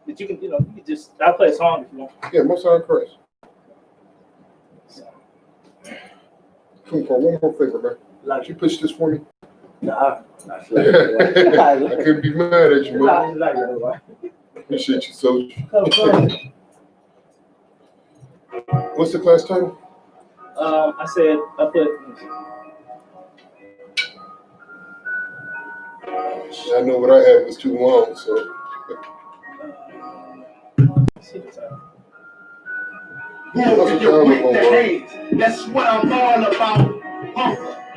But you can, you can just, I'll play a song if you want. Yeah, Most High Christ. Come on, one more favor, man. Could you push this for me? Nah, I couldn't be mad at you, man. Appreciate you, soldier. What's the class title? I said, I put. I know what I had was too long, so. That's what I'm all about.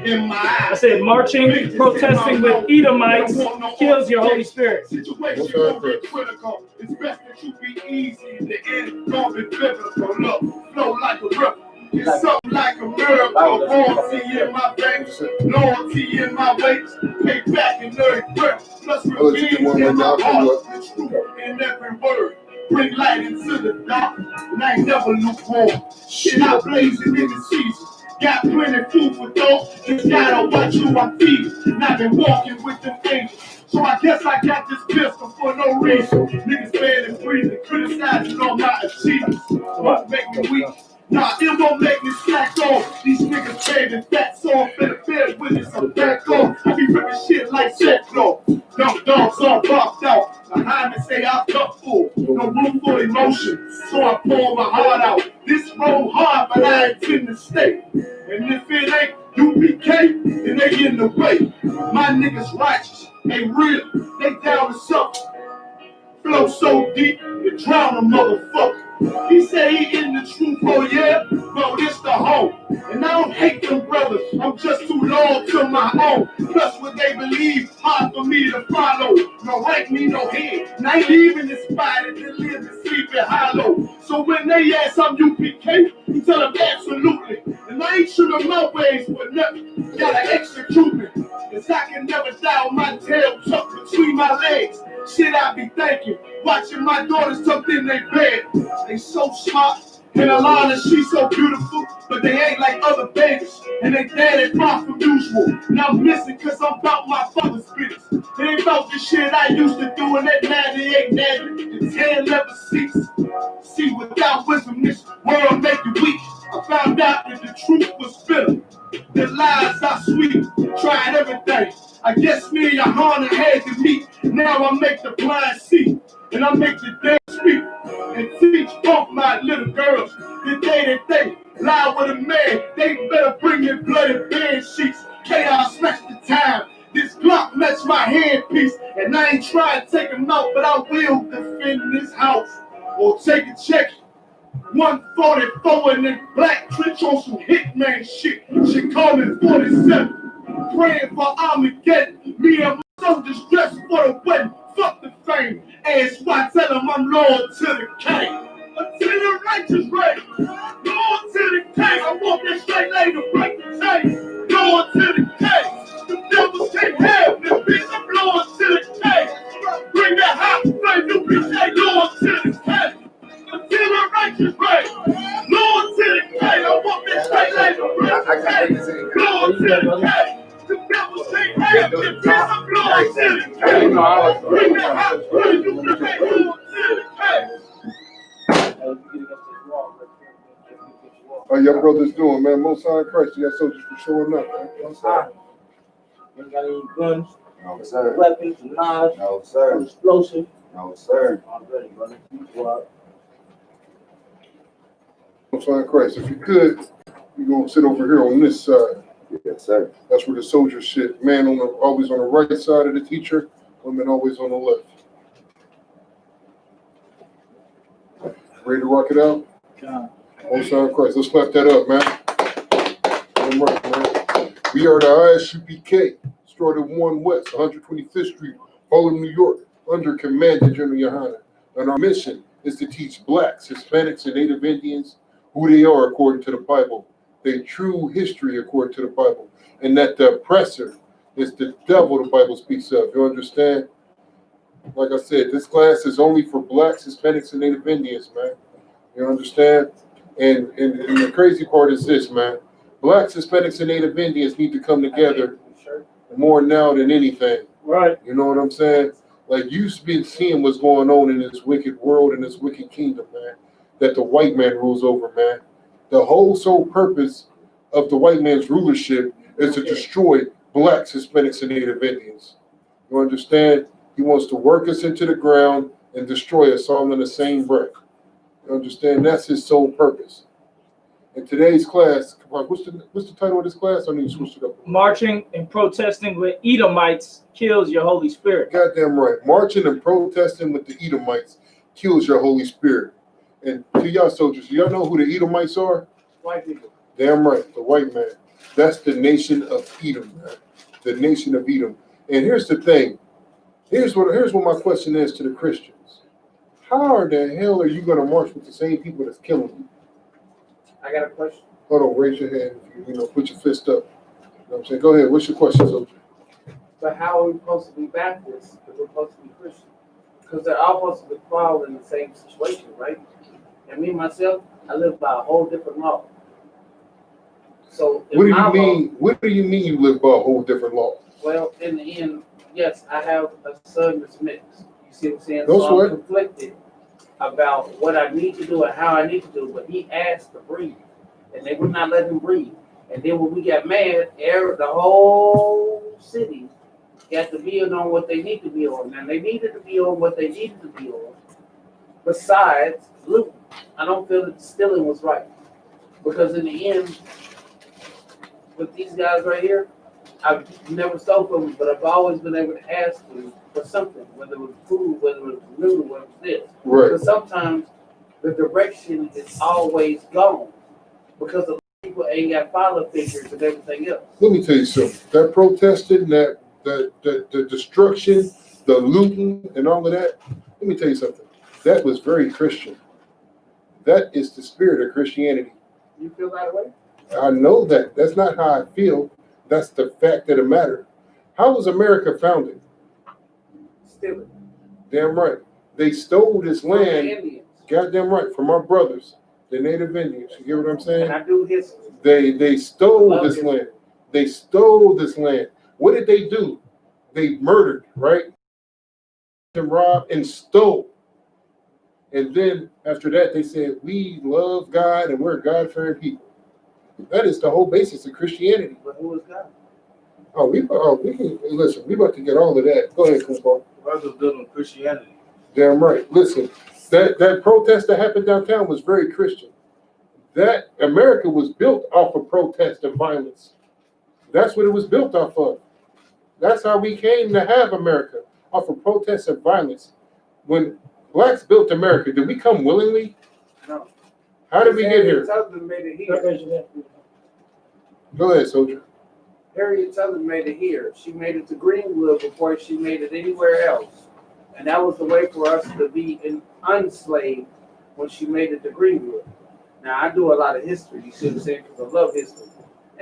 In my eyes. I said, marching, protesting with Edomites kills your Holy Spirit. Situation won't be critical. It's best that you be easy. The end don't be biblical. Look, flow like a river. It's something like a miracle. Loyalty in my veins, loyalty in my ways. Pay back in every breath. Plus revenge in my heart. The truth in every word. Bring light into the dark. And I ain't never lukewarm. Shit, I blazing in the season. Got plenty food for those. Just gotta watch who I'm feeding. And I've been walking with them angels. So I guess I got this pistol for no reason. Niggas bad and breathing, criticizing all my achievements. Won't make me weak. Nah, it won't make me slack off. These niggas paving fat, so I'm finna bear with it, so back off. I be ripping shit like sackcloth. Dumb dogs all buffed out. Behind me say I'm cup full. No room for emotion, so I pour my heart out. This road hard, but I intend to stay. And if it ain't U.P.K, then they in the way. My niggas righteous, they real, they down to something. Flow so deep, it drown a motherfucker. He say he in the truth, oh yeah? Bro, this the home. And I don't hate them brothers, I'm just too loyal to my own. Plus what they believe, hard for me to follow. No rank me, no head. And I ain't even inspired to live and sleep in hollow. So when they ask I'm U.P.K, you tell them absolutely. And I ain't sure my ways for nothing. Gotta execute me. Cause I can never die with my tail tucked between my legs. Shit I be thinking, watching my daughters tucked in their bed. They so smart, and Alana, she's so beautiful, but they ain't like other babies, and they daddy far from usual. And I'm missing cause I'm about my father's business. It ain't about the shit I used to do in that 98 Navy, the 10 leather seats. See, without wisdom, this world make you weak. I found out that the truth was bitter, the lies are sweet. Tried everything. I guess me and YAHANNA had to meet. Now I make the blind see, and I make the dead speak, and teach both my little girls the day that they lie with a man. They better bring in bloody bed sheets. Chaos match the time. This Glock match my handpiece, and I ain't trying to take him out, but I will defend this house or take a check. 144 in the black trench on some hitman shit. She call me 47. Praying for Armageddon. Me and my soldiers dressed for the wedding. Fuck the fame. Ask why tell them I'm loyal to the king. Until the righteous reign. Loyal to the king. I walk that straight lane to break the chain. Loyal to the king. The devils can't have me. Bitch, I'm loyal to the king. Bring that hot flame. You bitch ain't loyal to the king. Until the righteous reign. Loyal to the king. I walk that straight lane to break the chain. Loyal to the king. The devil say, hey, the piece of blood to the king. Bring that hot flame, you can make blood to the king. How y'all brothers doing, man? Most High Christ, you got soldiers for showing up, man. No, sir. You got any guns? No, sir. Weapons, knives? No, sir. Explosive? No, sir. I'm ready, brother. Well, Most High Christ, if you could, you're going to sit over here on this side. Yes, sir. That's where the soldiers sit. Man always on the right side of the teacher, women always on the left. Ready to rock it out? Most High Christ. Let's clap that up, man. All right, man. We are the I.S.U.P.K, started 1 West, 125th Street, Harlem, New York, under Command of Gen.YAHANNA. And our mission is to teach blacks, Hispanics, and Native Indians who they are according to the Bible, their true history according to the Bible, and that the oppressor is the devil the Bible speaks of. You understand? Like I said, this class is only for blacks, Hispanics, and Native Indians, man. You understand? And the crazy part is this, man. Blacks, Hispanics, and Native Indians need to come together more now than anything. Right. You know what I'm saying? Like you've been seeing what's going on in this wicked world, in this wicked kingdom, man, that the white man rules over, man. The whole sole purpose of the white man's rulership is to destroy blacks, Hispanics, and Native Indians. You understand? He wants to work us into the ground and destroy us all in the same breath. You understand? That's his sole purpose. In today's class, what's the title of this class? I need to switch it up. Marching and protesting with Edomites kills your Holy Spirit. Goddamn right. Marching and protesting with the Edomites kills your Holy Spirit. And to y'all soldiers, y'all know who the Edomites are? White people. Damn right, the white man. That's the nation of Edom, man. The nation of Edom. And here's the thing. Here's what my question is to the Christians. How the hell are you going to march with the same people that's killing you? I got a question. Hold on, raise your hand. Put your fist up. You know what I'm saying? Go ahead. What's your question, soldier? But how are we supposed to be Baptists if we're supposed to be Christian? Because they're all supposed to fall in the same situation, right? And me, myself, I live by a whole different law. So What do you mean you live by a whole different law? Well, in the end, yes, I have a son that's mixed. You see what I'm saying? No so sweat. I'm conflicted about what I need to do and how I need to do, but he asked to breathe, and they would not let him breathe. And then when we got mad, the whole city got to be on what they need to be on. And they needed to be on what they needed to be on. Besides looting, I don't feel that stealing was right. Because in the end, with these guys right here, I've never stole from them, but I've always been able to ask them for something, whether it was food, whether it was noodle, whether it was this. Right. But sometimes the direction is always gone because the people ain't got father figures and everything else. Let me tell you something. That protesting, the destruction, the looting, and all of that, let me tell you something. That was very Christian. That is the spirit of Christianity. You feel that way? I know that. That's not how I feel. That's the fact of the matter. How was America founded? Stealing. Damn right. They stole this From the land. Indians. Goddamn right. From our brothers, the Native Indians. You get what I'm saying? And I do history. They stole Love this it. land. They stole this land. What did they do? They murdered, right? And robbed and stole. And then after that, they said, we love God and we're God-fearing people. That is the whole basis of Christianity. But who is God? We can listen. We about to get all of that. Go ahead, Kumpo. Brothers built on Christianity. Damn right. Listen, that protest that happened downtown was very Christian. That America was built off of protest and violence. That's what it was built off of. That's how we came to have America, off of protest and violence. When blacks built America, did we come willingly? No. How did we get here? Harriet Tubman made it here. Go ahead, soldier. Harriet Tubman made it here. She made it to Greenwood before she made it anywhere else. And that was the way for us to be unslaved when she made it to Greenwood. Now, I do a lot of history, you see what I'm saying, because I love history.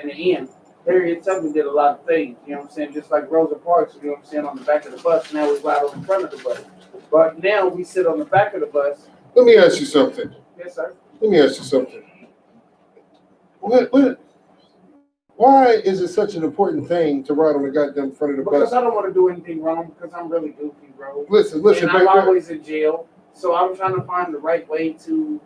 In the end, Harriet Tubman did a lot of things, you know what I'm saying, just like Rosa Parks, you know what I'm saying, on the back of the bus. Now we ride on the front of the bus. But now we sit on the back of the bus. Let me ask you something. Yes, sir. Let me ask you something. Why is it such an important thing to ride on the goddamn front of the Because bus? I don't want to do anything wrong, because I'm really goofy, bro. Listen, And I'm baby. always in jail. So I'm trying to find the right way to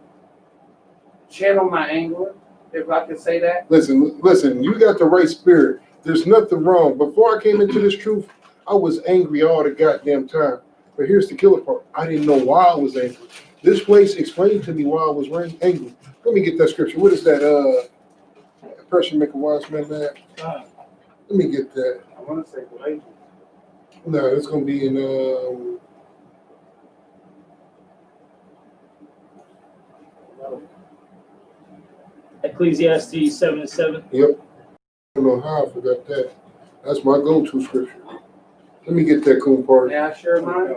channel my anger, if I could say that. Listen, you got the right spirit. There's nothing wrong. Before I came into this truth, I was angry all the goddamn time. But here's the killer part. I didn't know why I was angry. This place explained to me why I was angry. Let me get that scripture. What is that? Pressure make a wise man mad. Let me get that. I want to say Galatians. No, it's going to be in... Ecclesiastes 7:7. Yep. I don't know how I forgot that. That's my go-to scripture. Let me get that cool part. May I share mine?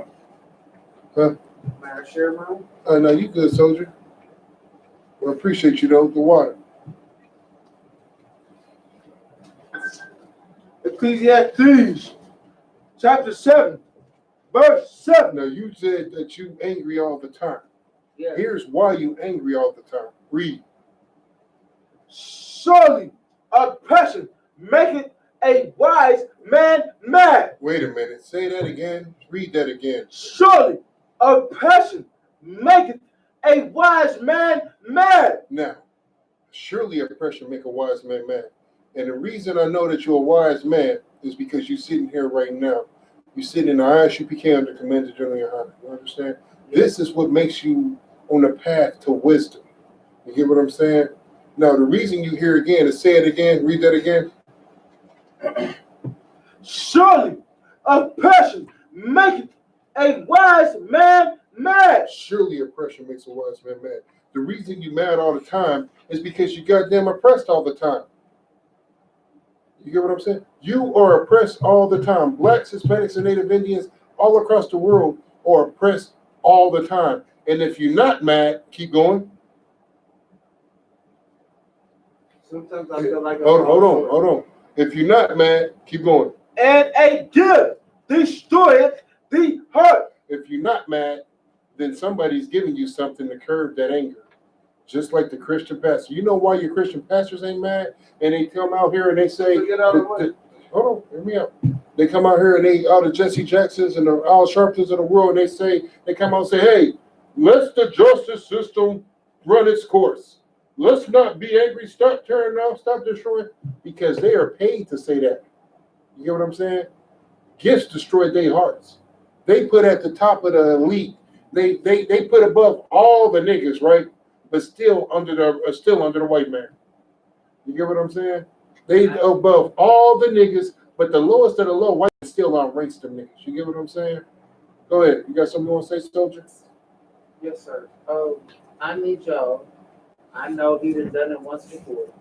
Huh? May I share mine? No, you good, soldier. Well, I appreciate you, though. The water. Ecclesiastes chapter 7, verse 7. Now, you said that you angry all the time. Yeah. Here's why you angry all the time. Read. Surely oppression maketh a wise man mad. Wait a minute. Say that again. Read that again. Surely oppression maketh a wise man mad. Now, surely oppression make a wise man mad. And the reason I know that you're a wise man is because you're sitting here right now. You're sitting in the I.S.U.P.K. under Commander Gen.YAHANNA. You understand? This is what makes you on the path to wisdom. You get what I'm saying? Now, the reason you hear again is say it again. Read that again. Surely oppression maketh a wise man mad. Surely oppression makes a wise man mad. The reason you mad all the time is because you goddamn oppressed all the time. You get what I'm saying? You are oppressed all the time. Blacks, Hispanics, and Native Indians all across the world are oppressed all the time. And if you're not mad, keep going. Sometimes I feel like Hold on. If you're not mad, keep going. And a gift destroyeth the heart. If you're not mad, then somebody's giving you something to curb that anger. Just like the Christian pastor. You know why your Christian pastors ain't mad? And they come out here and they say, Get out of the way. hold on, hear me out. They come out here and they, all the Jesse Jacksons and the Al Sharptons of the world, and they come out and say, hey, let the justice system run its course. Let's not be angry, stop tearing off, stop destroying, because they are paid to say that. You get what I'm saying? Gifts destroy their hearts. They put at the top of the elite. They put above all the niggas, right? But still under the white man. You get what I'm saying? They above all the niggas, but the lowest of the low white still outranks them niggas. You get what I'm saying? Go ahead. You got something you want to say, soldier? Yes, sir. I need y'all. I know he done it once before.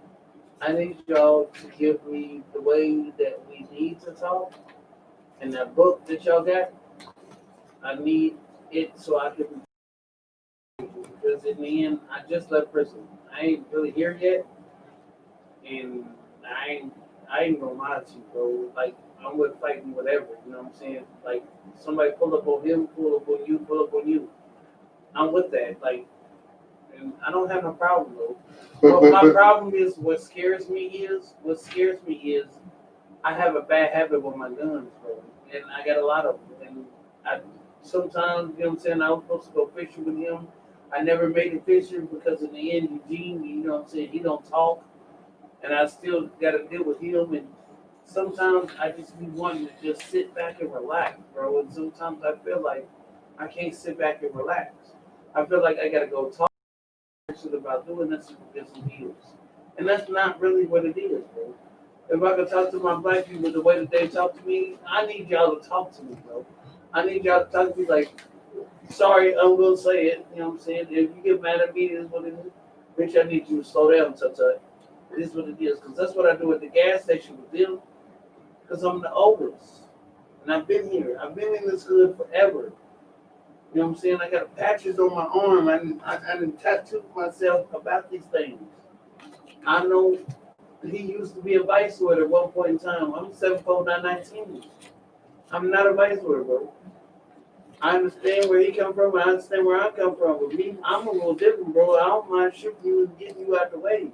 I need y'all to give me the way that we need to talk. And that book that y'all got, I need it so I can. Because in the end, I just left prison. I ain't really here yet, and I ain't gonna lie to you, bro. Like I'm with fighting whatever. You know what I'm saying? Like somebody pull up on him, pull up on you, pull up on you. I'm with that. Like, and I don't have no problem though. But my problem is what scares me is I have a bad habit with my guns, bro, and I got a lot of them. And I sometimes, you know what I'm saying, I was supposed to go fishing with him. I never made it fishing because in the end, Eugene, you know what I'm saying, he don't talk, and I still got to deal with him. And sometimes I just be wanting to just sit back and relax, bro. And sometimes I feel like I can't sit back and relax. I feel like I got to go talk about doing this with some deals. And that's not really what it is, bro. If I could talk to my black people the way that they talk to me, I need y'all to talk to me, bro. I need y'all to talk to me like, sorry, I'm going to say it. You know what I'm saying? If you get mad at me, it is what it is. Bitch, I need you to slow down, Tata. It is what it is. Because that's what I do at the gas station with them. Because I'm the oldest. And I've been here. I've been in this hood forever. You know what I'm saying? I got patches on my arm. I done tattooed myself about these things. I know he used to be a vice lord at one point in time. I'm Sevenfold, not 19. I'm not a vice lord, bro. I understand where he come from. I understand where I come from. With me, I'm a little different, bro. I don't mind shooting you and getting you out the way.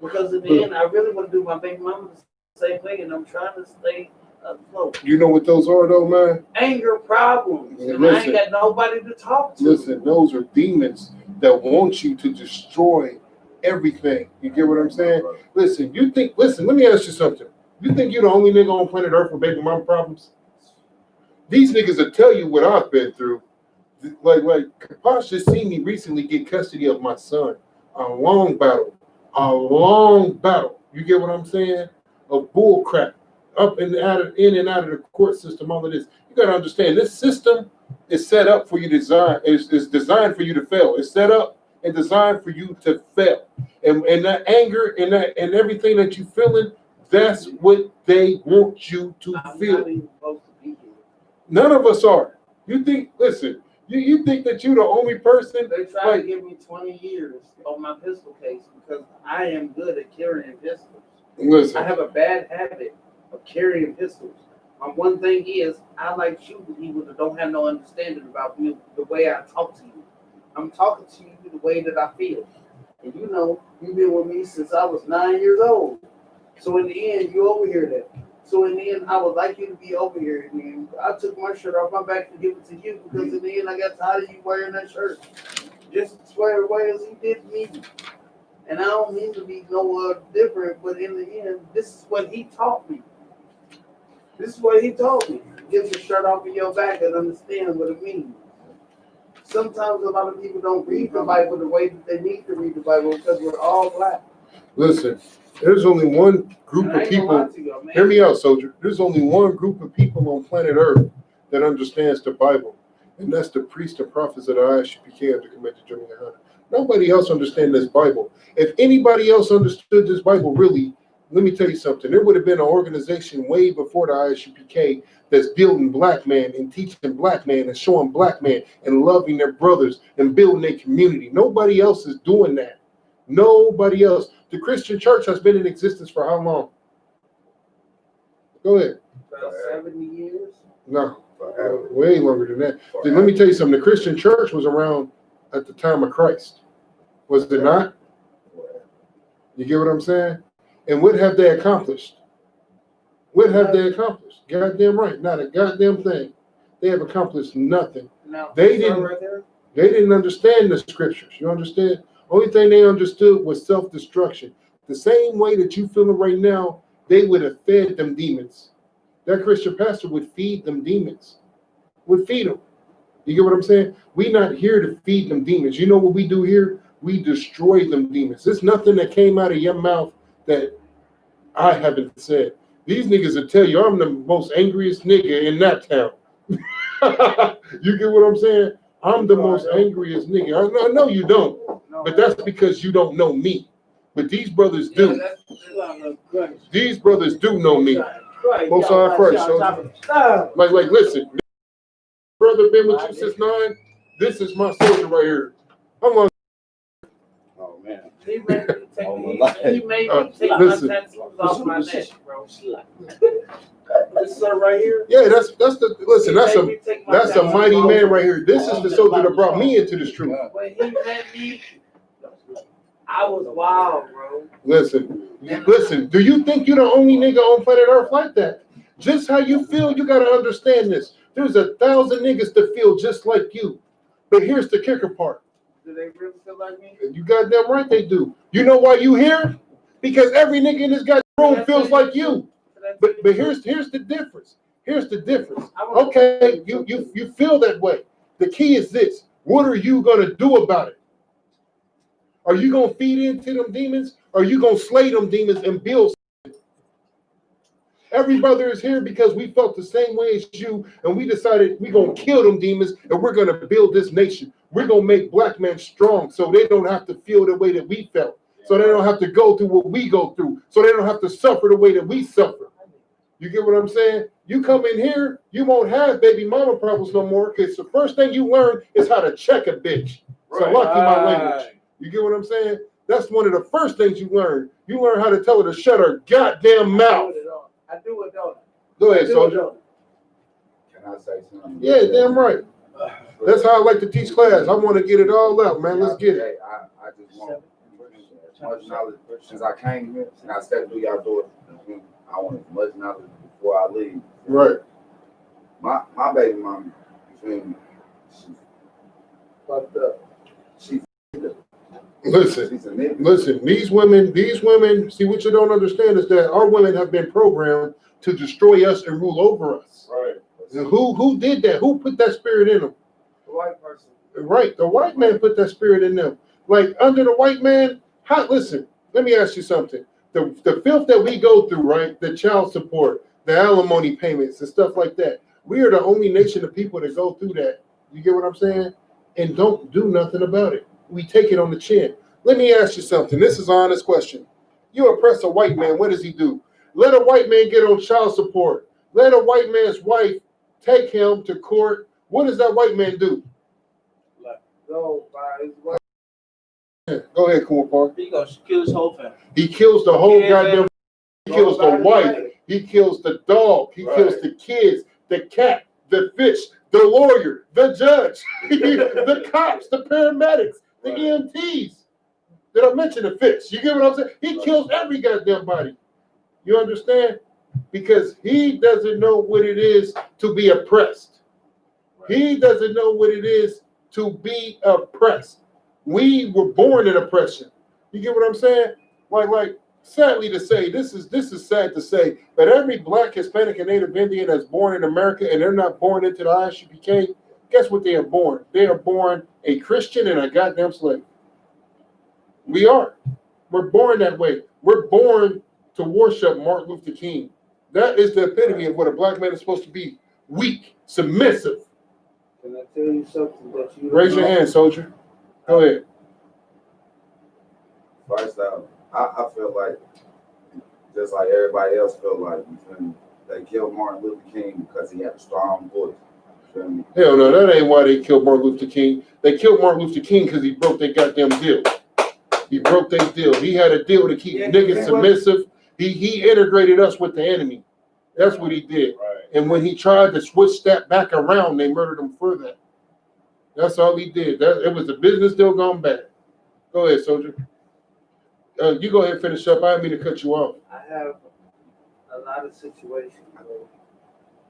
Because in the end, I really want to do my baby mama the same way, and I'm trying to stay afloat. You know what those are, though, man? Anger problems. Yeah, and I ain't got nobody to talk to. Listen, those are demons that want you to destroy everything. You get what I'm saying? Listen, let me ask you something. You think you're the only nigga on planet Earth with baby mama problems? These niggas will tell you what I've been through. Like Kapash just seen me recently get custody of my son. A long battle. You get what I'm saying? A bull crap. Up and out of, in and out of the court system, all of this. You gotta understand, this system is set up for you to design, is designed for you to fail. It's set up and designed for you to fail. And that anger and that and everything that you feeling, that's what they want you to feel. Not even supposed to be here. None of us are. You think, listen, you think that you're the only person? They tried to give me 20 years on my pistol case because I am good at carrying pistols. Listen. I have a bad habit of carrying pistols. My one thing is I like shooting people that don't have no understanding about me, the way I talk to you. I'm talking to you the way that I feel. And you know, you've been with me since I was 9 years old. So in the end, you overhear that. So in the end, I would like you to be over here. And then I took my shirt off my back to give it to you because in the end, I got tired of you wearing that shirt. Just swear away as he did me. And I don't mean to be no different, but in the end, this is what he taught me. This is what he told me. Get the shirt off of your back and understand what it means. Sometimes a lot of people don't read the Bible the way that they need to read the Bible because we're all black. Listen, there's only one group of people. Hear me out, soldier. There's only one group of people on planet Earth that understands the Bible, and that's the priests and prophets of the I.S.U.P.K of the Committee GEN.YAHANNA. Nobody else understands this Bible. If anybody else understood this Bible really, let me tell you something. There would have been an organization way before the I.S.U.P.K that's building black man and teaching black man and showing black man and loving their brothers and building their community. Nobody else is doing that. Nobody else. The Christian church has been in existence for how long? Go ahead. About 70 years? No, way longer than that. Then let me tell you something. The Christian church was around at the time of Christ. Was it not? You get what I'm saying? And what have they accomplished? What have they accomplished? Goddamn right. Not a goddamn thing. They have accomplished nothing. Now, They didn't understand the scriptures. You understand? Only thing they understood was self-destruction. The same way that you feeling right now, they would have fed them demons. That Christian pastor would feed them demons. Would feed them. You get what I'm saying? We're not here to feed them demons. You know what we do here? We destroy them demons. There's nothing that came out of your mouth that I haven't said. These niggas will tell you I'm the most angriest nigga in that town. You get what I'm saying? I'm the most angriest nigga. I know you don't, but that's because you don't know me. But these brothers do. These brothers do know me. Most High Christ. So, like, listen, brother been with you since 9. This is my soldier right here. How long? Oh man. He made me take my tattoos off my neck, bro. This son right here. Yeah, that's the listen. That's a mighty man right here. This is the soldier that brought me into this truth. When he met me, I was wild, bro. Listen. Do you think you're the only nigga on planet Earth like that? Just how you feel, you gotta understand this. There's 1,000 niggas that feel just like you. But here's the kicker part. Do they really feel like me? You goddamn right they do. You know why you here? Because every nigga in this goddamn room feels like you. But here's the difference. Here's the difference. Okay, you feel that way. The key is this. What are you gonna do about it? Are you gonna feed into them demons? Or are you gonna slay them demons and build something? Every brother is here because we felt the same way as you, and we decided we're gonna kill them demons and we're gonna build this nation. We're gonna make black men strong so they don't have to feel the way that we felt. So they don't have to go through what we go through. So they don't have to suffer the way that we suffer. You get what I'm saying? You come in here, you won't have baby mama problems no more because the first thing you learn is how to check a bitch. So lucky my language. You get what I'm saying? That's one of the first things you learn. You learn how to tell her to shut her goddamn mouth. I do it, don't I? Go ahead, soldier. Can I say something? Yeah, damn right. That's how I like to teach class. I want to get it all out, man. Let's get it. I just want as much knowledge since I came here, and I stepped through y'all door. I want as much knowledge before I leave. Right. My baby mama, you feel me? She fucked up. She Listen, these women, see what you don't understand is that our women have been programmed to destroy us and rule over us. Right. And who did that? Who put that spirit in them? The white person. Right. The white man put that spirit in them. Like under the white man, listen, let me ask you something. The filth that we go through, right? The child support, the alimony payments and stuff like that. We are the only nation of people that go through that. You get what I'm saying? And don't do nothing about it. We take it on the chin. Let me ask you something. This is an honest question. You oppress a white man, what does he do? Let a white man get on child support. Let a white man's wife take him to court. What does that white man do? Go by his wife. Go ahead, Cool Park. He goes kill his whole family. He kills the whole goddamn. He kills the wife. He kills the dog. He kills the kids, the cat, the fish, the lawyer, the judge, the cops, the paramedics, the EMTs. Did I mention the fish? You get what I'm saying? He kills every goddamn body. You understand? because he doesn't know what it is to be oppressed. He doesn't know what it is to be oppressed. We were born in oppression. You get what I'm saying? Like, sadly to say, this is sad to say, but every Black, Hispanic, and Native Indian that's born in America and they're not born into the I.S.U.P.K, guess what they are born? They are born a Christian and a goddamn slave. We are. We're born that way. We're born to worship Martin Luther King. That is the epitome of what a Black man is supposed to be. Weak, submissive. Can I tell you something that you Raise your hand, soldier. Go ahead. First off, I feel like, just like everybody else feel like, they killed Martin Luther King because he had a strong voice. You feel me? Hell no, that ain't why they killed Martin Luther King. They killed Martin Luther King because he broke their goddamn deal. He broke their deal. He had a deal to keep niggas submissive. He integrated us with the enemy. That's what he did. Right. And when he tried to switch that back around, they murdered him for that. That's all he did. It was a business deal gone bad. Go ahead, soldier. You go ahead and finish up. I didn't mean to cut you off. I have a lot of situations, bro.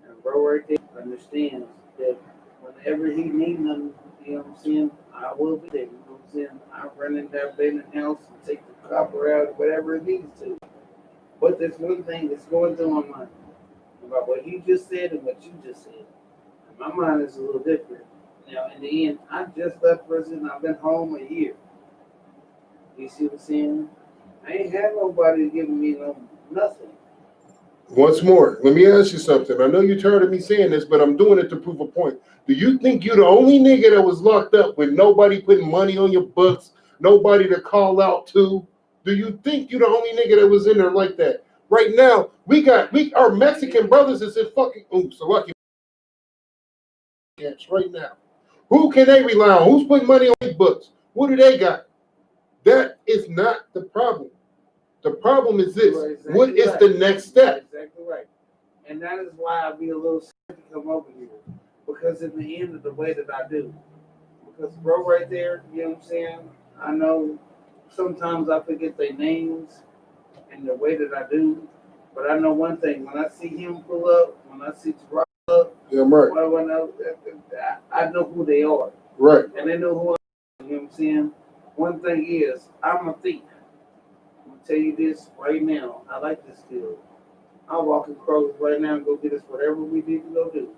And bro right there understands that whenever he needs them, you know what I'm saying, I will be there. You know what I'm saying? I run in that abandoned house and take the copper out, whatever it needs to. But there's one thing that's going through my mind about what he just said and what you just said. And my mind is a little different. Now, in the end, I just left prison. I've been home a year. You see what I'm saying? I ain't had nobody giving me nothing. Once more, let me ask you something. I know you're tired of me saying this, but I'm doing it to prove a point. Do you think you're the only nigga that was locked up with nobody putting money on your books, nobody to call out to? Do you think you're the only nigga that was in there like that? Right now, our Mexican brothers is in fucking lucky camps right now. Who can they rely on? Who's putting money on their books? What do they got? That is not the problem. The problem is this. Exactly what is right. the next step? Exactly right. And that is why I be a little scared to come over here. Because in the end of the way that I do. Because bro right there, you know what I'm saying? I know sometimes I forget their names and the way that I do. But I know one thing. When I see him pull up, when I see Rob up, Yeah, I'm right. when I know who they are. Right. And they know who I am. You know what I'm saying? One thing is, I'm a thief. I'm gonna tell you this right now. I like this deal. I'll walk across right now and go get us whatever we need to go do.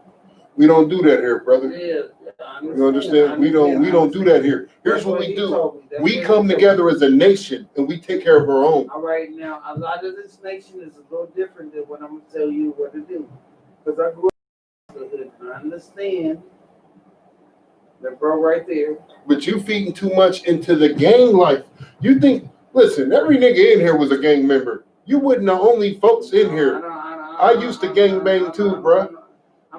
We don't do that here, brother. Yeah, I understand. You understand? We don't do that here. Here's what we do. We come together as a nation and we take care of our own. All right, now a lot of this nation is a little different than what I'm gonna tell you what to do. Because I grew up in the hood and I understand that bro right there. But you feeding too much into the gang life. You think, listen, every nigga in here was a gang member. You wouldn't the only folks in here. I used to gang bang too, bro.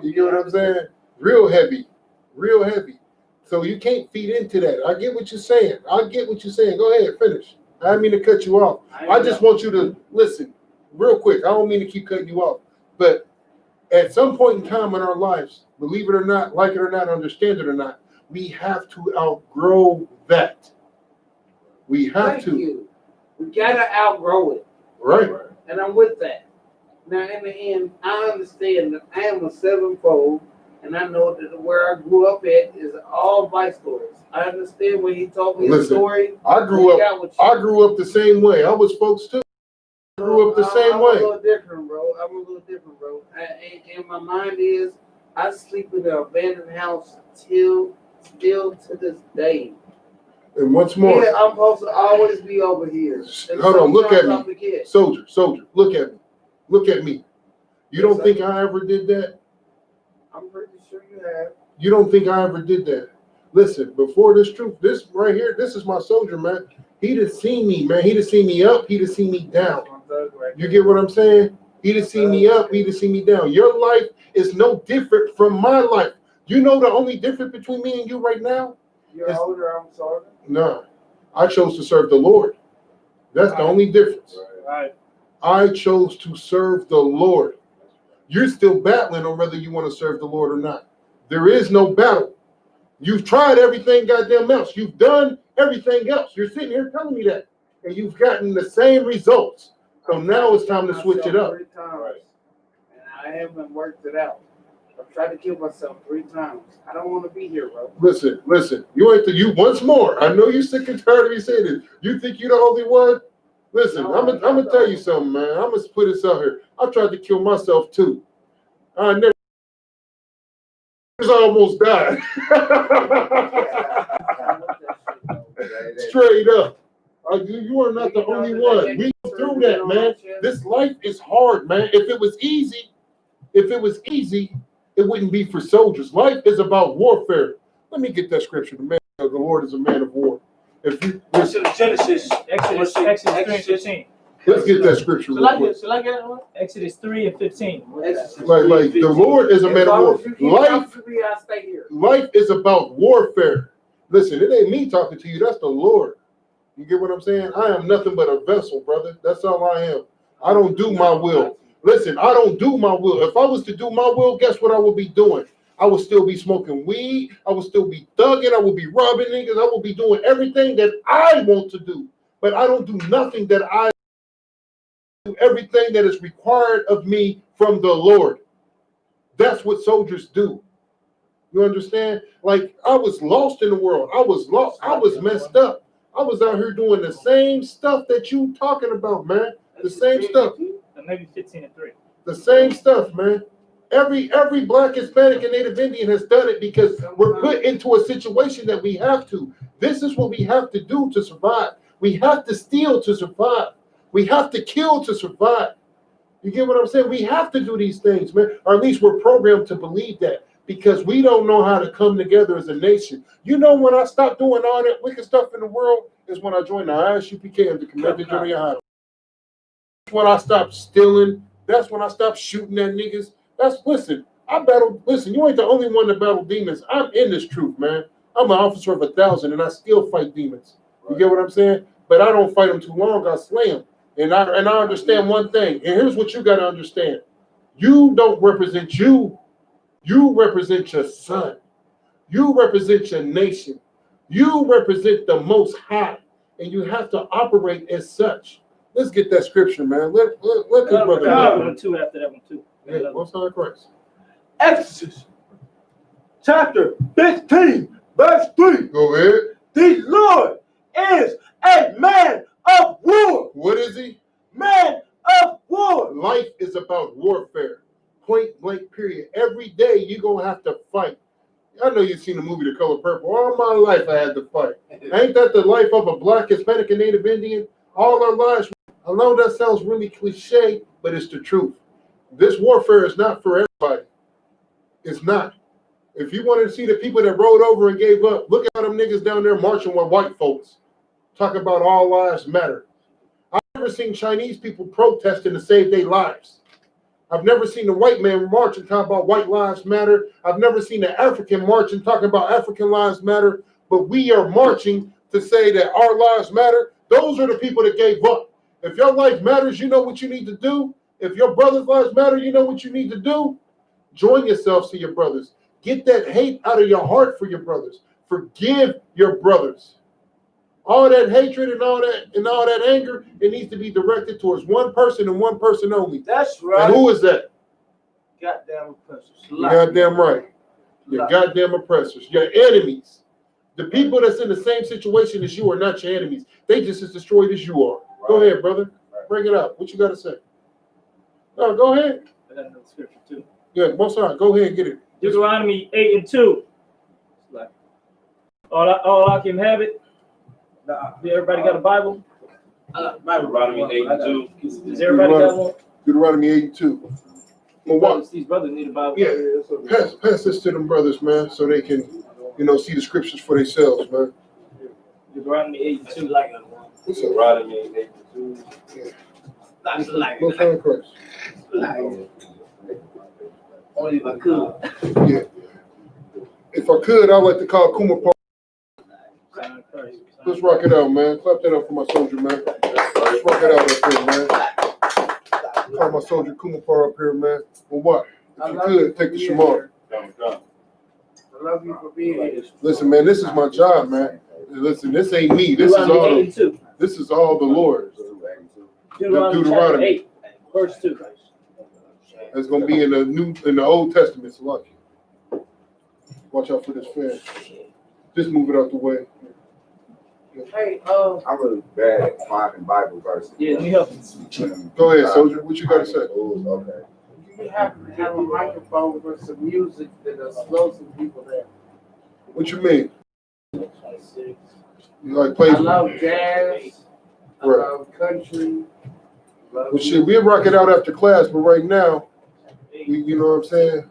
You get what I'm saying? Real heavy. Real heavy. So you can't feed into that. I get what you're saying. Go ahead, finish. I didn't mean to cut you off. I just want you to listen real quick. I don't mean to keep cutting you off. But at some point in time in our lives, believe it or not, like it or not, understand it or not, we have to outgrow that. We have Thank to. you. We gotta outgrow it. Right. And I'm with that. Now, in the end, I understand that I am a sevenfold, and I know that where I grew up at is all vice stories. I understand when he told me the story. I grew up the same way. I was folks too. I grew up the same way. I'm a little different, bro. And my mind is, I sleep in an abandoned house still to this day. And what's more, yeah, I'm supposed to always be over here. Hold on, look at me. Soldier, look at me. Look at me. You don't think I ever did that? I'm pretty sure you have. You don't think I ever did that? Listen, before this truth, this right here, this is my soldier, man. He'd have seen me, man. He'd have seen me up. He'd have seen me down. You get what I'm saying? He'd have seen me up. He'd have seen me down. Your life is no different from my life. You know the only difference between me and you right now? You're older, I'm sorry. No, I chose to serve the Lord. That's the only difference. Right. I chose to serve the Lord. You're still battling on whether you want to serve the Lord or not. There is no battle. You've tried everything goddamn else. You've done everything else. You're sitting here telling me that. And you've gotten the same results. So now it's time to switch it up. I haven't worked it out. I've tried to kill myself 3 times. I don't want to be here, bro. Listen. You ain't you once more. I know you sick and tired of me saying this. You think you the only one? Listen, No, I'm gonna tell you something, man. I'm gonna put this out here. I tried to kill myself too. I never almost died. Straight up. You are not the only one. We go through that, man. This life is hard, man. If it was easy, it wouldn't be for soldiers. Life is about warfare. Let me get that scripture. The Lord is a man of war. If you listen, Exodus 3:15. let's get that scripture real quick. Shall I get it? Exodus 3:15. Like the Lord is a man of war. Life is about warfare. Listen, it ain't me talking to you. That's the Lord. You get what I'm saying? I am nothing but a vessel, brother. That's all I am. I don't do my will. Listen, I don't do my will. If I was to do my will, guess what I would be doing? I would still be smoking weed. I would still be thugging. I would be robbing niggas. I would be doing everything that I want to do. But I don't do nothing that I do. Everything that is required of me from the Lord. That's what soldiers do. You understand? Like, I was lost in the world. I was lost. I was messed up. I was out here doing the same stuff that you talking about, man. The same stuff. Maybe 15 and 3. The same stuff, man. Every Black, Hispanic, and Native Indian has done it because we're put into a situation that we have to. This is what we have to do to survive. We have to steal to survive. We have to kill to survive. You get what I'm saying? We have to do these things, man. Or at least we're programmed to believe that because we don't know how to come together as a nation. You know, when I stopped doing all that wicked stuff in the world is when I joined the I.S.U.P.K. and the Commanded GEN.YAHANNA. That's when I stopped stealing. That's when I stopped shooting at niggas. Listen, you ain't the only one that battle demons. I'm in this truth, man. I'm an officer of 1,000 and I still fight demons. You get what I'm saying? But I don't fight them too long, I slay them. And I understand one thing, and here's what you got to understand. You don't represent you. You represent your son. You represent your nation. You represent the Most High, and you have to operate as such. Let's get that scripture, man. Let this brother know. 1 2 after that one too. Yeah, Most High Christ. Exodus chapter 15, verse 3. Go ahead. The Lord is a man of war. What is he? Man of war. Life is about warfare. Point blank, period. Every day you're going to have to fight. I know you've seen the movie The Color Purple. All my life I had to fight. Ain't that the life of a Black, Hispanic, and Native Indian? All our lives. I know that sounds really cliche, but it's the truth. This warfare is not for everybody. It's not. If you want to see the people that rolled over and gave up, look at them niggas down there marching with white folks. Talking about all lives matter. I've never seen Chinese people protesting to save their lives. I've never seen the white man march and talk about white lives matter. I've never seen the African march and talking about African lives matter. But we are marching to say that our lives matter. Those are the people that gave up. If your life matters, you know what you need to do. If your brother's lives matter, you know what you need to do. Join yourselves to your brothers. Get that hate out of your heart for your brothers. Forgive your brothers. All that hatred and all that anger, it needs to be directed towards one person and one person only. That's right. And who is that? Goddamn oppressors. You're goddamn right. Your goddamn oppressors. Your enemies. The people that's in the same situation as you are not your enemies. They just as destroyed as you are. Right. Go ahead, brother. Bring it up. What you got to say? No, go ahead. I got another scripture too. Yeah, most of go ahead and get it. Deuteronomy 8 and 2. All I can have it. Everybody got a Bible? Deuteronomy 8 and 2. Does everybody got one? Deuteronomy 8 and 2. Well, what? These brothers need a Bible. Yeah, pass this to them brothers, man, so they can, see the scriptures for themselves, man. Deuteronomy 8 and 2. What's up? Deuteronomy 8 and 2. Yeah. That's like Most High Christ. only if I could. Yeah. If I could, I'd like to call Kumar. Let's rock it out, man. Clap that up for my soldier, man. Let's rock it out up here, man. Call my soldier Kumar up here, man. Well, what? If you could, take the Shamar. I love you for being here. Listen, man, this is my job, man. Listen, this ain't me. This is all the Lord. Deuteronomy 8, verse 2. That's gonna be in the Old Testament. So lucky. Watch out for this fan. Just move it out the way. Hey, I'm really bad at finding Bible verses. Yeah, we help. Go ahead, soldier. What you gotta say? Okay. you have to have a microphone with some music that'll slow some people down. What you mean? You like play? I love jazz. I Right. love country. Well, shit, we'll rock it out after class, but right now, you know what I'm saying?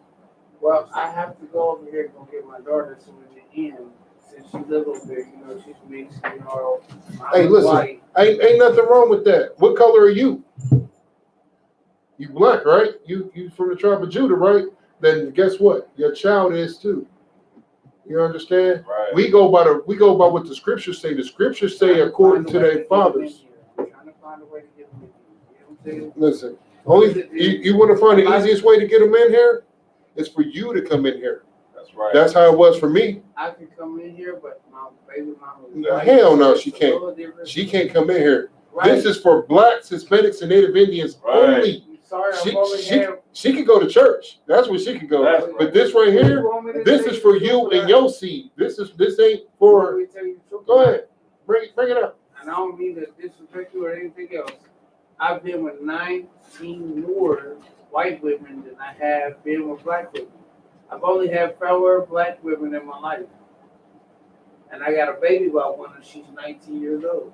Well, I have to go over here and go get my daughter so in the end, since she lives over there, you know, she's mixed, you know. Hey, listen, white. ain't nothing wrong with that. What color are you? You black, right? You from the tribe of Judah, right? Then guess what? Your child is too. You understand? Right. We go by what the scriptures say. The scriptures say according to their fathers. I'm trying to find a way to get them in here. You know what I'm saying? Listen, only you want to find the easiest way to get them in here? It's for you to come in here. That's right. That's how it was for me. I can come in here, but my baby mama is No, white, hell no, so she it's a can't. little different. She can't come in here. Right. This is for blacks, Hispanics, and Native Indians only. Sorry, I'm only She can go to church. That's where she can go. That's right. But this right here, this is for you and your seed. This ain't for. Go ahead, bring it up. And I don't mean to disrespect you or anything else. I've been with 19 more white women than I have been with black women. I've only had 4 black women in my life. And I got a baby by one and she's 19 years old.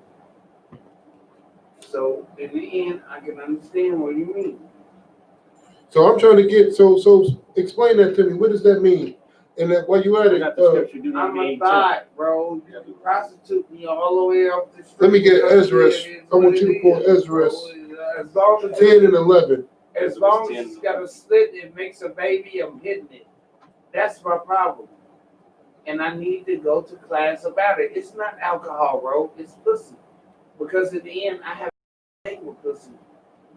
So in the end, I can understand what you mean. So I'm trying to get so explain that to me. What does that mean? And that while you at it, I'm a thought, bro. You prostitute me all the way up the street. let me get Ezra. I want you to pull Ezra As long as 10 and 11. As long as it's got a slit, it makes a baby, I'm hitting it. That's my problem. And I need to go to class about it. It's not alcohol, bro. It's pussy. Because in the end, I have a thing with pussy.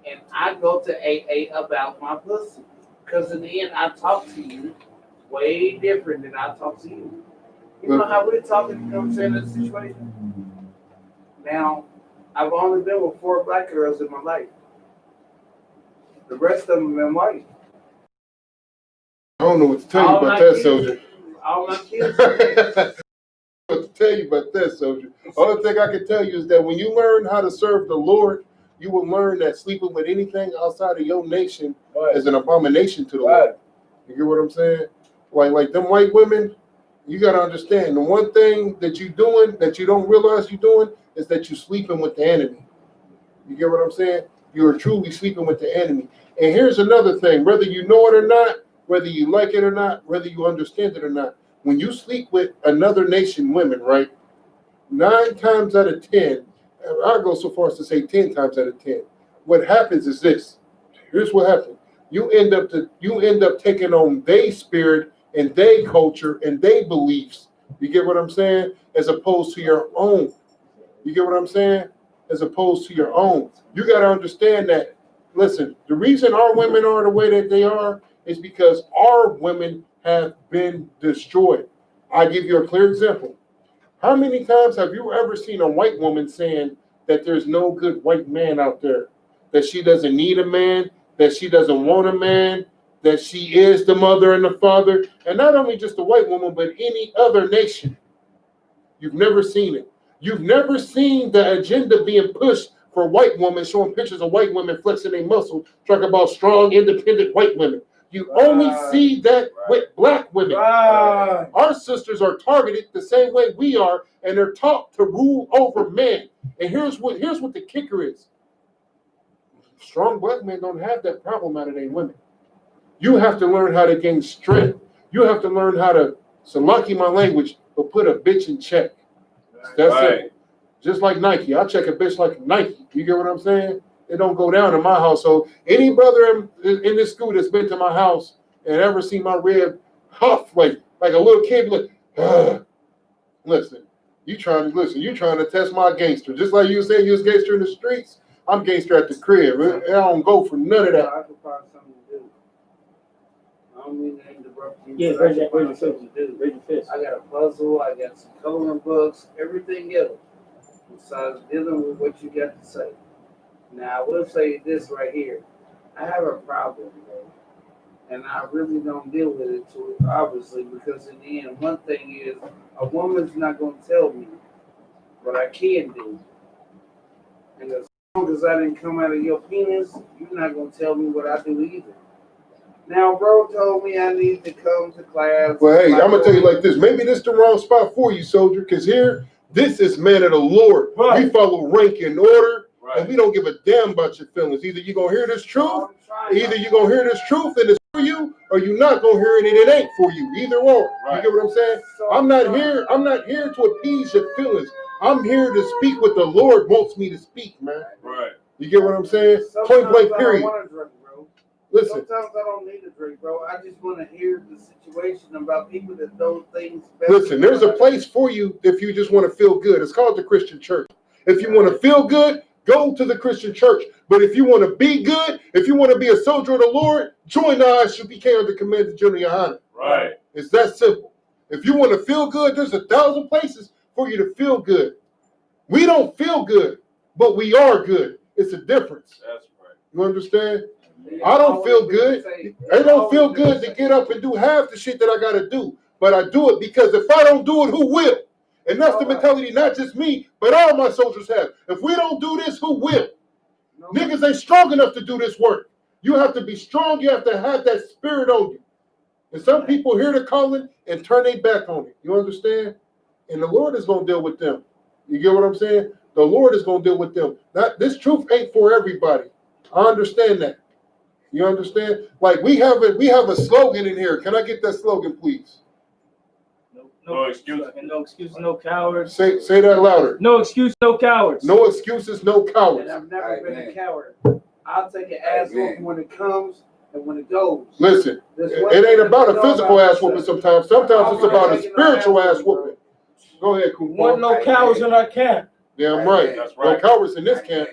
And I go to AA about my pussy. Because in the end, I talk to you way different than I talk to you. You know how we're talking, you know what I'm saying, in this situation? Now, I've only been with 4 black girls in my life. The rest of them been white. I don't know what to tell you about that, soldier. All my kids. What to tell you about that, soldier? Only thing I can tell you is that when you learn how to serve the Lord, you will learn that sleeping with anything outside of your nation is an abomination to the Lord. You get what I'm saying? Like them white women, you got to understand the one thing that you're doing that you don't realize you're doing is that you're sleeping with the enemy. You get what I'm saying? You are truly sleeping with the enemy. And here's another thing, whether you know it or not, whether you like it or not, whether you understand it or not, when you sleep with another nation women, right, 9 times out of 10, I'll go so far as to say 10 times out of 10, what happens is this. Here's what happens. You end up taking on their spirit and their culture and their beliefs. You get what I'm saying? As opposed to your own. You get what I'm saying? As opposed to your own. You got to understand that, listen, the reason our women are the way that they are is because our women have been destroyed. I'll give you a clear example. How many times have you ever seen a white woman saying that there's no good white man out there, that she doesn't need a man, that she doesn't want a man, that she is the mother and the father, and not only just a white woman, but any other nation? You've never seen it. You've never seen the agenda being pushed for white women, showing pictures of white women flexing their muscles, talking about strong, independent white women. You only see that with black women. Our sisters are targeted the same way we are, and they're taught to rule over men. And here's what the kicker is. Strong black men don't have that problem out of their women. You have to learn how to gain strength. You have to learn how to, salaki my language, but put a bitch in check. That's it. Just like Nike. I'll check a bitch like Nike. You get what I'm saying? It don't go down in my household. Any brother in this school that's been to my house and ever seen my rib huff like a little kid, like, listen, you trying to test my gangster. Just like you say you was gangster in the streets, I'm gangster at the crib. I don't go for none of that. I can find something to do. I don't mean to interrupt you. Yeah, raise your fist. I got a puzzle, I got some coloring books, everything else. Besides dealing with what you got to say. Now, I will say this right here. I have a problem, bro. And I really don't deal with it too, obviously, because in the end, one thing is, a woman's not going to tell me what I can do. And as long as I didn't come out of your penis, you're not going to tell me what I do either. Now, bro told me I need to come to class. Well, hey, I'm gonna tell you like this. Maybe this the wrong spot for you, soldier, because here, this is man of the Lord. Right. We follow rank and order, Right. and we don't give a damn about your feelings. Either you're gonna hear this truth, either you're gonna hear this truth and it's for you, or you're not gonna hear it and it ain't for you. Either or. Right. You get what I'm saying? I'm not here to appease your feelings. I'm here to speak what the Lord wants me to speak, man. Right. You get what I'm saying? Sometimes Point blank, I period. don't want to drink, bro. Listen. Sometimes I don't need a drink, bro. I just want to hear the situation about people that know things better. Listen, there's a place for you if you just want to feel good. It's called the Christian church. If you want to feel good, go to the Christian church. But if you want to be good, if you want to be a soldier of the Lord, join the I.S.U.P.K under command of GEN.YAHANNA. Right. It's that simple. If you want to feel good, there's 1,000 places for you to feel good. We don't feel good, but we are good. It's a difference. That's right. You understand? I don't feel good. It don't feel good to get up and do half the shit that I got to do. But I do it because if I don't do it, who will? And that's the mentality not just me, but all my soldiers have. If we don't do this, who will? Niggas ain't strong enough to do this work. You have to be strong. You have to have that spirit on you. And some people hear the calling and turn their back on it. You understand? And the Lord is going to deal with them. You get what I'm saying? The Lord is going to deal with them. This truth ain't for everybody. I understand that. You understand? Like we have a slogan in here. Can I get that slogan, please? No excuses. No excuses, no cowards. Say that louder. No excuses, no cowards. No excuses, no cowards. And I've never been a coward. I'll take an ass whooping when it comes and when it goes. Listen, it ain't about a physical ass whooping sometimes. Sometimes it's about a spiritual ass whooping. Go ahead, Cooper. Wasn't no cowards in our camp. Damn right. That's right. No cowards in this camp.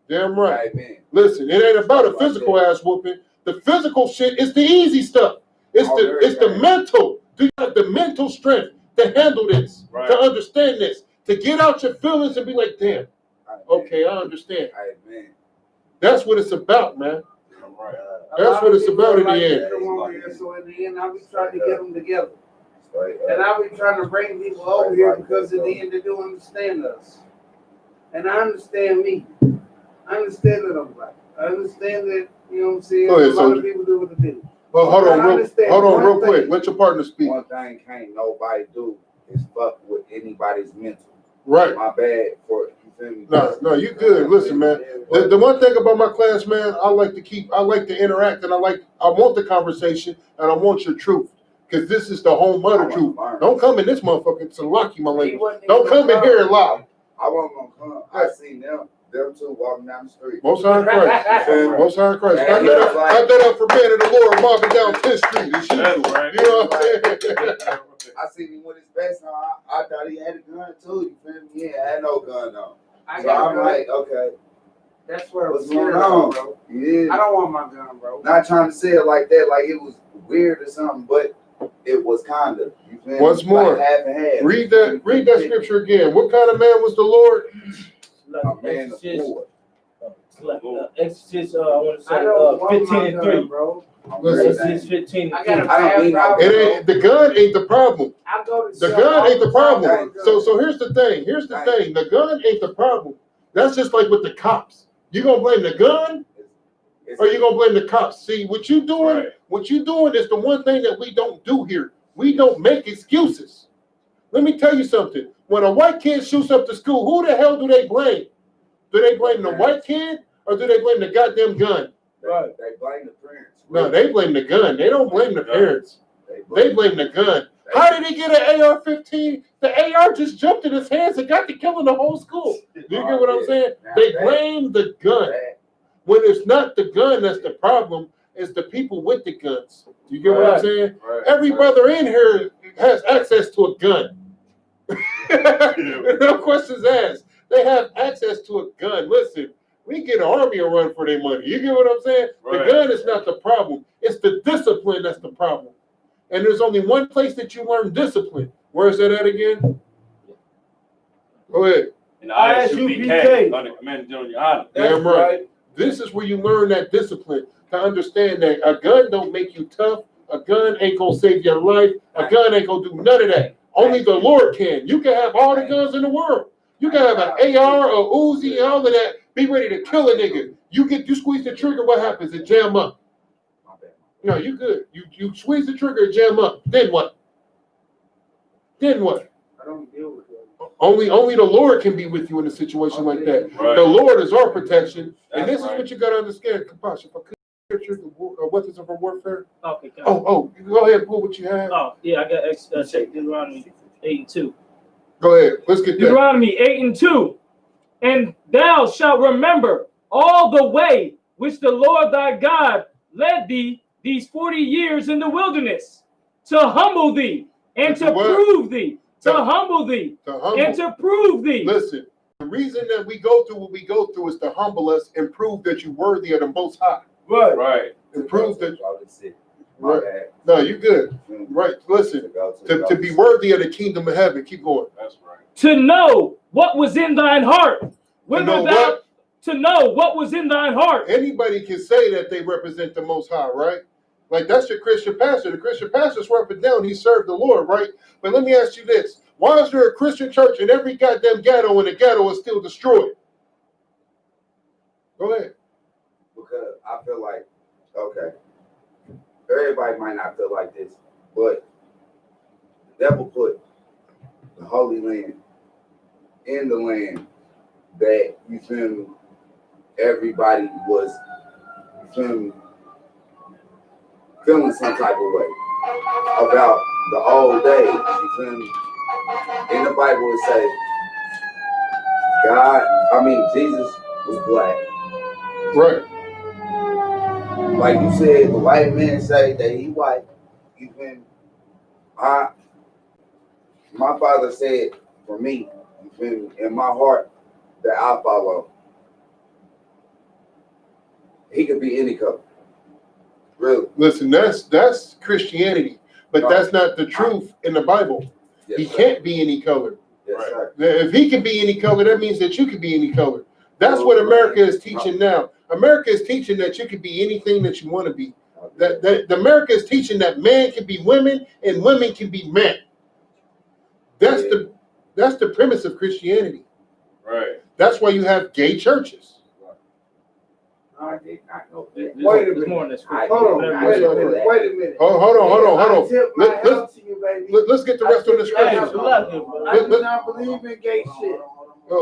Damn right. Listen, it ain't about a physical ass whooping. The physical shit is the easy stuff. It's the mental. Do you have the mental strength to handle this, to understand this, to get out your feelings and be like, damn, okay, I understand. That's what it's about, man. That's what it's about in the end. So in the end, I'll be trying to get them together. And I'll be trying to bring people over here because in the end, they do understand us. And I understand me. I understand that I'm black. I understand that, you know what I'm saying? Go ahead, a lot of people do what they do. Well, hold on real quick. Thing, Let your partner speak. One thing can't nobody do is fuck with anybody's mental. Right. My bad for you feel me? No, you good. Listen, man. The one thing about my class, man, I like to interact, and I want the conversation, and I want your truth. Because this is the home of the truth. Don't come in this motherfucker to lock you, my lady. Don't come in here and lie. I wasn't gonna come. I seen them two walking down the street. Most High Christ. Most High Christ. I got up for man of the Lord mobbing down 10th Street. And shit. You know what I'm saying? I seen him with his vest on. I thought he had a gun too. You feel me? He ain't had no gun on. So I'm like, okay. That's where it was going on, bro. Yeah. I don't want my gun, bro. Not trying to say it like that, like it was weird or something, but it was kind of. You feel Once me? more, like half and half. read that scripture again. What kind of man was the Lord? A man of war. Exodus, I want to say 15 and 3. Bro. Exodus 15 and 3. The gun ain't the problem. I go to The gun ain't the problem. So here's the thing. The gun ain't the problem. That's just like with the cops. You gonna blame the gun, or you gonna blame the cops? See, what you doing is the one thing that we don't do here. We don't make excuses. Let me tell you something. When a white kid shoots up the school, who the hell do they blame? Do they blame the white kid, or do they blame the goddamn gun? Right. They blame the parents. No, they blame the gun. They don't blame the parents. They blame the gun. How did he get an AR-15? The AR just jumped in his hands and got to killing the whole school. Do you get what I'm saying? They blame the gun. When it's not the gun that's the problem, it's the people with the guns. You get what I'm saying? Every brother in here has access to a gun. No questions asked. They have access to a gun. Listen, we get an army to run for their money. You get what I'm saying? The gun is not the problem. It's the discipline that's the problem. And there's only one place that you learn discipline. Where is that at again? Go ahead. In the I.S.U.P.K. under command of GEN.YAHANNA. Damn right. This is where you learn that discipline. to understand that a gun don't make you tough. A gun ain't gonna save your life. A gun ain't gonna do none of that. Only the Lord can. You can have all the guns in the world. You can have an AR, a Uzi, all of that. Be ready to kill a nigga. You squeeze the trigger, what happens? It jam up. No, you good. You squeeze the trigger, it jam up. Then what? Then what? I don't deal with that. Only the Lord can be with you in a situation like that. Right. The Lord is our protection, and this That's is what you got to understand. Kapash, if I could scripture the weapons of our warfare. Okay. Got it. Oh, go ahead, pull what you have. Oh, yeah, I got check Deuteronomy 8:2. Go ahead, let's get that. Deuteronomy 8:2. And thou shalt remember all the way which the Lord thy God led thee these 40 years in the wilderness, to humble thee and to prove thee, to humble thee and to prove thee. Listen, the reason that we go through what we go through is to humble us and prove that you're worthy of the Most High. Right. And prove that. Right. No, you good. Right. Listen, to be worthy of the kingdom of heaven. Keep going. That's right. To know what was in thine heart. To know what was in thine heart. Anybody can say that they represent the Most High, right? Like, that's your Christian pastor. The Christian pastor's up and down. He served the Lord, right? But let me ask you this. Why is there a Christian church and every goddamn ghetto in the ghetto is still destroyed? Go ahead. Because I feel like, okay, everybody might not feel like this, but the devil put the Holy Land in the land that, you feel me, everybody was, you feel me, feeling some type of way about the old days, you feel me? In the Bible it says, Jesus was black. Right. Like you said, the white man say that he white, you feel me? My father said, for me, you feel me, in my heart, that I follow. He could be any color. Really. Listen, that's Christianity, but Right. that's not the truth in the Bible. Yes, He sir. can't be any color. Yes, sir. If he can be any color, that means that you can be any color. That's what America is teaching now. America is teaching that you can be anything that you want to be. That America is teaching that man can be women and women can be men. That's the premise of Christianity. Right. That's why you have gay churches. I did not know that. Wait a minute. Hold on. Wait a minute. Hold on. I tip my hat to you, baby. Let's get the rest on the Hey, scripture. I do not believe in gay shit.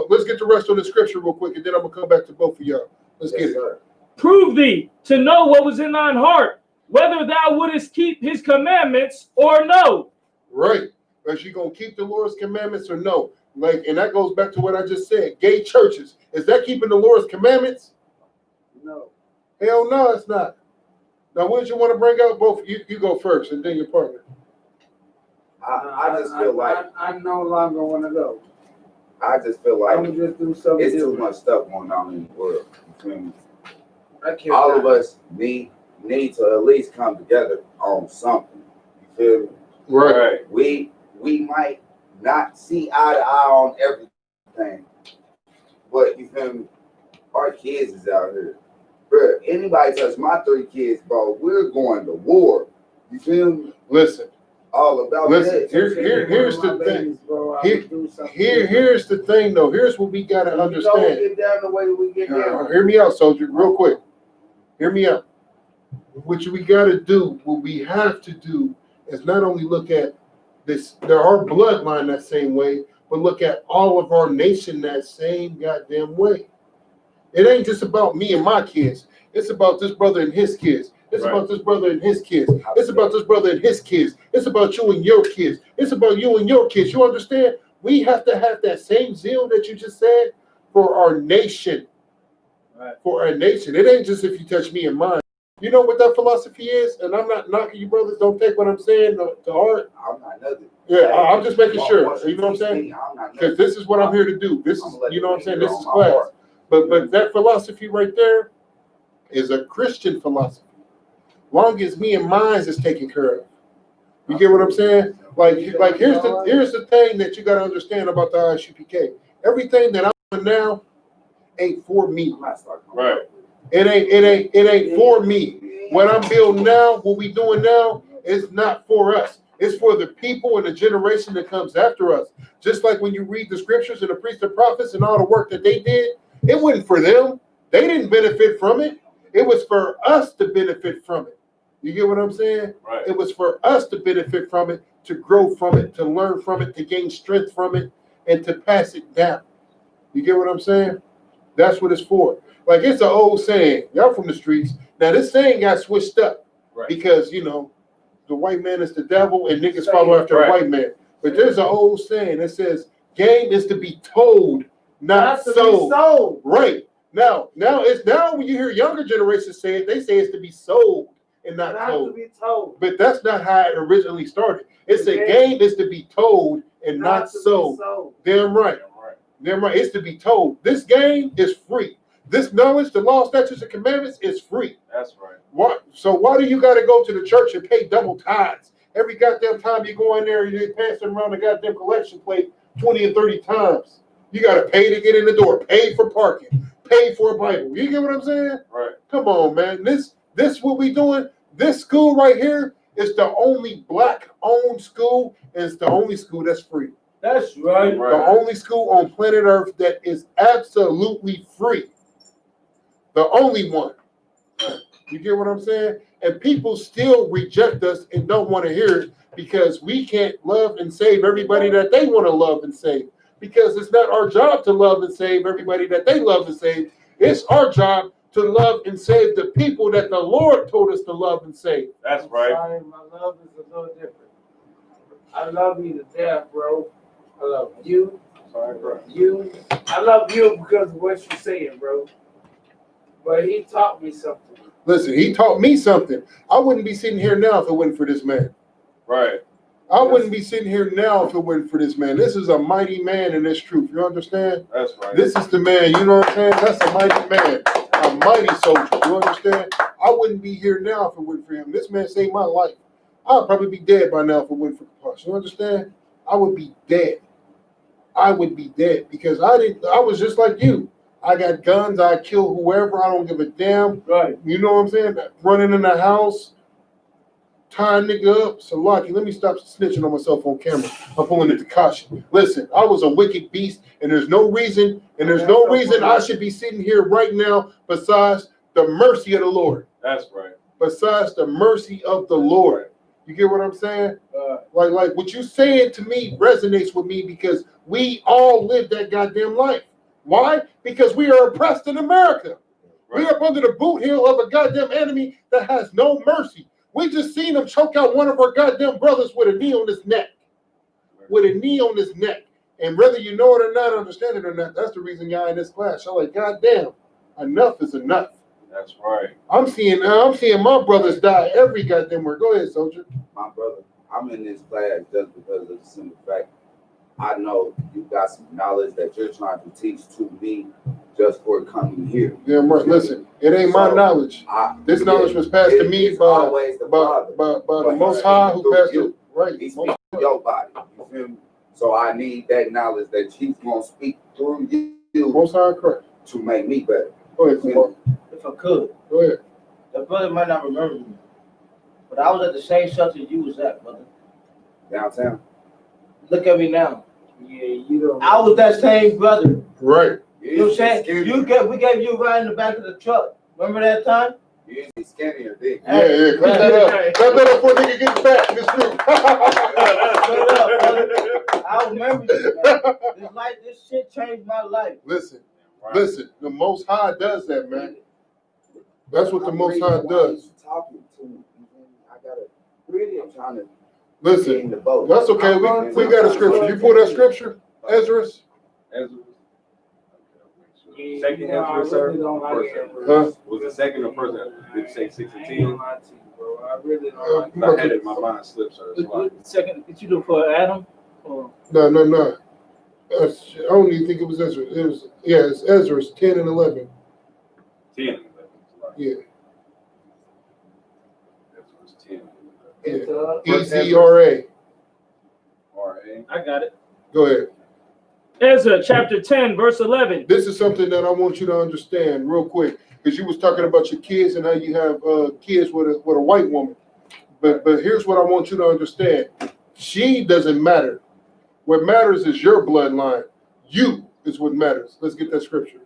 Let's get the rest on the scripture real quick, and then I'm gonna come back to both of y'all. Let's get it. Sir. Prove thee to know what was in thine heart, whether thou wouldest keep his commandments or no. Right. Is you gonna keep the Lord's commandments or no? Like, and that goes back to what I just said. Gay churches. Is that keeping the Lord's commandments? No. Hell no, it's not. Now, what did you want to bring out? Both you go first, and then your partner. I just feel like I no longer want to go. I just feel like I'm just do something it's too different. much stuff going on in the world. You feel me? I can't. All of us need to at least come together on something. You feel me? Right. We might not see eye to eye on everything, but you feel me? Our kids is out here. Bro, anybody touch my 3 kids, bro, we're going to war. You feel me? Listen. All about Listen. that. Here's the thing. Here's the thing, though. Here's what we gotta understand. Get down the way we get down. Hear me out, soldier, real quick. Hear me out. What we gotta do, what we have to do, is not only look at this, our bloodline that same way, but look at all of our nation that same goddamn way. It ain't just about me and my kids. It's about this brother and his kids. It's about this brother and his kids. It's about this brother and his kids. It's about you and your kids. It's about you and your kids. You understand? We have to have that same zeal that you just said for our nation. Right. For our nation. It ain't just if you touch me and mine. You know what that philosophy is? And I'm not knocking you brothers. Don't take what I'm saying to heart. I'm not nothing. Yeah, I'm just making sure. You know what I'm saying? Because this is what I'm here to do. This is, you know what I'm saying? This is class. But that philosophy right there is a Christian philosophy. Long as me and mine is taken care of. You get what I'm saying? Like here's the thing that you got to understand about the I.S.U.P.K. Everything that I'm doing now ain't for me. Right. It ain't for me. What I'm building now, what we doing now, is not for us. It's for the people and the generation that comes after us. Just like when you read the scriptures and the priests and prophets and all the work that they did, it wasn't for them. They didn't benefit from it. It was for us to benefit from it. You get what I'm saying? Right. It was for us to benefit from it, to grow from it, to learn from it, to gain strength from it, and to pass it down. You get what I'm saying? That's what it's for. Like, it's an old saying. Y'all from the streets. Now, this saying got switched up because, you know, the white man is the devil and niggas follow after a white man. But there's an old saying that says, game is to be told, not sold. Right. Now when you hear younger generations say it, they say it's to be sold and not told. To be told. But that's not how it originally started. It's a game is to be told and not sold. Damn right. Damn right. It's to be told. This game is free. This knowledge, the law, statutes, and commandments is free. That's right. Why do you got to go to the church and pay double tithes? Every goddamn time you go in there, you're passing around the goddamn collection plate 20 and 30 times. You got to pay to get in the door, pay for parking, pay for a Bible. You get what I'm saying? Right. Come on, man. This what we doing? This school right here is the only black-owned school, and it's the only school that's free. That's right. The only school on planet Earth that is absolutely free. The only one. You get what I'm saying? And people still reject us and don't want to hear it because we can't love and save everybody that they want to love and save. Because it's not our job to love and save everybody that they love and save. It's our job to love and save the people that the Lord told us to love and save. That's right. Sorry, my love is a little different. I love you to death, bro. I love you. Sorry, bro. You. I love you because of what you're saying, bro. But he taught me something. Listen, he taught me something. I wouldn't be sitting here now if it wasn't for this man. Right. I wouldn't be sitting here now if it wasn't for this man. This is a mighty man in this truth. You understand? That's right. This is the man. You know what I'm saying? That's a mighty man. A mighty soldier. You understand? I wouldn't be here now if it wasn't for him. This man saved my life. I'd probably be dead by now if it wasn't for the cross. You understand? I would be dead. I would be dead because I was just like you. I got guns. I kill whoever. I don't give a damn. Right. You know what I'm saying? Running in the house, tying nigga up. So lucky. Let me stop snitching on myself on camera. I'm pulling it to caution. Listen, I was a wicked beast, and there's no reason, I should be sitting here right now besides the mercy of the Lord. That's right. Besides the mercy of the Lord. You get what I'm saying? Like what you saying to me resonates with me because we all live that goddamn life. Why? Because we are oppressed in America. Right. We are up under the boot heel of a goddamn enemy that has no mercy. We just seen him choke out one of our goddamn brothers with a knee on his neck. With a knee on his neck. And whether you know it or not, understand it or not, that's the reason y'all in this class. I'm like, goddamn, enough is enough. That's right. I'm seeing my brothers die every goddamn word. Go ahead, soldier. My brother, I'm in this class just because of the simple fact I know you got some knowledge that you're trying to teach to me just for coming here. Yeah, right. Listen, it ain't my knowledge. This knowledge was passed to me by the Most High who passed it. Right. He speaks through your body. You feel me? So I need that knowledge that he's going to speak through you. Most High Christ. To make me better. Go ahead, Kumar. If I could. Go ahead. The brother might not remember me, but I was at the same shelter you was at, brother. Downtown. Look at me now. Yeah, you don't. I was that same brother. Right. You know what I'm saying? We gave you a ride in the back of the truck. Remember that time? You usually skinny or big. Yeah. Clean that up. Clap that up for a nigga getting fat in this group. I remember you, man. This shit changed my life. Listen. The Most High does that, man. That's what the Most High does. Talking to me. I gotta really. I'm trying to. Listen, that's okay. We got a scripture. You pull that scripture, Ezra? Second Ezra, sir. Was it second or first? Did you say 6 and 10? I really don't like I had it in my mind slipped, sir. Second, did you do for Adam? Or? No. I don't even think it was Ezra. It's Ezra. 10 and 11. 10 and 11. Yeah. Ezra's 10. EZRA. R.A. I got it. Go ahead. Ezra chapter 10, verse 11. This is something that I want you to understand real quick, because you was talking about your kids and how you have kids with a white woman. But here's what I want you to understand. She doesn't matter. What matters is your bloodline. You is what matters. Let's get that scripture.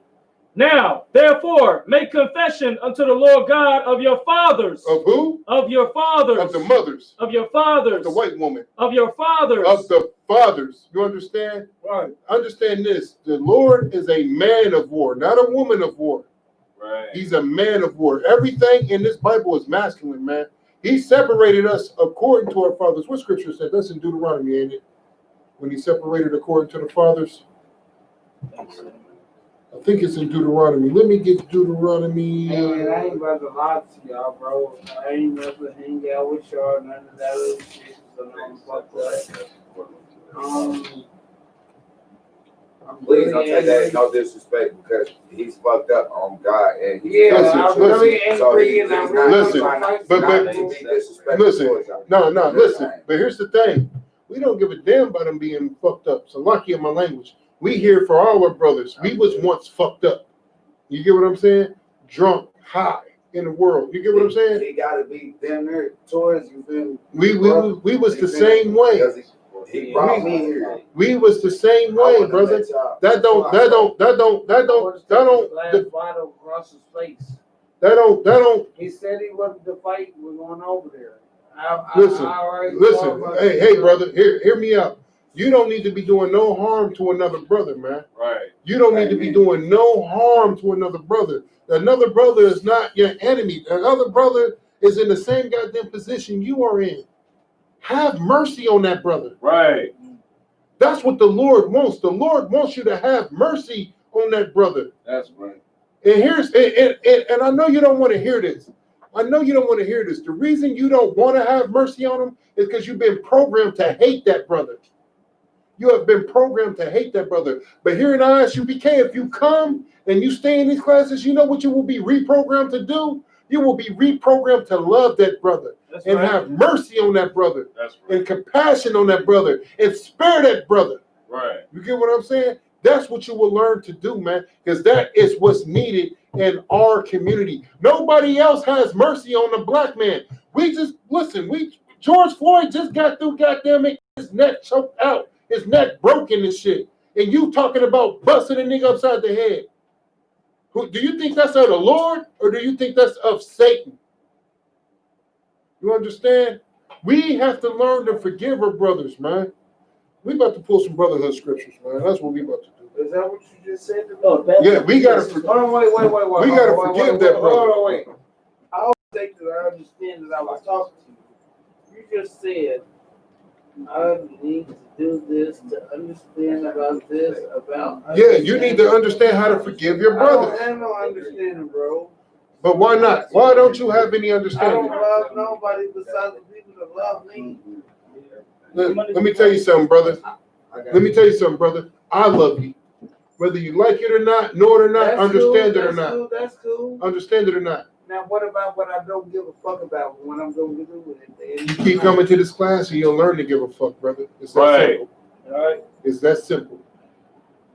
Now, therefore, make confession unto the Lord God of your fathers. Of who? Of your fathers. Of the mothers. Of your fathers. Of the white woman. Of your fathers. Of the fathers. You understand? Right. Understand this. The Lord is a man of war, not a woman of war. Right. He's a man of war. Everything in this Bible is masculine, man. He separated us according to our fathers. What scripture said? That's in Deuteronomy, ain't it? When he separated according to the fathers. I think it's in Deuteronomy. Let me get Deuteronomy. Man, I ain't about to lie to y'all, bro. I ain't never hang out with y'all, none of that other shit. So I'm fucked up. Please don't take that no disrespect, because he's fucked up on God, and he's I'm really angry and I'm really listen, listen. But here's the thing: we don't give a damn about them being fucked up. So lucky in my language. We here for all our brothers. We was once fucked up. You get what I'm saying? Drunk, high in the world. You get what I'm saying? He got to be damn near towards you. We was the same way. He brought me here. We was the same way, brother. That don't. He said he wanted to fight. We're going over there. Listen. Hey, brother. Hear me out. You don't need to be doing no harm to another brother, man. Right. You don't need to be doing no harm to another brother. Another brother is not your enemy. Another brother is in the same goddamn position you are in. Have mercy on that brother. Right. That's what the Lord wants. The Lord wants you to have mercy on that brother. That's right. And I know you don't want to hear this. I know you don't want to hear this. The reason you don't want to have mercy on him is because you've been programmed to hate that brother. You have been programmed to hate that brother. But here in I.S.U.P.K, if you come and you stay in these classes, you know what you will be reprogrammed to do? You will be reprogrammed to love that brother. That's and right. Have mercy on that brother. That's right. And compassion on that brother. And spare that brother. Right. You get what I'm saying? That's what you will learn to do, man. Because that is what's needed in our community. Nobody else has mercy on the black man. We just, listen, George Floyd just got through, goddamn it, his neck choked out. His neck broken and shit. And you talking about busting a nigga upside the head. Do you think that's of the Lord, or do you think that's of Satan? You understand? We have to learn to forgive our brothers, man. We about to pull some brotherhood scriptures, man. That's what we about to do. Is that what you just said? Yeah, we gotta forgive. Wait. We gotta forgive that brother. Wait. I don't think that I understand that I was talking to you. You just said I need to do this to understand about this, about. Yeah, you need to understand how to forgive your brothers. I don't have no understanding, bro. But why not? Why don't you have any understanding? I don't love nobody besides the people that love me. Let me tell you something, brother. Let me tell you something, brother. I love you. Whether you like it or not, know it or not, understand it or not. That's cool. Understand it or not. Now, what about what I don't give a fuck about when I'm going to do with it? You keep coming to this class and you'll learn to give a fuck, brother. It's that simple. Right. It's that simple.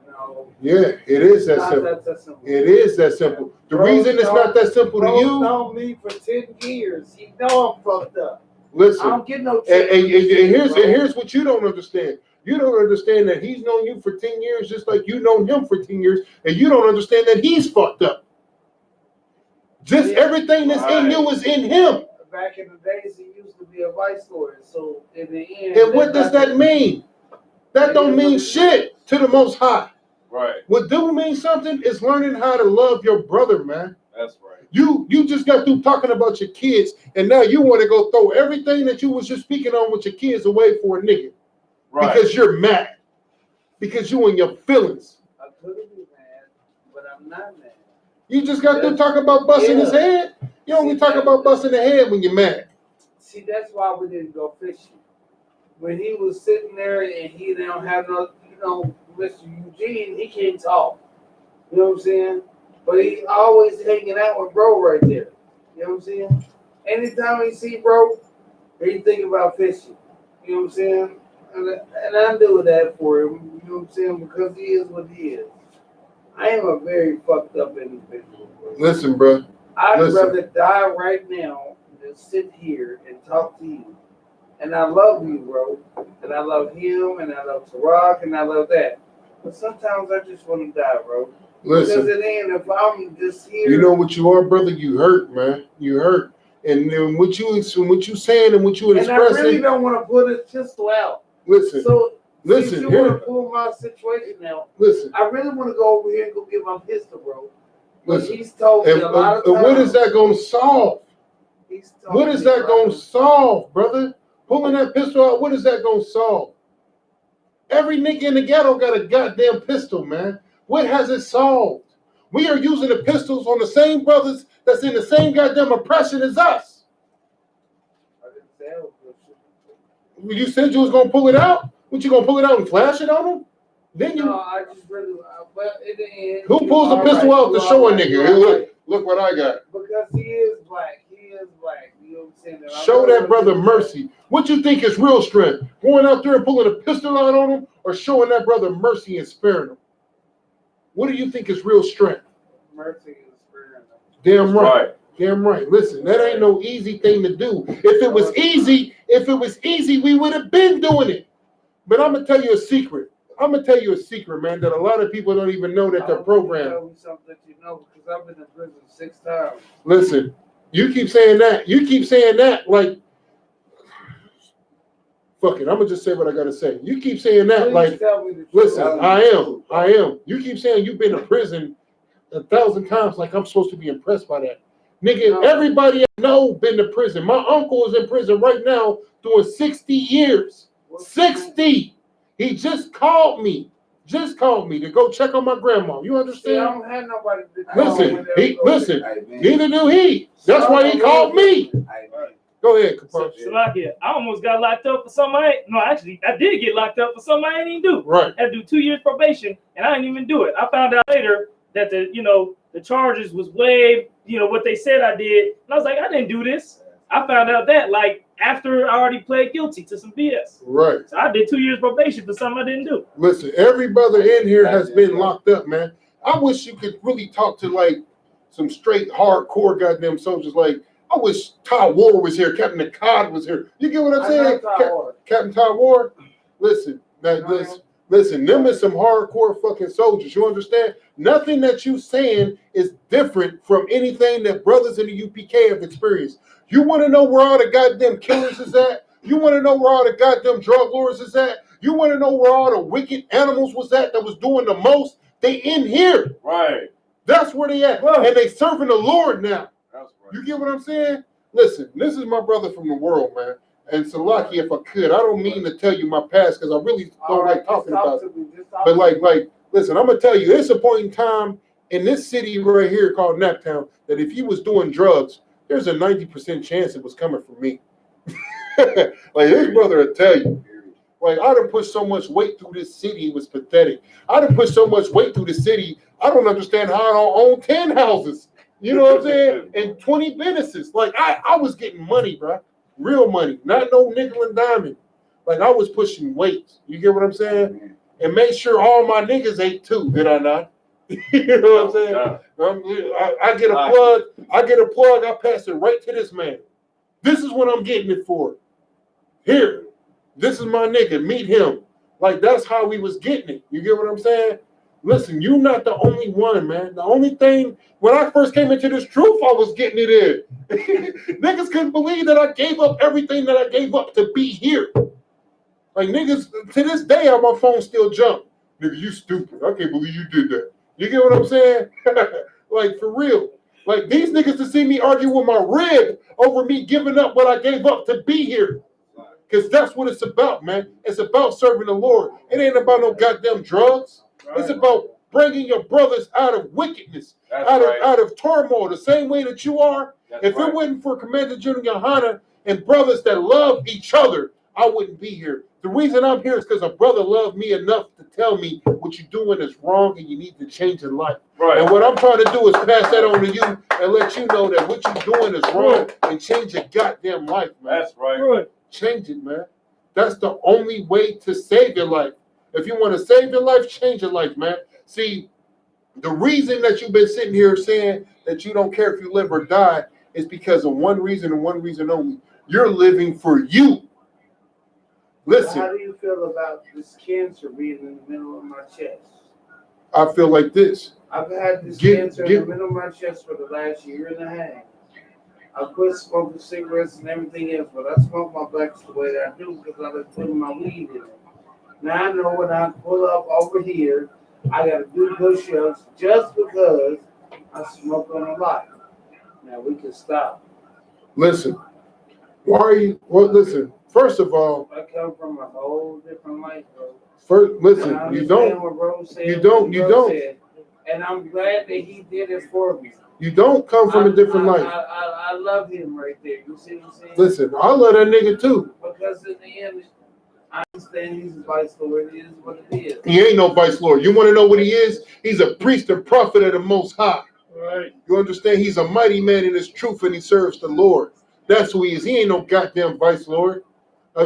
No. Yeah, it is that simple. It is that simple. The reason it's not that simple to you. Known me for 10 years. You know I'm fucked up. Listen. I don't get no and here's what you don't understand. You don't understand that he's known you for 10 years, just like you known him for 10 years, and you don't understand that he's fucked up. Just everything that's in you is in him. Back in the days, he used to be a vice lord. So in the end, and what does that mean? That don't mean shit to the Most High. Right. What do mean something is learning how to love your brother, man. That's right. You just got through talking about your kids, and now you want to go throw everything that you was just speaking on with your kids away for a nigga. Right. Because you're mad. Because you and your feelings. I could be mad, but I'm not mad. You just got to talk about busting his head. You only talk about busting the head when you're mad. See, that's why we didn't go fishing. When he was sitting there and he don't have no, Mr. Eugene, he can't talk. You know what I'm saying? But he's always hanging out with bro right there. You know what I'm saying? Anytime he see bro, he think about fishing. You know what I'm saying? And I do that for him, you know what I'm saying? Because he is what he is. I am a very fucked up individual. Bro. Listen, bro. I'd rather die right now than sit here and talk to you. And I love you, bro. And I love him, and I love Tarak, and I love that. But sometimes I just want to die, bro. Listen. Because it ain't if I'm just here. You know what you are, brother? You hurt, man. You hurt. And then what you saying and what you expressing. And I really don't want to put a pistol out. Listen. So, listen. You want to pull my situation out. Listen. I really want to go over here and go get my pistol, bro. But listen. he's told me a lot of times. What is that going to solve? What is that going to solve, brother? Pulling that pistol out, what is that going to solve? Every nigga in the ghetto got a goddamn pistol, man. What has it solved? We are using the pistols on the same brothers that's in the same goddamn oppression as us. I didn't say I was going to shoot. You said you was going to pull it out? What, you going to pull it out and flash it on them? Then you... No, I just really... But in the end... Who pulls a pistol out to show a nigga? Hey, look what I got. Because he is black. He is black. You know what I'm saying? Show that brother mercy. What you think is real strength? Going out there and pulling a pistol out on him, or showing that brother mercy and sparing him? What do you think is real strength? Mercy and sparing him. Damn right. Damn right. Listen, that ain't no easy thing to do. If it was easy, we would have been doing it. But I'm gonna tell you a secret. Man, that a lot of people don't even know that they're programmed. Tell me something that you know, because I've been in prison 6 times. Listen, you keep saying that like, fuck it. I'm gonna just say what I gotta say. You keep saying that. Please like, listen, I am. You keep saying you've been in prison 1,000 times, like I'm supposed to be impressed by that. Nigga, everybody I know been to prison. My uncle is in prison right now doing 60 years. 60. He just called me to go check on my grandma. You understand? See, I don't have nobody to listen, neither do he. That's why he called me. Go ahead, Salakia. I almost got locked up for something I did get locked up for something I didn't even do. Right. I had to do 2 years probation, and I didn't even do it. I found out later that the charges was waived, what they said I did. And I was like, I didn't do this. I found out that like after I already pled guilty to some BS. Right. So I did 2 years probation for something I didn't do. Listen, every brother in here has been locked up, man. I wish you could really talk to like some straight hardcore goddamn soldiers. Like, I wish Ty Ward was here, Captain Akkad was here. You get what I'm saying? Captain Ty Ward. Listen, listen, them is some hardcore fucking soldiers. You understand? Nothing that you saying is different from anything that brothers in the UPK have experienced. You want to know where all the goddamn killers is at? You want to know where all the goddamn drug lords is at? You want to know where all the wicked animals was at that was doing the most? They in here. Right. That's where they at. Right. And they serving the Lord now. That's right. You get what I'm saying? Listen, this is my brother from the world, man. And Salaki, if I could, I don't mean to tell you my past because I really don't like talking about it. But like, listen, I'm going to tell you, there's a point in time in this city right here called Naptown that if you was doing drugs, there's a 90% chance it was coming from me. Like, this brother will tell you. Like, I done pushed so much weight through this city, it was pathetic. I done pushed so much weight through the city, I don't understand how I don't own 10 houses. You know what I'm saying? And 20 businesses. Like, I was getting money, bro. Real money. Not no nickel and diamond. Like, I was pushing weights. You get what I'm saying? And make sure all my niggas ate too, did I not? You know what I'm saying? I get a plug, I pass it right to this man. This is what I'm getting it for. Here, this is my nigga, meet him. Like, that's how we was getting it. You get what I'm saying? Listen, you're not the only one, man. The only thing, when I first came into this truth, I was getting it in. Niggas couldn't believe that I gave up everything that I gave up to be here. Like, niggas, to this day, on my phone still jump. Nigga, you stupid. I can't believe you did that. You get what I'm saying? Like, for real. Like, these niggas to see me argue with my rib over me giving up what I gave up to be here. Because that's what it's about, man. It's about serving the Lord. It ain't about no goddamn drugs. It's about bringing your brothers out of wickedness, out of turmoil, the same way that you are. If it wasn't for Commander General Yohanna and brothers that love each other, I wouldn't be here. The reason I'm here is because a brother loved me enough to tell me what you're doing is wrong and you need to change your life. Right. And what I'm trying to do is pass that on to you and let you know that what you're doing is wrong and change your goddamn life, man. That's right. Change it, man. That's the only way to save your life. If you want to save your life, change your life, man. See, the reason that you've been sitting here saying that you don't care if you live or die is because of one reason and one reason only. You're living for you. Listen. How do you feel about this cancer being in the middle of my chest? I feel like this. I've had this cancer in the middle of my chest for the last year and a half. I quit smoking cigarettes and everything else, but I smoke my blacks the way that I do because I was putting my weed in it. Now I know when I pull up over here, I got to do push-ups just because I smoke on a lot. Now we can stop. Listen, why are you? Well, listen. First of all, I come from a whole different life, bro. First, listen. You don't. And I'm glad that he did it for me. You don't come from a different life. I love him right there. You see what I'm saying? Listen, I love that nigga too. Because in the end, I understand he's a vice lord. It is what it is. He ain't no vice lord. You want to know what he is? He's a priest and prophet of the Most High. Right. You understand? He's a mighty man in his truth, and he serves the Lord. That's who he is. He ain't no goddamn vice lord.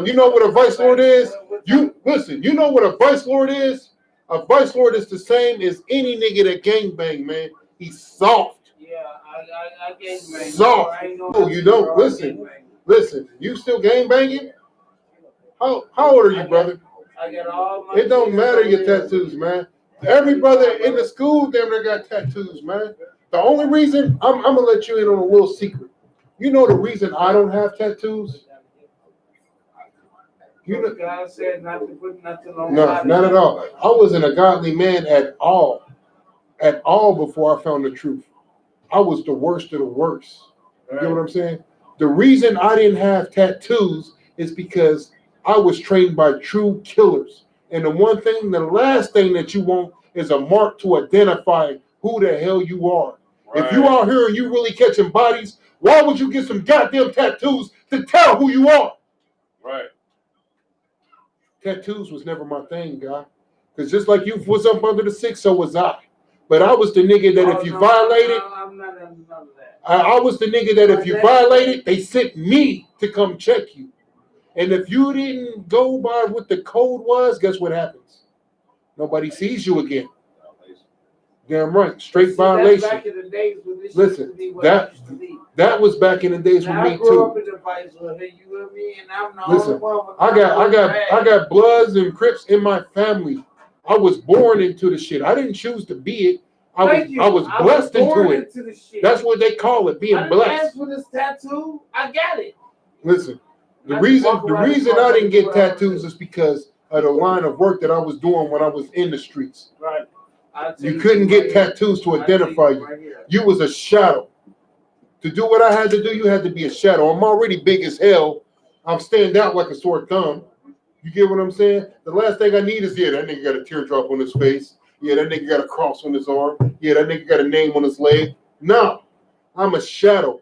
You know what a vice lord is? You listen. You know what a vice lord is? A vice lord is the same as any nigga that gangbang, man. He's soft. Yeah, I gangbang. Soft. No, you don't. Listen. You still gangbanging? How old are you, brother? I got all my. It don't matter your tattoos, man. Every brother in the school damn near got tattoos, man. The only reason I'm gonna let you in on a little secret. You know the reason I don't have tattoos? You know, God said not to put nothing on. No, not at all. I wasn't a godly man at all before I found the truth. I was the worst of the worst. You get what I'm saying? The reason I didn't have tattoos is because I was trained by true killers. And the last thing that you want is a mark to identify who the hell you are. Right. If you out here and you really catching bodies, why would you get some goddamn tattoos to tell who you are? Right. Tattoos was never my thing, guy. Because just like you was up under the 6, so was I. But I was the nigga that if you violated, I'm not under none of that. I was the nigga that if you violated, they sent me to come check you. And if you didn't go by what the code was, guess what happens? Nobody sees you again. Damn right, straight violation. Back in the days when this Listen, that was back in the days with me too. I grew up in the vice lord, you and me, and I'm the only one. I got Bloods and Crips in my family. I was born into the shit. I didn't choose to be it. I was blessed into it. That's what they call it, being blessed. I asked for this tattoo. I got it. Listen, the reason I didn't get tattoos is because of the line of work that I was doing when I was in the streets. Right. You couldn't get tattoos to identify you. You was a shadow. To do what I had to do, you had to be a shadow. I'm already big as hell. I'm stand out like a sore thumb. You get what I'm saying? The last thing I need is, that nigga got a teardrop on his face. Yeah, that nigga got a cross on his arm. Yeah, that nigga got a name on his leg. No, I'm a shadow.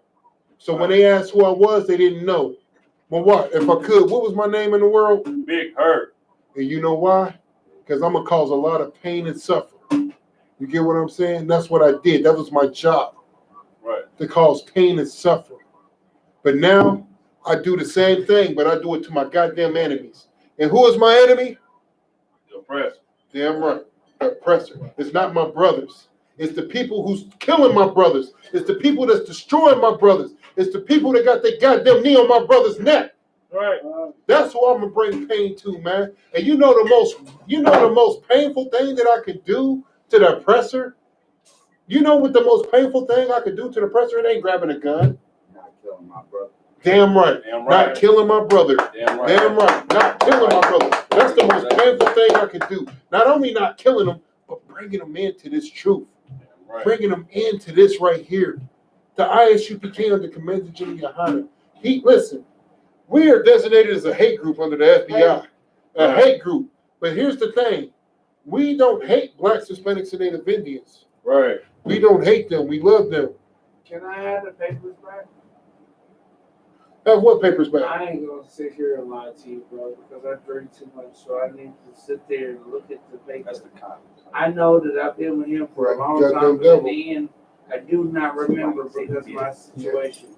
So when they asked who I was, they didn't know. But what? If I could, what was my name in the world? Big Hurt. And you know why? Because I'm going to cause a lot of pain and suffering. You get what I'm saying? That's what I did. That was my job. Right. To cause pain and suffering. But now, I do the same thing, but I do it to my goddamn enemies. And who is my enemy? The oppressor. Damn right. The oppressor. It's not my brothers. It's the people who's killing my brothers. It's the people that's destroying my brothers. It's the people that got their goddamn knee on my brother's neck. Right. That's who I'm gonna bring pain to, man. And you know the most painful thing that I could do to the oppressor? You know what the most painful thing I could do to the oppressor? It ain't grabbing a gun. Not killing my brother. Damn right. Not killing my brother. Damn right. Not killing my brother. That's the most painful thing I could do. Not only not killing them, but bringing them into this truth. Right. Bringing them into this right here. The I.S.U.P.K under Commander GEN.YAHANNA. Listen, we are designated as a hate group under the FBI. A hate group. But here's the thing. We don't hate Blacks, Hispanics, and Native Indians. Right. We don't hate them. We love them. Can I have the papers back? Have what papers back? I ain't going to sit here and lie to you, bro, because I drink too much, so I need to sit there and look at the papers. That's the cop. I know that I've been with him for a long time, but in the end, I do not remember because of my situation.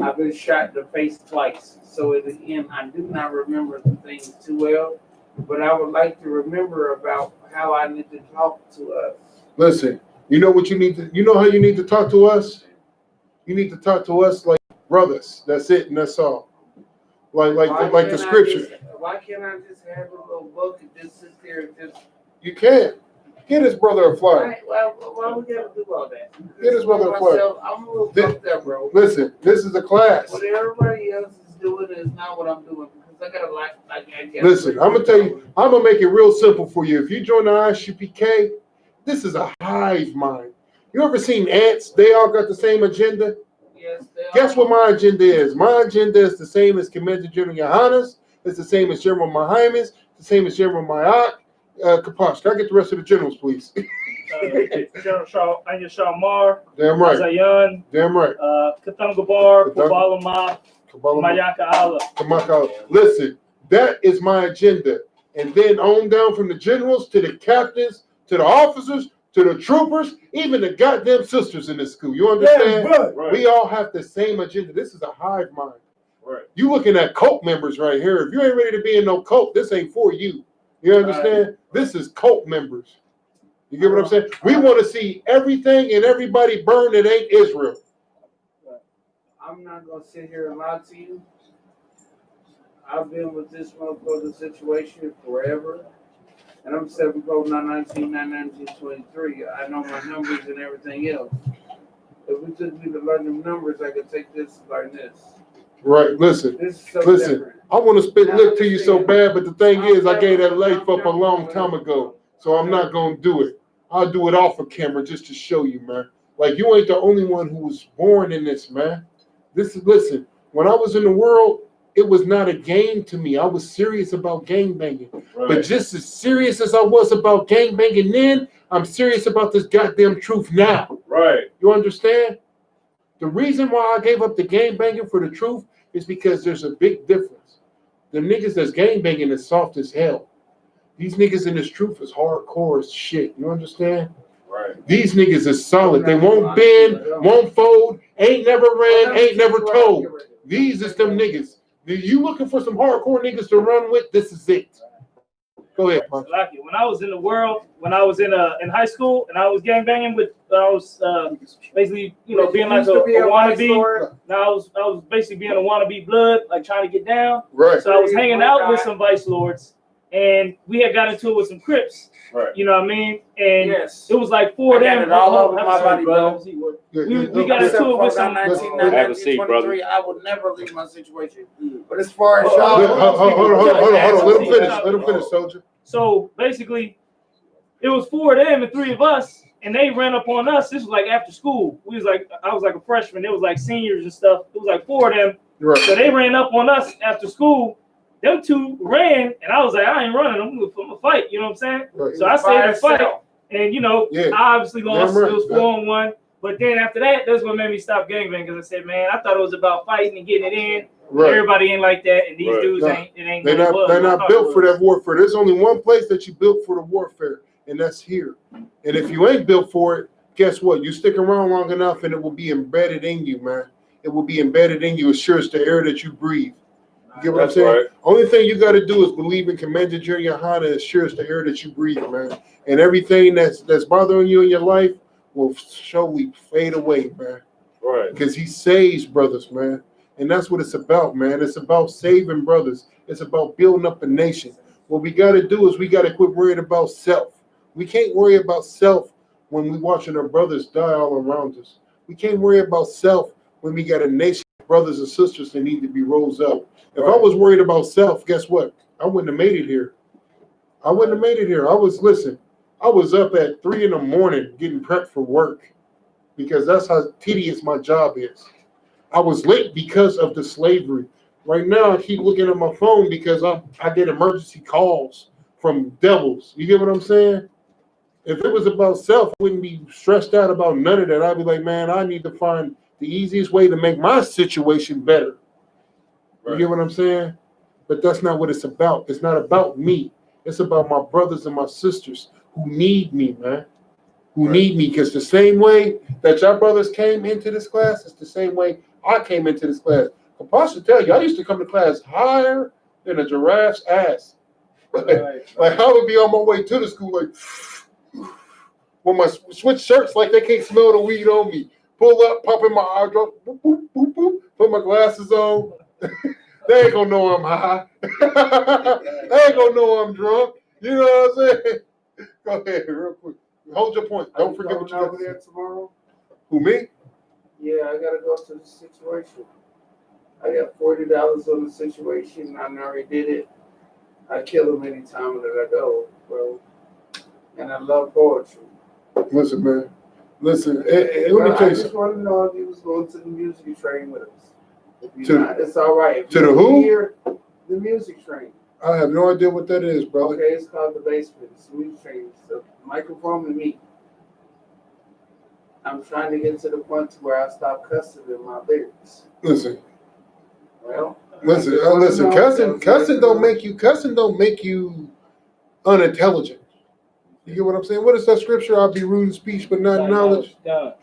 I've been shot in the face twice. So at the end, I do not remember the things too well, but I would like to remember about how I need to talk to us. Listen, you know what you need to, you know how you need to talk to us? You need to talk to us like brothers. That's it, and that's all. Like the scripture. Why can't I just have a little book and just sit there and just? You can't. Get his brother a flyer. Right, well, why we gotta do all that? Get his brother a flyer. I'm a little fucked up, bro. Listen, this is a class. What everybody else is doing is not what I'm doing because I got a lot. Listen, I'm gonna tell you. I'm gonna make it real simple for you. If you join the I.S.U.P.K, this is a hive mind. You ever seen ants? They all got the same agenda. Yes, Guess what my agenda is? My agenda is the same as Commander General YAHANNA's. It's the same as General Mahiman's. The same as General Mayat. Kaposh, can I get the rest of the generals, please? General Anya Shalmar, Damn right. Zayan, Damn right. Katangabar, Kubalama, Mayaka Allah. Listen, that is my agenda. And then on down from the generals to the captains, to the officers, to the troopers, even the goddamn sisters in this school. You understand? Yeah, right. We all have the same agenda. This is a hive mind. Right. You looking at cult members right here. If you ain't ready to be in no cult, this ain't for you. You understand? Right. This is cult members. You get what I'm saying? We want to see everything and everybody burn that ain't Israel. I'm not going to sit here and lie to you. I've been with this motherfucker situation forever. And I'm Sevenfold, not 19, not 1923. I know my numbers and everything else. If it took me to learn them numbers, I could take this and learn this. Right, listen, listen. I want to spit lick to you so bad, but the thing is, I gave that life up a long time ago, so I'm not going to do it. I'll do it off of camera just to show you, man. Like, you ain't the only one who was born in this, man. Listen, when I was in the world, it was not a game to me. I was serious about gangbanging. Right. But just as serious as I was about gangbanging then, I'm serious about this goddamn truth now. Right. You understand? The reason why I gave up the gangbanging for the truth is because there's a big difference. The niggas that's gangbanging is soft as hell. These niggas in this truth is hardcore as shit. You understand? Right. These niggas is solid. They won't bend, won't fold, ain't never ran, ain't never told. These is them niggas. You looking for some hardcore niggas to run with? This is it. Go ahead, Mark. When I was in the world, when I was in high school, and I was gangbanging with, I was basically, being like a wannabe. Now I was basically being a wannabe blood, like trying to get down. Right. So I was hanging out with some vice lords, and we had got into it with some Crips. Right. You know what I mean? And yes. It was like 4 of them. All over my body, bro. We got into it with some. 1923. I would never leave my situation. But as far as y'all, hold on. Let him finish, soldier. So basically, it was 4 of them and 3 of us, and they ran up on us. This was like after school. I was like a freshman. It was like seniors and stuff. It was like 4 of them. Right. So they ran up on us after school. Them 2 ran, and I was like, I ain't running. I'm gonna fight. You know what I'm saying? Right. So I stayed and fight, and I obviously lost. It was 4-on-1. But then after that, that's what made me stop gangbanging, because I said, man, I thought it was about fighting and getting it in. Right. Everybody ain't like that, and these dudes ain't. They're not built for that warfare. There's only one place that you built for the warfare, and that's here. And if you ain't built for it, guess what? You stick around long enough, and it will be embedded in you, man. It will be embedded in you as sure as the air that you breathe. You get what I'm saying? Right. Only thing you got to do is believe in Commander General YAHANNA as sure as the air that you breathe, man. And everything that's bothering you in your life will surely fade away, man. Right. Because he saves brothers, man. And that's what it's about, man. It's about saving brothers. It's about building up a nation. What we got to do is we got to quit worrying about self. We can't worry about self when we watching our brothers die all around us. We can't worry about self when we got a nation of brothers and sisters that need to be rose up. If I was worried about self, guess what? I wouldn't have made it here. I was up at 3 a.m. getting prepped for work, because that's how tedious my job is. I was late because of the slavery. Right now, I keep looking at my phone because I get emergency calls from devils. You get what I'm saying? If it was about self, I wouldn't be stressed out about none of that. I'd be like, man, I need to find the easiest way to make my situation better. You get what I'm saying? But that's not what it's about. It's not about me. It's about my brothers and my sisters who need me, man. Who need me. Because the same way that y'all brothers came into this class, it's the same way I came into this class. Apostle tell you, I used to come to class higher than a giraffe's ass. Like I would be on my way to the school, like when my switch shirts, like they can't smell the weed on me. Pull up, pop in my eye drop, boop, boop, boop, boop, put my glasses on. They ain't gonna know I'm high. They ain't gonna know I'm drunk. You know what I'm saying? Go ahead, real quick. Hold your point. Don't forget what you got over there tomorrow. Who, me? Yeah, I gotta go to the situation. I got $40 on the situation. I already did it. I kill them anytime that I go, bro. And I love poetry. Listen, man. Listen, let me tell you I just something. want to know if you was going to the music train with us. If To- you're not, it's all right. If to you the who? Hear the music train. I have no idea what that is, brother. Okay, it's called the basement. It's the music train. It's the microphone and me. I'm trying to get to the point to where I stop cussing in my lyrics. Listen, Well, listen. Cussing don't make you unintelligent. You get what I'm saying? What is that scripture? I'll be rude in speech, but not in knowledge. Right.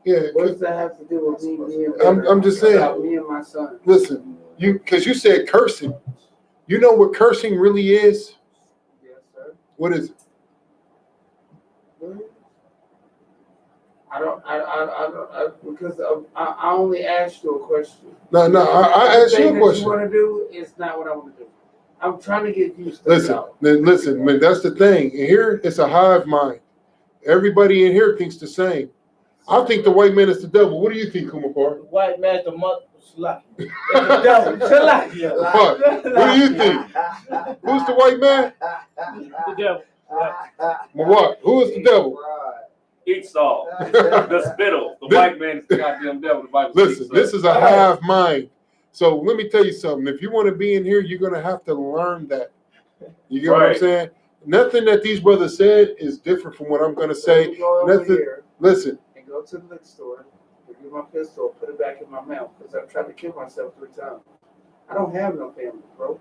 Yeah. What does that have to do with me and I'm just saying. about me and my son? Listen, because you said cursing. You know what cursing really is? Yes, sir. What is it? I only asked you a question. No, I asked you a What question. you want to do is not what I want to do. I'm trying to get used to Listen, man, that's the thing. Here, it's a hive mind. Everybody in here thinks the same. I think the white man is the devil. What do you think, Kumapar? The white man's the mother. The devil. What do you think? Who's the white man? The devil. What? Who is the devil? Esau, the spittle. The white man is the goddamn devil. The Bible says Listen, so. this is a hive mind. So let me tell you something. If you want to be in here, you're going to have to learn that. You get what I'm saying? Nothing that these brothers said is different from what I'm going to say. Nothing. Listen. And go to the liquor store, get my pistol, put it back in my mouth, because I've tried to kill myself 3 times. I don't have no family, bro.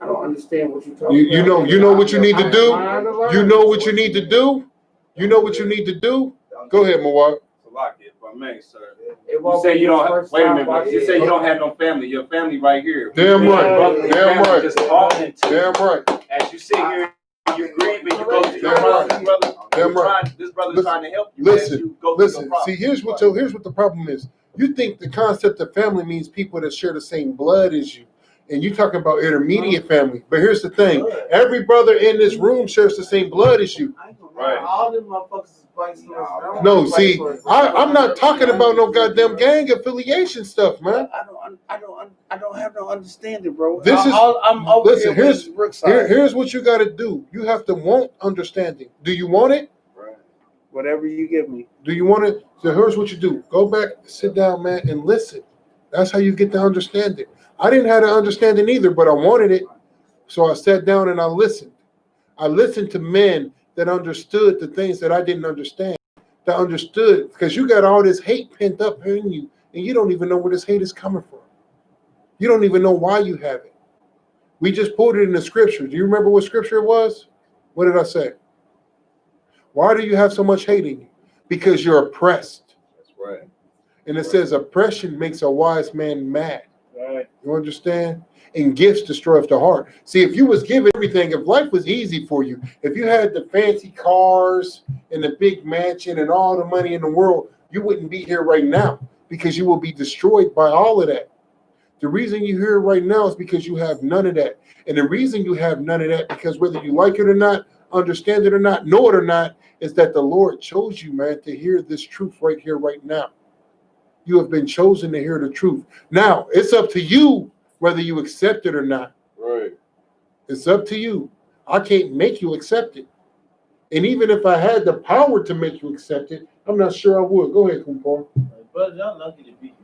I don't understand what you're talking about. You know what you need to do? You know what you need to do? You know what you need to do? Go ahead, Mawar. If I may, sir. You say you don't. Wait a minute. You say you don't have no family. Your family right here. Damn right. Damn right. Just talking to Damn right. As you sit here, you grieve and you go to your brother. Damn right. This brother's trying to help you. Listen. See, here's what the problem is. You think the concept of family means people that share the same blood as you. And you talking about intermediate family. But here's the thing. Every brother in this room shares the same blood as you. Right. All them motherfuckers is vice versa. No, see, I'm not talking about no goddamn gang affiliation stuff, man. I don't have no understanding, bro. I'm over listen, here's what you got to do. You have to want understanding. Do you want it? Right. Whatever you give me. Do you want it? So here's what you do. Go back, sit down, man, and listen. That's how you get the understanding. I didn't have the understanding either, but I wanted it. So I sat down and I listened. I listened to men that understood the things that I didn't understand. That understood, because you got all this hate pent up in you, and you don't even know where this hate is coming from. You don't even know why you have it. We just pulled it in the scripture. Do you remember what scripture it was? What did I say? Why do you have so much hate in you? Because you're oppressed. That's right. And it says oppression makes a wise man mad. Right. You understand? And gifts destroy the heart. See, if you was given everything, if life was easy for you, if you had the fancy cars and the big mansion and all the money in the world, you wouldn't be here right now because you will be destroyed by all of that. The reason you're here right now is because you have none of that. And the reason you have none of that, because whether you like it or not, understand it or not, know it or not, is that the Lord chose you, man, to hear this truth right here, right now. You have been chosen to hear the truth. Now, it's up to you whether you accept it or not. Right. It's up to you. I can't make you accept it. And even if I had the power to make you accept it, I'm not sure I would. Go ahead, Kumpar. Brother, y'all lucky to be here.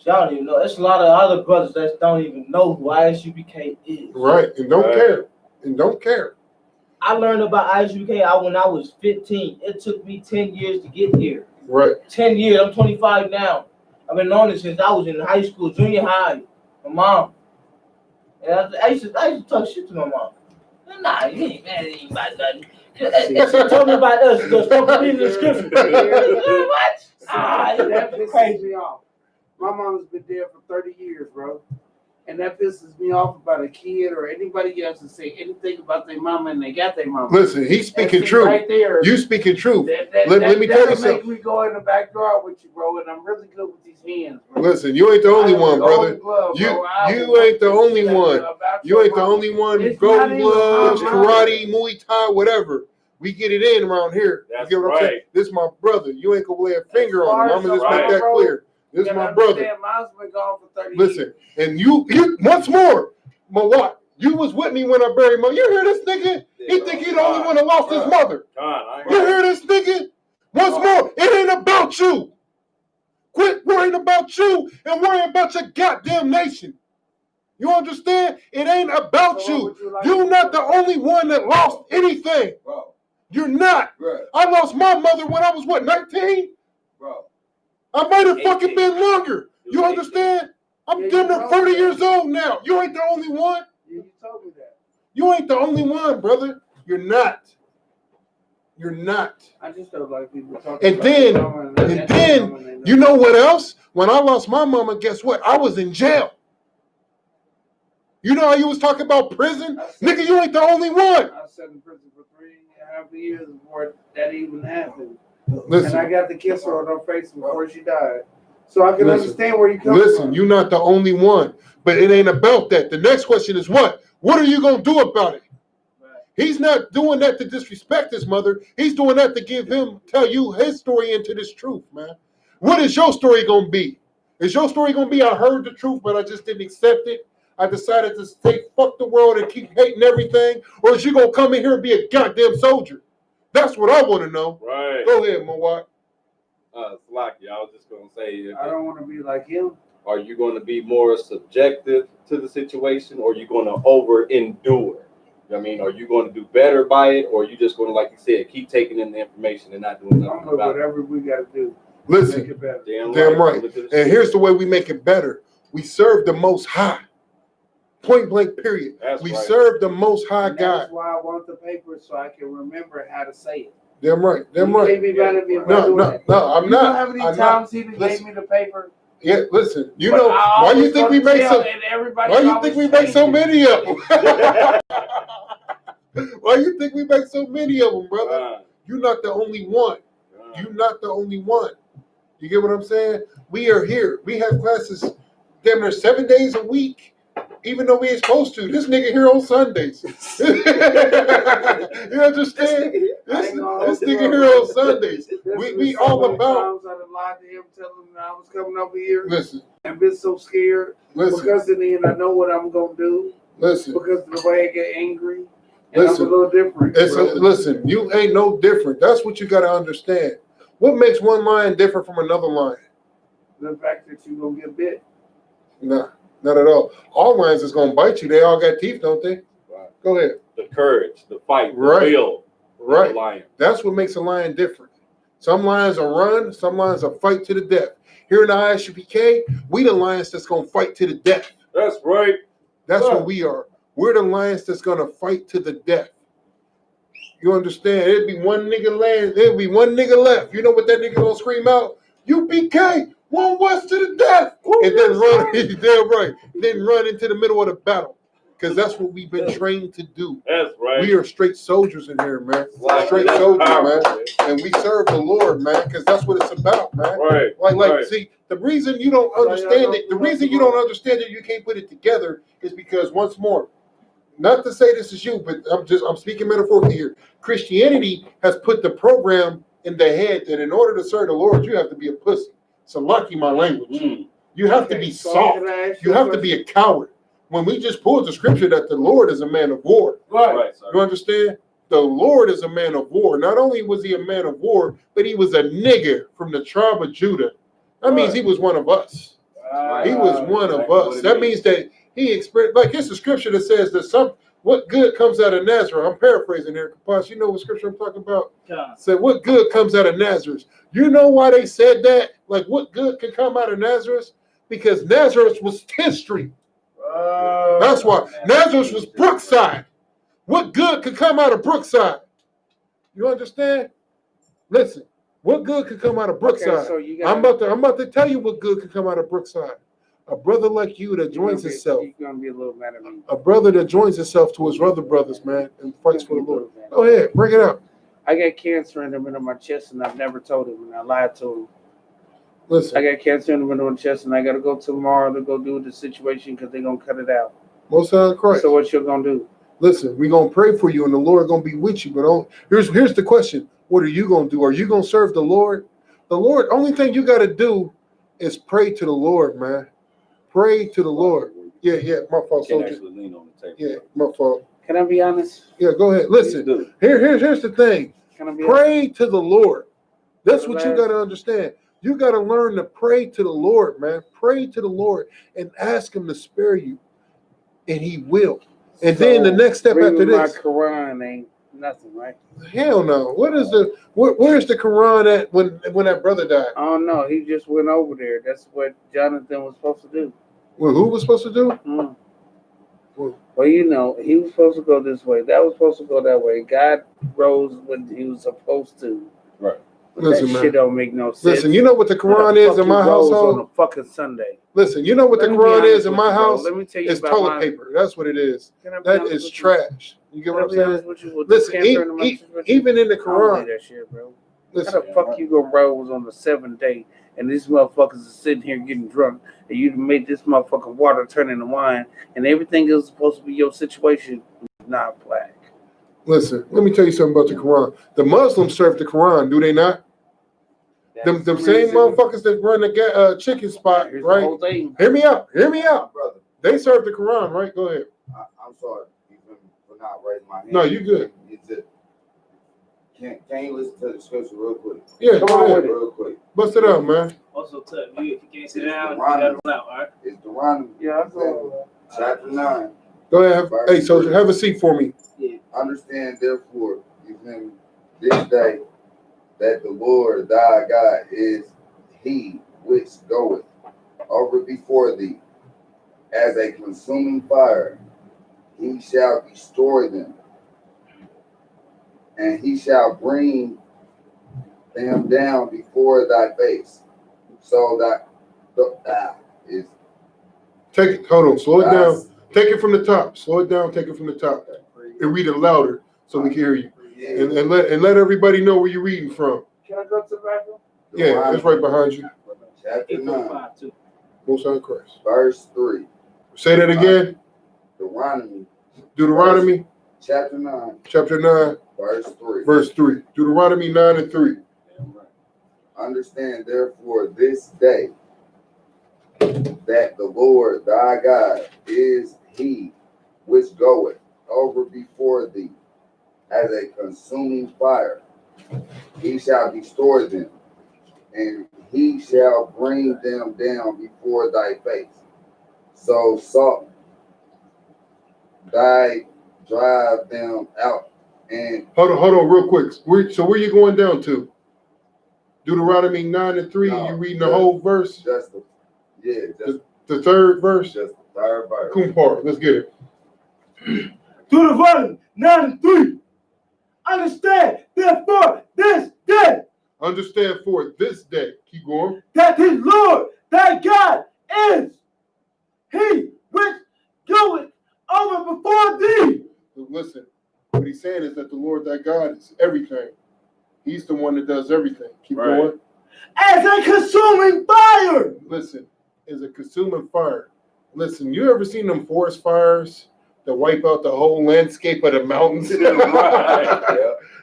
Y'all don't even know. It's a lot of other brothers that don't even know who I.S.U.P.K is. Right, and don't care. And don't care. I learned about I.S.U.P.K when I was 15. It took me 10 years to get here. Right. 10 years. I'm 25 now. I've been knowing it since I was in high school, junior high. My mom. And I used to talk shit to my mom. Nah, you ain't mad at me about nothing. She told me about us. Just reading the scripture. What? That pisses me off. My mom's been dead for 30 years, bro. And that pisses me off about a kid or anybody else to say anything about their mama and they got their mama. Listen, he's speaking truth. Right there. You speaking truth. Let me tell you something. Make me go in the back door with you, bro, and I'm really good with these hands, bro. Listen, you ain't the only one, brother. You ain't the only one. You ain't the only one. Golden gloves, karate, Muay Thai, whatever. We get it in around here. That's you get what I'm saying? This is my brother. You ain't gonna lay a finger on him. I'm gonna just make that clear. This is my brother. Listen, and you once more, Mawat, you was with me when I buried my. You hear this nigga? He think he the only one that lost his mother. You hear this nigga? Once more, it ain't about you. Quit worrying about you and worrying about your goddamn nation. You understand? It ain't about you. You're not the only one that lost anything. You're not. I lost my mother when I was, what, 19? I might have fucking been longer. You understand? I'm damn near 30 years old now. You ain't the only one. You told me that. You ain't the only one, brother. You're not. You're not. I just don't like people talking and then, you know what else? When I lost my mama, guess what? I was in jail. You know how you was talking about prison? Nigga, you ain't the only one. I sat in prison for 3.5 years before that even happened. Listen, and I got to kiss her on her face before she died. So I can understand where you come from. Listen, you're not the only one. But it ain't about that. The next question is what? What are you going to do about it? He's not doing that to disrespect his mother. He's doing that to tell you his story into this truth, man. What is your story going to be? Is your story going to be, I heard the truth, but I just didn't accept it? I decided to say fuck the world and keep hating everything? Or is you going to come in here and be a goddamn soldier? That's what I want to know. Right. Go ahead, Mawat. Slaki, I was just going to say. I don't want to be like him. Are you going to be more subjective to the situation, or are you going to over-endure? I mean, are you going to do better by it, or are you just going to, like you said, keep taking in the information and not doing nothing about whatever we got to do. Listen, make it better. Damn right. And here's the way we make it better. We serve the Most High. Point blank, period. We serve the Most High God. That's why I want the paper so I can remember how to say it. Damn right. Damn right. You can't be mad at me No, I'm not. You know how many times he gave me the paper? Yeah, listen. You know why you think we make so? Why you think we make so many of them? Why you think we make so many of them, brother? You're not the only one. You're not the only one. You get what I'm saying? We are here. We have classes damn near 7 days a week, even though we ain't supposed to. This nigga here on Sundays. You understand? This nigga here on Sundays. We all about. I lied to him, telling him I was coming over here. Listen. I've been so scared. Listen. Because in the end, I know what I'm gonna do. Listen. Because of the way I get angry. And listen. I'm a little different. Listen, you ain't no different. That's what you got to understand. What makes one lion different from another lion? The fact that you're gonna get bit. Nah, not at all. All lions is gonna bite you. They all got teeth, don't they? Right. Go ahead. The courage, the fight, the will. Right. The lion. That's what makes a lion different. Some lions will run, some lions will fight to the death. Here in the I.S.U.P.K, we the lions that's gonna fight to the death. That's right. That's what we are. We're the lions that's gonna fight to the death. You understand? There'd be one nigga left. You know what that nigga gonna scream out? U.P.K, one West to the death. And then run, damn right. Then run into the middle of the battle. Because that's what we've been trained to do. That's right. We are straight soldiers in here, man. Straight soldiers, man. And we serve the Lord, man, because that's what it's about, man. Right. Like, see, the reason you don't understand it, you can't put it together is because, once more, not to say this is you, but I'm speaking metaphorically here. Christianity has put the program in the head that in order to serve the Lord, you have to be a pussy. So lucky my language. You have to be soft. You have to be a coward. When we just pulled the scripture that the Lord is a man of war. Right. You understand? The Lord is a man of war. Not only was he a man of war, but he was a nigger from the tribe of Judah. That means he was one of us. He was one of us. That means that he experienced, like it's a scripture that says that what good comes out of Nazareth. I'm paraphrasing here, Kapash. You know what scripture I'm talking about? Yeah. Said, what good comes out of Nazareth? You know why they said that? Like, what good can come out of Nazareth? Because Nazareth was 10th Street. That's why. Nazareth was Brookside. What good could come out of Brookside? You understand? Listen, What good could come out of Brookside? Okay, so you got. I'm about to tell you what good could come out of Brookside. A brother like you that joins himself. You're gonna be a little mad at me. A brother that joins himself to his other brothers, man, and fights for the Lord. Go ahead, bring it up. I got cancer in the middle of my chest, and I've never told him, and I lied to him. Listen, I got cancer in the middle of my chest, and I got to go tomorrow to go do the situation because they're going to cut it out. Most High Christ. So what you going to do? Listen, we're going to pray for you, and the Lord going to be with you. But here's the question. What are you going to do? Are you going to serve the Lord? The Lord, only thing you got to do is pray to the Lord, man. Pray to the Lord. Yeah, my fault, soldier. Lean on the table. Yeah, my fault. Can I be honest? Yeah, go ahead. Listen, here's the thing. Can I be Pray to the Lord. That's what you got to understand. You got to learn to pray to the Lord, man. Pray to the Lord and ask him to spare you, and he will. And then the next step after this. My Quran ain't nothing, right? Hell no. Where's the Quran at when that brother died? Oh no, he just went over there. That's what Jonathan was supposed to do. Well, who was supposed to do? Mm. Well, you know, he was supposed to go this way. That was supposed to go that way. God rose when he was supposed to. Right. But Listen, that man. shit don't make no sense. Listen, you know what the Quran is in my household? On a fucking Sunday. Listen, you know what the Quran is in my house? Let me tell you it's about toilet paper. That's what it is. That is trash. You get what I'm saying? Listen, even in the Quran. That shit, bro. Listen, how the fuck you gonna rose on the 7th day and these motherfuckers are sitting here getting drunk and you made this motherfucking water turn into wine and everything is supposed to be your situation is not black. Listen, let me tell you something about the Quran. The Muslims serve the Quran, do they not? Them same motherfuckers that run the chicken spot, right? Hear me out. Brother, They serve the Quran, right? Go ahead. I'm sorry for not raising my hand. No, you good. Can you listen to the scripture real quick? Yeah, Come on with it. Real quick. Bust it out, man. Also, tell you if you can't sit down, you gotta run out, all right? It's Deuteronomy. Yeah, I saw Chapter 9. Go ahead. Hey, soldier, have a seat for me. Understand, therefore, even this day, that the Lord thy God is he which goeth over before thee as a consuming fire. He shall destroy them, and he shall bring them down before thy face. So that is. Take it. Hold on. Slow it down. Take it from the top. Slow it down. Take it from the top. And read it louder so we can hear you. Yeah. And let everybody know where you're reading from. Can I go to the bathroom? Yeah, it's right behind you. Chapter 9, 8:45 too. Most High Christ. verse 3. Say that again. Deuteronomy. Chapter 9, Chapter 9, verse 3. verse 3. Deuteronomy 9 and 3. Understand therefore this day that the Lord thy God is he which goeth over before thee as a consuming fire. He shall destroy them, and he shall bring them down before thy face. So thy drive them out. And Hold on, real quick. So where you going down to? Deuteronomy 9 and 3. No, You reading the whole verse? just The third verse. the third verse. Kumpar. Let's get it. Deuteronomy 9 and 3. Understand, therefore, this day Understand for this day. Keep going. that the Lord thy God is he which goeth over before thee. Listen, what he's saying is that the Lord thy God is everything. He's the one that does everything. Keep going. As a consuming fire. Listen, is a consuming fire. Listen, you ever seen them forest fires that wipe out the whole landscape of the mountains?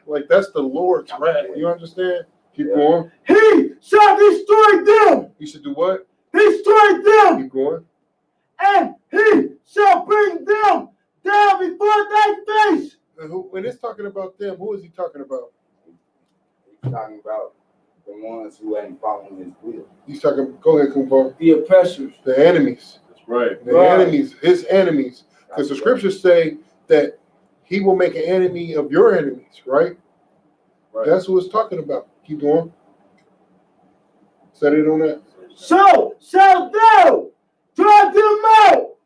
Like that's the Lord's wrath. You understand? Keep going. He shall destroy them. You should do what? Destroy them. Keep going. And he shall bring them down before thy face. When it's talking about them, who is he talking about? He's talking about the ones who ain't following his will. He's talking. Go ahead, Kumpar. The oppressors. The enemies. That's right. The enemies. His enemies. Because the scriptures say that he will make an enemy of your enemies, right? That's what it's talking about. Keep going. Set it on that. So shalt thou drive them out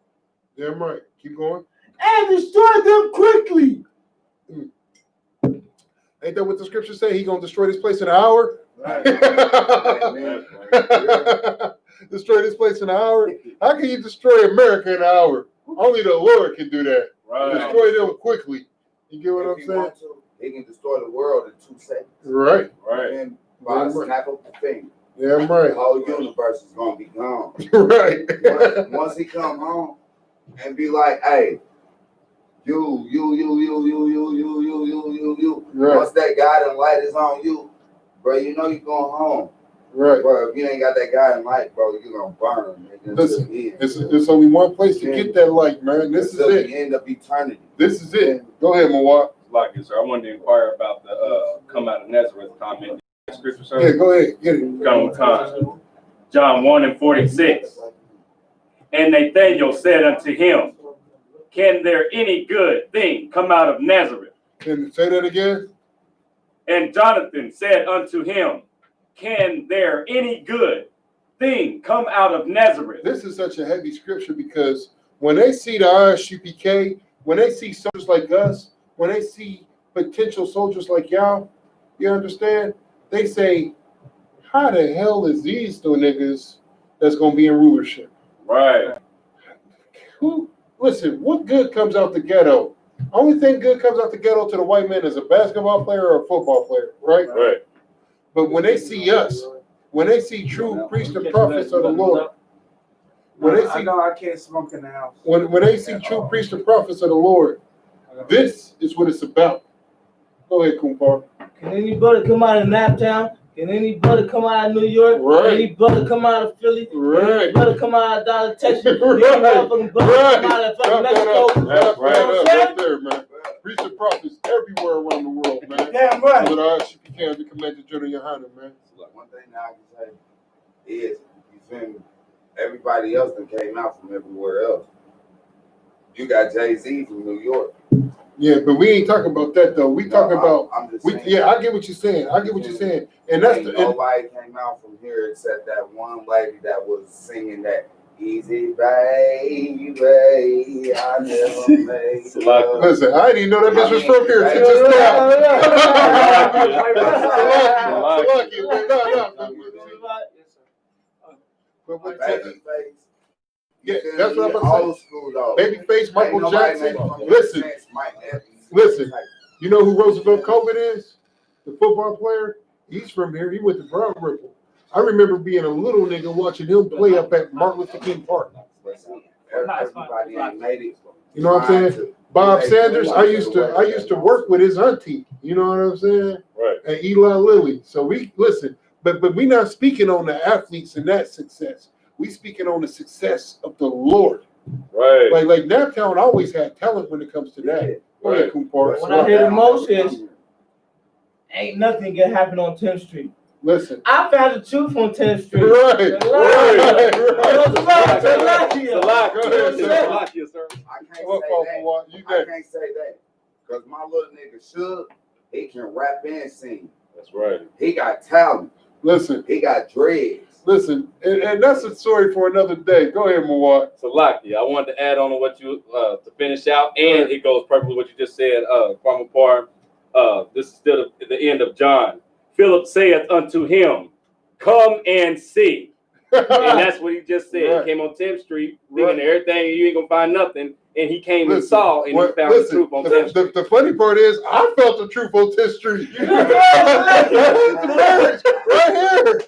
Damn right. Keep going. and destroy them quickly. Ain't that what the scriptures say? He gonna destroy this place in an hour? Destroy this place in an hour? How can you destroy America in an hour? Only the Lord can do that. Right. Destroy them quickly. You get what If I'm he saying? want to, he can destroy the world in 2 seconds. Right. Right. And by a snap of the finger, Yeah, I'm the right. whole universe is gonna be gone. Right. Once he come home and be like, hey, you. Right. Once that God and light is on you, bro, you know you're going home. Right. Bro, if you ain't got that God and light, bro, you're gonna burn. Listen, it's only one place to get that light, man. This is it. The end of eternity. This is it. Go ahead, Mawat. Like it, sir. I wanted to inquire about the come out of Nazareth comment. Scripture, sir. Yeah, go ahead. Get it. Come with time. John 1:46. And Nathanael said unto him, can there any good thing come out of Nazareth? Can you say that again? And Jonathan said unto him, can there any good thing come out of Nazareth? This is such a heavy scripture because when they see the I.S.U.P.K, when they see soldiers like us, when they see potential soldiers like y'all, you understand? They say, how the hell is these two niggas that's going to be in rulership? Right. Who? Listen, what good comes out the ghetto? Only thing good comes out the ghetto to the white man is a basketball player or a football player, right? Right. But when they see us, when they see true priests and prophets of the Lord, when they see, I can't smoke in the house. when they see true priests and prophets of the Lord, this is what it's about. Go ahead, Kumpar. Can any brother come out of Naptown? Can any brother come out of New York? Right. Can any brother come out of Philly? Right. Can any brother come out of Dallas, Texas? Can any Right. motherfucking brother come out of fucking Mexico? That's You know what I'm right there, man. Priests and prophets everywhere around the world, man. Damn right. But I.S.U.P.K as the commander general Yohanna, man. One thing that I can say is, you feel me? Everybody else that came out from everywhere else. You got Jay-Z from New York. Yeah, but we ain't talking about that though. We talking about. I'm just We, saying. yeah, I get what you're saying. I get what you're saying, and that's Ain't the. And, nobody came out from here except that one lady that was singing that "Easy Baby, I never made love." listen, I didn't even know that bitch was from here until just now. Yeah, that's what I'm about to say. Old school though. Babyface, Michael Ain't nobody Jackson. make no Listen, sense, Mike Evans. listen. You know who Roosevelt Colvin is? The football player. He's from here. He went to Brown Ripple. I remember being a little nigga watching him play up at Martin Luther King Park. Everybody ain't made it. You know what I'm saying? Bob Sanders. I used to work with his auntie. You know what I'm saying? Right. And Eli Lilly. So we listen, but we not speaking on the athletes and that success. We speaking on the success of the Lord. Right. Like Naptown always had talent when it comes to that. Go ahead, Kumpar. What I hear the most is, ain't nothing gonna happen on 10th Street. Listen. I found the truth on 10th Street. Right. I can't say that. Because my little nigga Shook, he can rap and sing. That's right. He got talent. Listen. He got dreads. Listen, and that's a story for another day. Go ahead, Mawad. So, Lockie, I wanted to add on to what you to finish out, and it goes perfectly what you just said, Kwame Parr. This is still the end of John. Philip saith unto him, "Come and see." And that's what he just said. Right. He came on 10th Street, thinking everything, you ain't gonna find nothing, and he came and saw, and he found the truth on 10th Street. The funny part is, I felt the truth on 10th Street. Right here.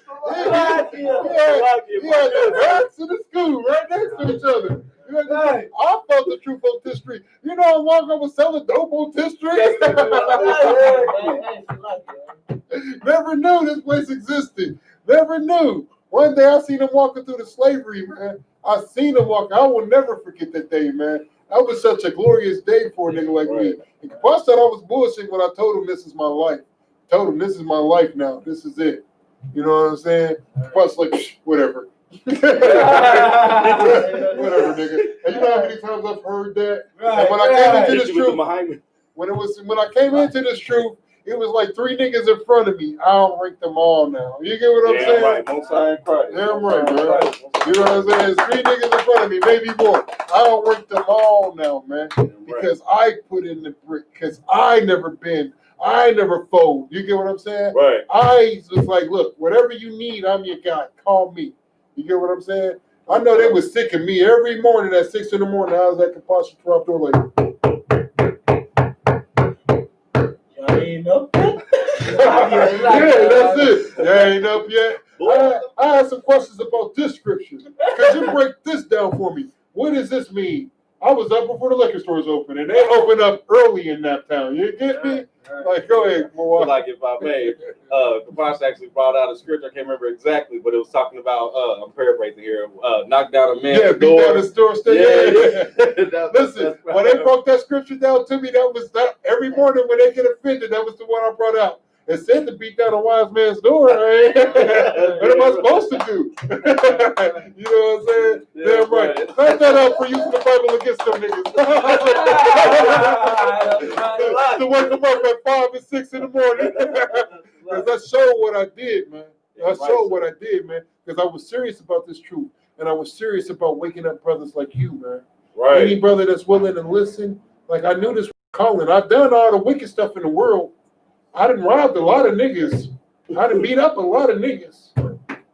Yeah, next to the school, right next to each other. I felt the truth on 10th Street. You know how long I was selling dope on 10th Street? Never knew this place existed. Never knew. One day I seen him walking through the slavery, man. I seen him walk. I will never forget that day, man. That was such a glorious day for a nigga like me. And Kapaz thought I was bullshit when I told him this is my life. I told him this is my life now. This is it. You know what I'm saying? Kapaz like, whatever. Whatever, nigga. And you know how many times I've heard that? And when I came into this truth, when I came into this truth, it was like 3 niggas in front of me. I don't rank them all now. You get what I'm saying? Right. Most time Friday. Damn right, man. You know what I'm saying? It's 3 niggas in front of me, maybe more. I don't rank them all now, man. Because I put in the brick. Because I never been I never fold. You get what I'm saying? Right. I was like, look, whatever you need, I'm your guy. Call me. You get what I'm saying? I know they was sick of me every morning at 6 in the morning. I was at the compulsory drop door like, Y'all ain't up yet? yeah, that's it. You ain't up yet. I had some questions about this scripture. Could you break this down for me? What does this mean? I was up before the liquor stores open, and they open up early in that town. You get me? Like, go ahead, So like if I may, the pastor actually brought out a scripture. I can't remember exactly, but it was talking about. I'm paraphrasing here. Knock down a man's yeah, beat down the store. Yeah. Listen, when they broke that scripture down to me, that was that every morning when they get offended, that was the one I brought out. It said to beat down a wise man's door. Right? What am I supposed to do? You know what I'm saying? Yeah, damn right. Back that up for using the Bible against them niggas. To wake them up at 5 and 6 in the morning. Because that showed what I did, man. I showed what I did, man. Because I was serious about this truth. And I was serious about waking up brothers like you, man. Right. Any brother that's willing to listen. Like, I knew this was calling. I've done all the wicked stuff in the world. I done robbed a lot of niggas. I done beat up a lot of niggas.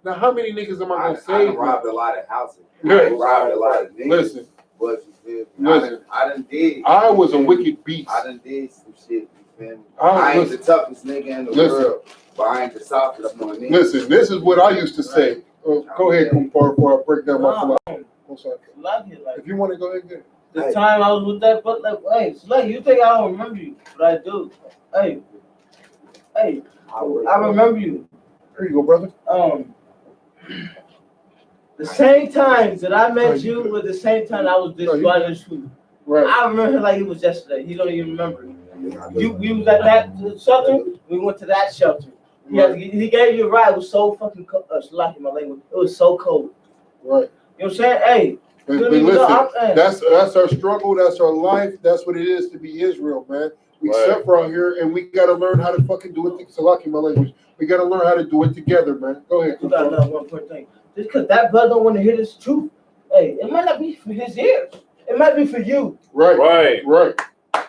Now, how many niggas am I going to save? I done robbed a lot of houses. Yeah. I done robbed a lot of niggas. Listen. But you feel me? I done did. I was a wicked beast. I done did some shit. You feel me? I ain't the toughest nigga in the world, but I ain't the softest one. Listen, this is what I used to say. Go ahead, Kumpar, before I break down my philosophy. If you want to go ahead, the time I was with that, but like, hey, Slay, you think I don't remember you? But I do. Hey, I remember you. There you go, brother. The same times that I met you was the same time I was running school. Right. I remember like it was yesterday. He don't even remember. We was at that shelter. We went to that shelter. He gave you a ride. It was so fucking cold. Lucky my language. It was so cold. Right. You know what I'm saying? Hey. But listen, that's our struggle. That's our life. That's what it is to be Israel, man. We suffer out here, and we got to learn how to fucking do it. So lucky my language. We got to learn how to do it together, man. Go ahead. You got another one point thing. Just because that brother don't want to hear this truth, hey, it might not be for his ears. It might be for you. Right. Right. My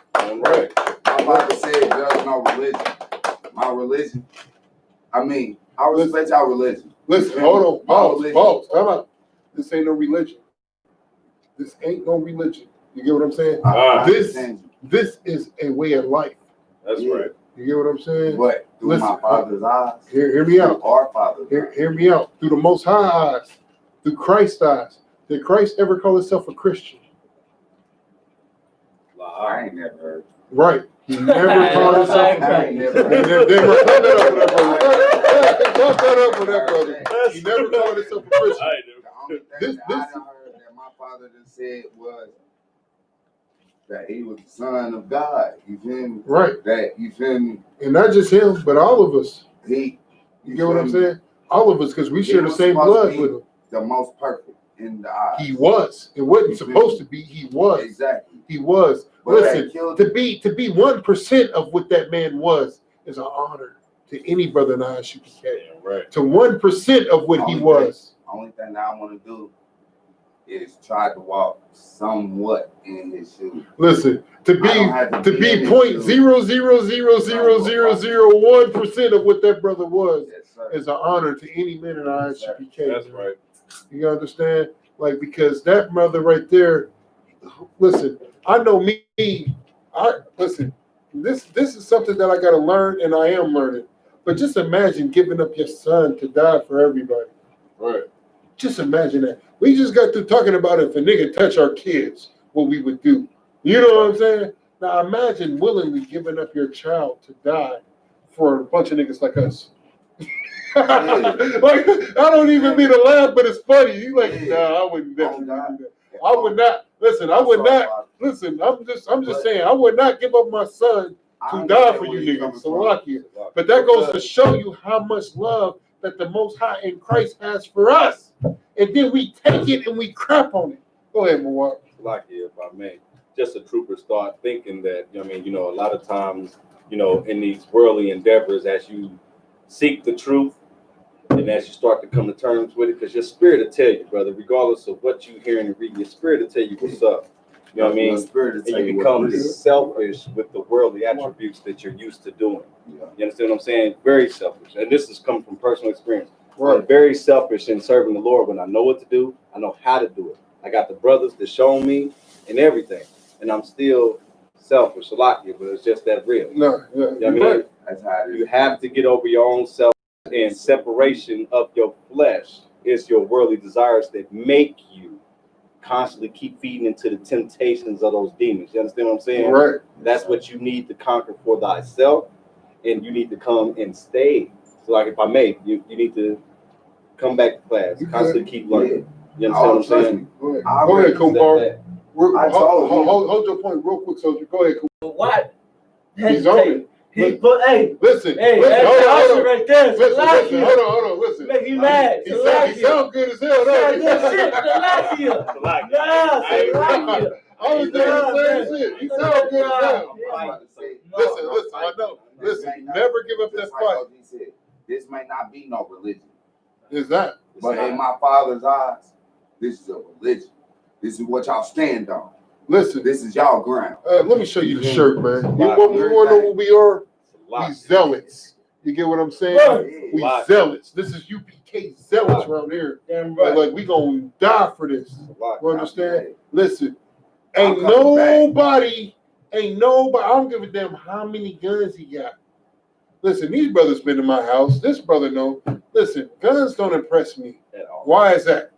Bible said, "Judge no religion." My religion. I mean, I respect our religion. Listen, hold on. Pause. Time out. This ain't no religion. This ain't no religion. You get what I'm saying? This is a way of life. That's right. You get what I'm saying? But through my Father's eyes. Hear me out. Our Father's eyes. Hear me out. Through the Most High eyes. Through Christ's eyes. Did Christ ever call himself a Christian? I ain't never heard. Right. He never called himself a Christian. Talk that up with that brother. He never called himself a Christian. The only thing that I done heard that my father just said was that he was the son of God. You feel me? Right. That, you feel me? And not just him, but all of us. You get what I'm saying? All of us, because we share the same blood with him. The most perfect in the eyes. He was. It wasn't supposed to be. He was. Exactly. He was. But listen, to be 1% of what that man was is an honor to any brother in I.S.U.P.K. Right. To 1% of what he was. Only thing that I want to do is try to walk somewhat in his shoes. Listen, to be 0.0000001% of what that brother was is an honor to any man in I.S.U.P.K. That's right. You understand? Like, because that brother right there, listen, I know me. Listen, this is something that I got to learn, and I am learning. But just imagine giving up your son to die for everybody. Right. Just imagine that. We just got through talking about if a nigga touch our kids, what we would do. You know what I'm saying? Now imagine willingly giving up your child to die for a bunch of niggas like us. Like, I don't even mean to laugh, but it's funny. You like, nah, I wouldn't definitely do that. I would not. Listen, I would not. Listen, I'm just saying, I would not give up my son to die for you niggas. So lucky. But that goes to show you how much love that the Most High in Christ has for us. And then we take it and we crap on it. Go ahead, Mawar. Lucky, if I may. Just a trooper start thinking that, a lot of times, in these worldly endeavors, as you seek the truth and as you start to come to terms with it, because your spirit will tell you, brother, regardless of what you hearing and reading, your spirit will tell you what's up. You know what I mean? Spirit And you become selfish with the worldly attributes that you're used to doing. Yeah. You understand what I'm saying? Very selfish. And this is coming from personal experience. Right. I'm very selfish in serving the Lord when I know what to do. I know how to do it. I got the brothers that show me and everything. And I'm still selfish a lot here, but it's just that real. No, yeah. You know what I mean? Right. That's how it is. You have to get over your own self, and separation of your flesh is your worldly desires that make you constantly keep feeding into the temptations of those demons. You understand what I'm saying? Right. That's what you need to conquer for thyself, and you need to come and stay. So, like, if I may, you need to come back to class, constantly keep learning. You understand what I'm saying? Go ahead, Kumar. I told him. Hold your point real quick, soldier. Go ahead, Kumar. What? He's on it. He put, hey, Listen, hey, listen, that's hold the on, usher hold on. right there. Listen, hold on, listen. Make me mad. He sound good as hell, Sound don't good shit. Salakia. Salakia. Yeah, Salakia. I was doing the same shit. He sound good as hell. I'm about to say, Listen, I know. Listen, never give up that just like fight. OG said, this may not be no religion, Is that? but in my Father's eyes, this is a religion. This is what y'all stand on. Listen, This is y'all ground. let me show you the shirt, man. You want to know what we are? We zealots. You get what I'm saying? We zealots. This is UPK zealots around here. Damn right. Like we gonna die for this. You understand? Listen, I'm ain't coming nobody. I don't give a damn how many guns he got. Listen, these brothers been in my house. This brother know. Listen, guns don't impress me. At all. Why is that?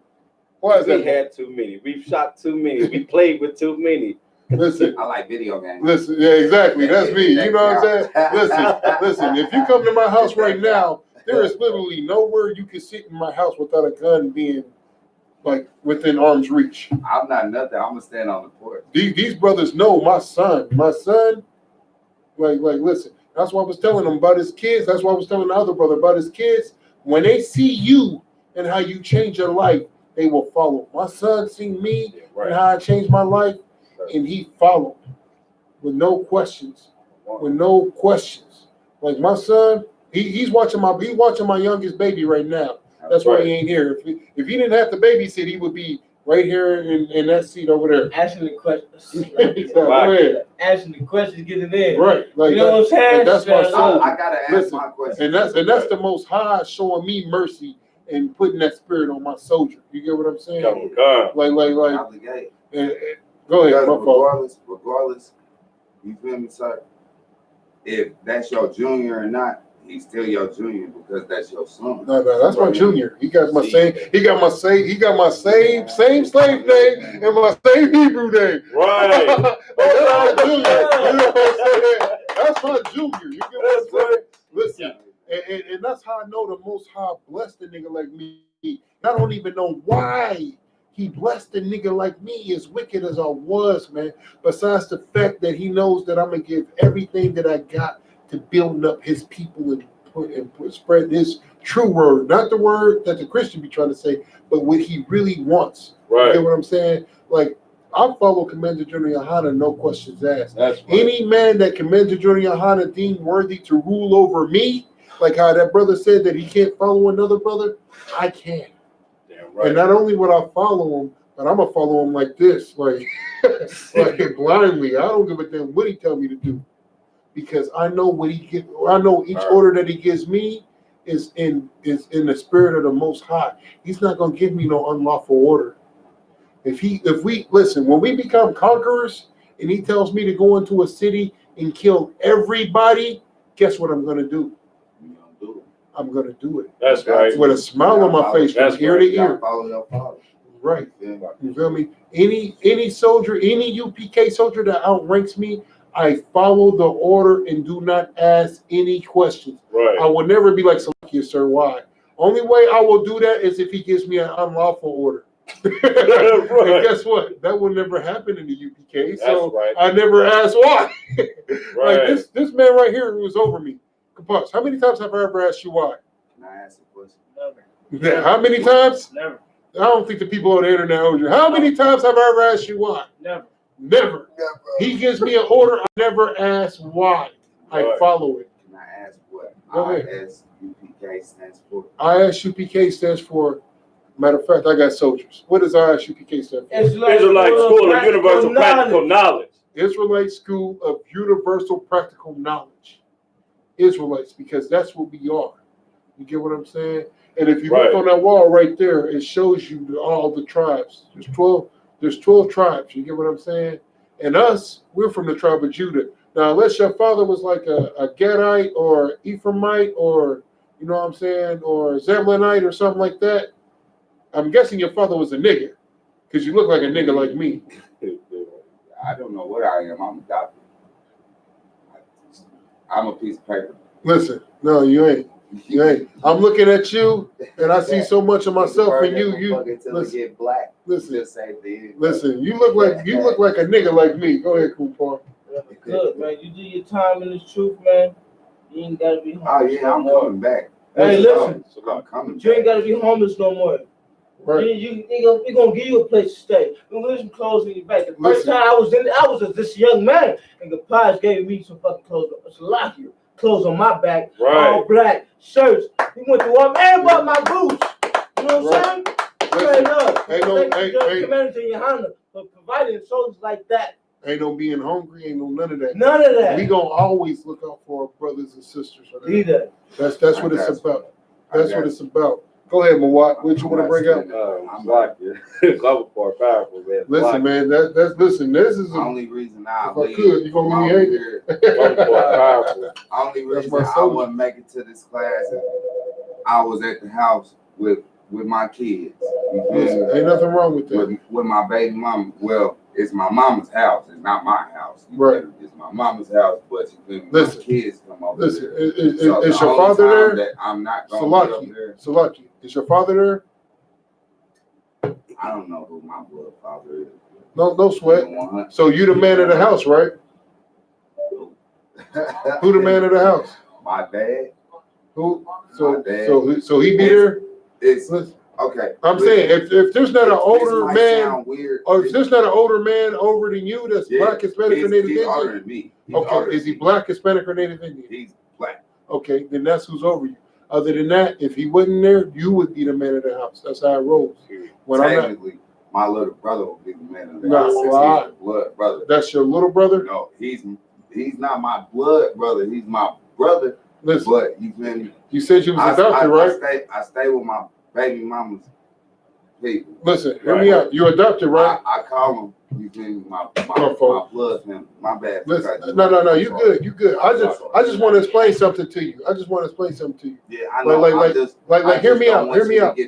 Why is We that? had too many. We've shot too many. We played with too many. Listen, I like video games. listen. Yeah, exactly. That's me. You know what I'm saying? Listen. If you come to my house right now, there is literally nowhere you can sit in my house without a gun being like within arm's reach. I'm not nothing. I'm gonna stand on the porch. These brothers know my son. Like, listen. That's why I was telling him about his kids. That's why I was telling the other brother about his kids. When they see you and how you change your life, they will follow. My son seen me and how I changed my life, and he followed with no questions. With no questions. Like my son, he's watching my youngest baby right now. That's why he ain't here. If he didn't have to babysit, he would be right here in that seat over there. Asking the questions. Go ahead. Asking the questions, getting in. Right. Like, you know what I'm saying? Like that's my soul. I gotta ask my question. And that's the Most High showing me mercy and putting that spirit on my soldier. You get what I'm saying? Like. Out the gate. Go ahead. Regardless, you feel me, sir? If that's your junior or not, he's still your junior because that's your son. No, that's my junior. He got my same slave name and my same Hebrew name. Right. That's my junior. You know what I'm saying? That's my junior. You get what I'm saying? Listen, and that's how I know the Most High blessed a nigga like me. I don't even know why he blessed a nigga like me, as wicked as I was, man. Besides the fact that he knows that I'm gonna give everything that I got to build up his people and spread his true word, not the word that the Christian be trying to say, but what he really wants. Right. You get what I'm saying? Like, I follow Commander General Yohanna, no questions asked. That's right. Any man that Commander General Yohanna deemed worthy to rule over me, like how that brother said that he can't follow another brother, I can. Damn right. And not only would I follow him, but I'm gonna follow him like this, like blindly. I don't give a damn what he tell me to do, because I know what he get. I know each order that he gives me is in the spirit of the Most High. He's not gonna give me no unlawful order. If we listen, when we become conquerors, and he tells me to go into a city and kill everybody, guess what I'm gonna do? I'm gonna do it. That's right. With a smile on my face from ear to ear. Follow your father. Right. You feel me? Any soldier, any UPK soldier that outranks me, I follow the order and do not ask any questions. Right. I will never be like, yes, sir, why? Only way I will do that is if he gives me an unlawful order. Right. And guess what? That will never happen in the UPK. So right. I never asked why. Right. Like this man right here who was over me. Kapaz, how many times have I ever asked you why? Can I ask a question? Never. Yeah, how many times? Never. I don't think the people on the internet know you. How many times have I ever asked you why? Never. Never. He gives me an order. I never ask why. I follow it. Can I ask what Go ahead. ISUPK stands for? ISUPK stands for Matter of fact, I got soldiers. What does ISUPK stand for? Israelite School of Universal Practical Knowledge. Israelite School of Universal Practical Knowledge. Israelites, because that's what we are. You get what I'm saying? And if you look on that wall right there, it shows you all the tribes. There's 12 tribes. You get what I'm saying? And us, we're from the tribe of Judah. Now, unless your father was like a Gadite or Ephraimite or, you know what I'm saying, or Zebulonite or something like that, I'm guessing your father was a nigga, because you look like a nigga like me. I don't know what I am. I'm adopted. I'm a piece of paper. Listen, no, you ain't. You ain't. I'm looking at you, and I see so much of myself in you. Listen, get black. Listen, you look like a nigga like me. Go ahead, Coupon. Good, man. You do your time in this truth, man. You ain't gotta be Oh homeless yeah, no I'm more. coming back. Hey, listen. I'm coming You ain't back. gotta be homeless no more. Right. We gonna give you a place to stay. We're gonna give some clothes in your back. The first Listen. time I was this young man, and the Pies gave me some fucking clothes. It's a lot of clothes on my back, all black shirts. We went to one man bought my boots. You know what I'm saying? Straight up. Commander GEN.YAHANNA for providing soldiers like that. Ain't no being hungry, ain't no none of that. None of that. We gonna always look out for our brothers and sisters. Right? That's what it's about. That's what it's about. Go ahead, Mawat. What you want to bring out? I'm like it. Level for powerful, man. Listen, man. Listen. This is The only reason I if I could, you gonna leave me hanging? Level for powerful. Only reason I wouldn't make it to this class is I was at the house with my kids. Listen, ain't nothing wrong with that. With my baby mama. Well, it's my mama's house. It's not my house. Right. It's my mama's house, but my kids come over. Listen, there. is So your the only father time there? that I'm not going to be up there. Salaki, is your father there? I don't know who my blood father is. No sweat. So you the man of the house, right? Who the man of the house? My dad. Who? My dad. So he be there? It's okay. I'm saying if there's not an older might man, sound weird, or if there's not an older man over than you that's black, Hispanic, or Native he's older Indian. than me. Okay, is he black, Hispanic, or Native Indian? He's black. Okay, then that's who's over you. Other than that, if he wasn't there, you would be the man of the house. That's how it rolls. When Technically, my little brother will be the man of the No, house. well, He's blood brother. That's your little brother? No, he's not my blood brother. He's my brother. Listen, but you feel me? You said you was adopted, right? I stay with my baby mama's people. Listen, hear me out. You adopted, right? I call him. You feel me? My blood family. My bad. Listen, no. You good. You good. I just want to explain something to you. Yeah, I know. Like, hear me out. Hear me out.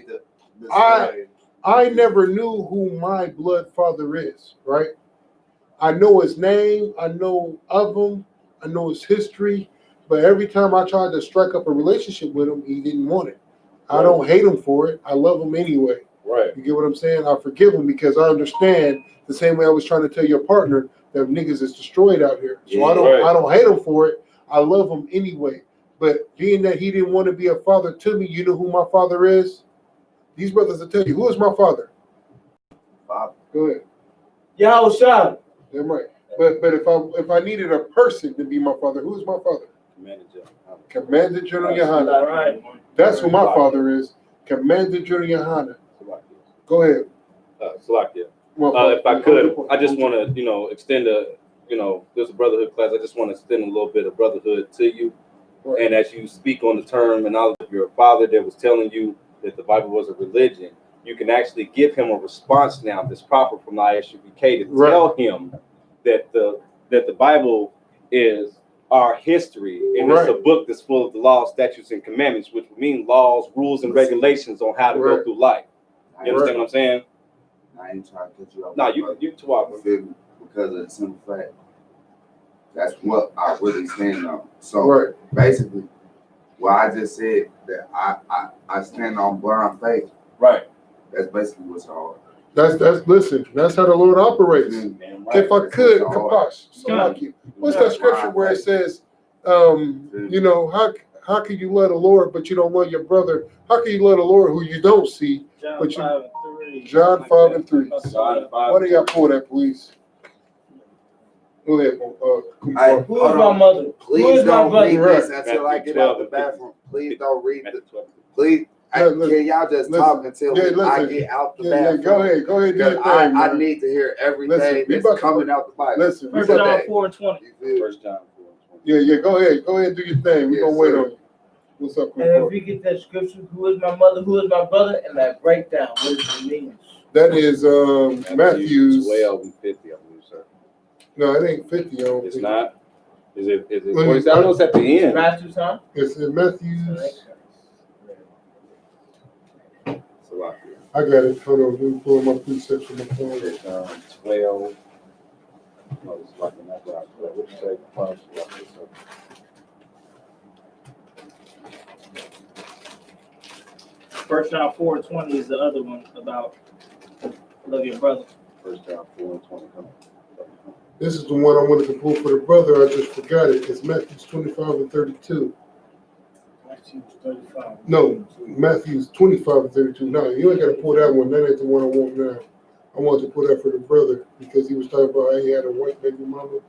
I never knew who my blood father is, right? I know his name. I know of him. I know his history. But every time I tried to strike up a relationship with him, he didn't want it. I don't hate him for it. I love him anyway. Right. You get what I'm saying? I forgive him because I understand the same way I was trying to tell your partner that niggas is destroyed out here. So Yeah, I don't hate him for it. I love him anyway. But being that he didn't want to be a father to me, you know who my father is? These brothers will tell you, who is my father? Father. Go ahead. Yahusha. Damn right. But if I needed a person to be my father, who is my father? Commander General Yahanna. Right. That's who my father is. Commander General Yahanna. Go ahead. Salakia. If I could, I just want to, extend there's a brotherhood class. I just want to extend a little bit of brotherhood to you. Right. And as you speak on the terminology of your father that was telling you that the Bible was a religion, you can actually give him a response now that's proper from the I.S.U.P.K. to tell him that the Bible is our history, and it's a book that's full of the laws, statutes, and commandments, which would mean laws, rules, and regulations on how to go through life. You understand what I'm saying? I ain't trying to cut you off. No, you talk because of the simple fact. That's what I really stand on. So basically, what I just said that I stand on blind faith. Right. That's basically what's all. Listen, that's how the Lord operates. If I could, Kapash, what's that scripture where it says, how can you love the Lord but you don't love your brother? How can you love the Lord who you don't see? John 5 and 3. Why do y'all pull that, please? Go ahead. Who is my mother? Please don't read this until I get out the bathroom. Please don't read this. Please. Can y'all just talk until I get out the bathroom? Go ahead, do your thing, I need to hear everything that's coming out the Bible. Listen, First John 4:20. First John 4:20. Yeah, go ahead and do your thing. We're gonna wait on you. What's up, And if you get that scripture, who is my mother, who is my brother, and that breakdown, what it means. That is Matthew's 12 and 50, I believe, sir. No, it ain't 50. I don't It's think. not. Is it? I know it's at the end. Matthew's, huh? It's in Matthew's. So I got it. Hold on. Let me pull my precepts from my phone. it's 12. No, it's like in that rock. What you say? First John 4:20 is the other one about love your brother. First John 4:20. This is the one I wanted to pull for the brother. I just forgot it. It's Matthew's 25 and 32. Matthew's 35. No, Matthew's 25 and 32. No, you ain't got to pull that one. That ain't the one I want now. I want to pull that for the brother because he was talking about how he had a white baby mama.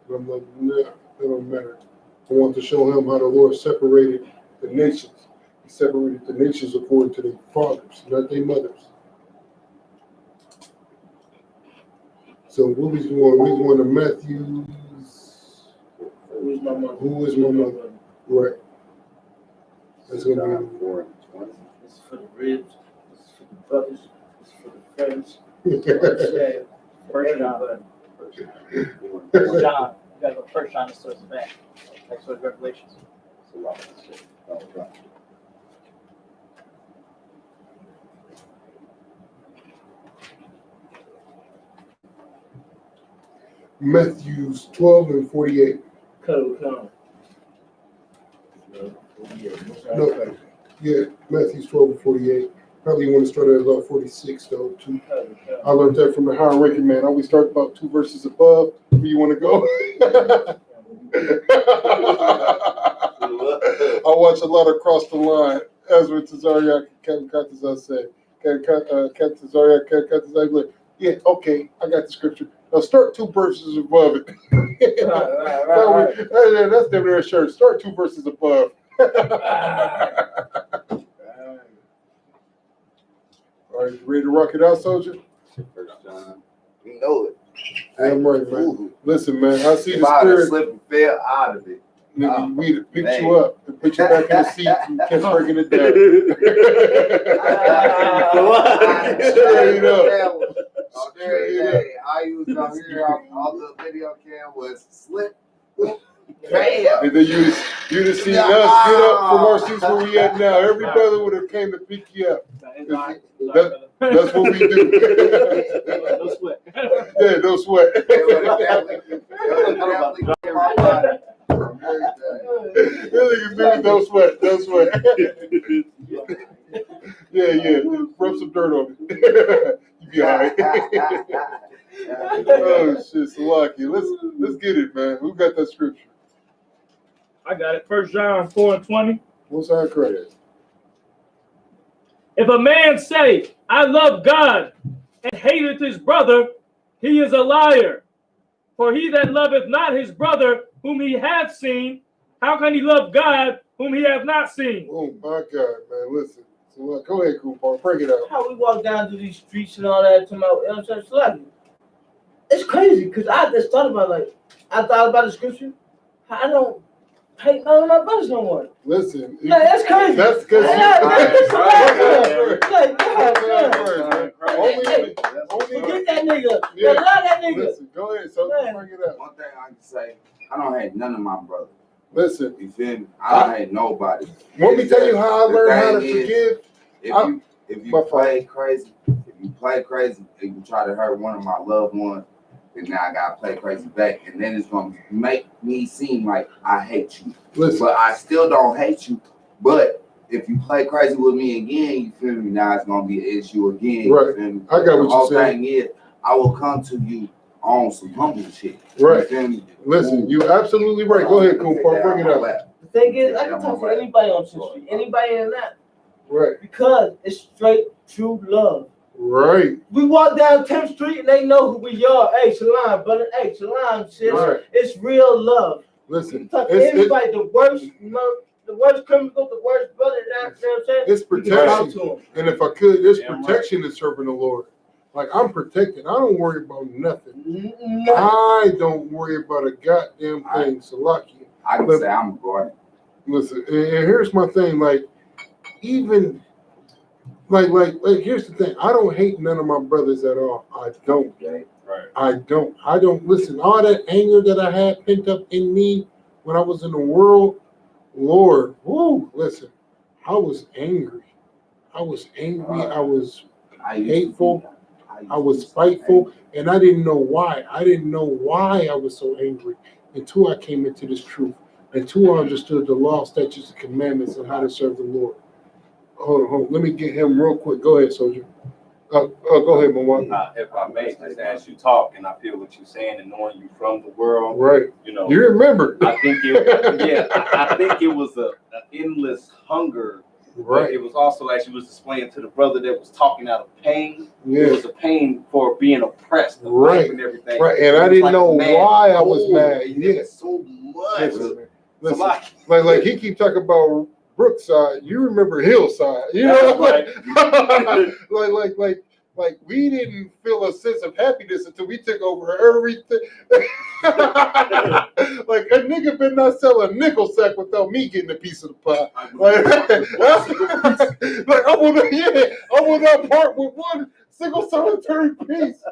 And I'm like, nah, that don't matter. I want to show him how the Lord separated the nations. He separated the nations according to their fathers, not their mothers. So what we going? We going to Matthew's. Who is my mother? Who is my mother? Right. That's gonna John be. 4:20. This is for the ribs. This is for the brothers. This is for the friends. First John. First First John. You gotta go First John and towards the back. Next to Revelations. Matthew's 12 and 48. Come. No, yeah, Matthew's 12 and 48. Probably want to start at about 46 though. Too. I learned that from the higher ranking man. I always start about 2 verses above. Where you want to go? I watch a lot of Cross the Line. As with Tazariak, Captain Katazar said. Captain Tazariak, like, yeah, okay, I got the scripture. Now start 2 verses above it. Right. That's the rare shirt. Start 2 verses above. All right, you ready to rock it out, soldier? First John. You know it. I'm right, man. Listen, man, I see If the I spirit. slip and fell out of it. Nigga, we picked you up and put you back in the seat and kept breaking it down. Straight up. I used to hear all the video cam was slip. Bam. And then you just seen us get up from our seats where we at now. Every brother would have came to pick you up. That's what we do. No sweat. Yeah, no sweat. No sweat, no sweat. Yeah. Rub some dirt on it. You be all right. Oh shit, so lucky. Let's get it, man. Who got that scripture? I got it. First John 4:20. What's our credit? If a man say, I love God, and hateth his brother, he is a liar. For he that loveth not his brother, whom he hath seen, how can he love God, whom he hath not seen? Oh my God, man! Listen. So go ahead, Coupon. Break it out. How we walk down through these streets and all that to my it's crazy because I just thought about the scripture. I don't hate none of my brothers no more. Listen. Yeah, that's crazy. That's because Forget that nigga. Yeah. Love that nigga. Listen, go ahead, so bring it up. One thing I can say, I don't hate none of my brothers. Listen. You feel me? I don't hate nobody. Want me to tell you how I learned how to forgive? If you play crazy and you try to hurt one of my loved ones, then now I gotta play crazy back, and then it's gonna make me seem like I hate you. Listen. But I still don't hate you. But if you play crazy with me again, you feel me? Now it's gonna be an issue again. Right. You feel me? I got what the you're whole saying. thing is, I will come to you on some humble shit. Right. You feel me? Listen, you're absolutely right. Go ahead, Coupon. Bring it up. The thing is, I can talk to anybody on 10th Street, anybody in that. Right. Because it's straight true love. Right. We walk down 10th Street and they know who we are. Hey, Shalom, brother. Hey, Shalom, sis. Right. It's real love. Listen. You talk to anybody, the worst, the worst criminal, the worst brother. You know what I'm saying? It's You can talk protection. to him. And if I could, this Damn protection is serving the Lord. Like, I'm protected. I don't worry about nothing. No. I don't worry about a goddamn thing. Salaki. I can say I'm a guardian. Listen, and here's my thing. Like, even like here's the thing. I don't hate none of my brothers at all. I don't. Okay? Right. I don't listen. All that anger that I had pent up in me when I was in the world, Lord, whoo, listen, I was angry. I was angry. I was hateful. I was spiteful, and I didn't know why. I didn't know why I was so angry until I came into this truth, until I understood the law, statutes, and commandments, and how to serve the Lord. Hold on. Let me get him real quick. Go ahead, soldier. Go ahead, Mama. If I may, just as you talk, and I feel what you're saying, and knowing you from the world, Right. you know, You remember? I think I think it was an endless hunger. But Right. it was also, as you was explaining to the brother that was talking out of pain. It Yeah. was a pain for being oppressed, the Right. life and everything. Right. And It I was didn't like know a man why I was cold. mad. He did Yeah. it so much. Listen, Like- like he keep talking about Brookside. You remember Hillside? You know, Right. like we didn't feel a sense of happiness until we took over everything. Like a nigga better not sell a nickel sack without me getting a piece of the pie. Like I want that part with one single solitary piece.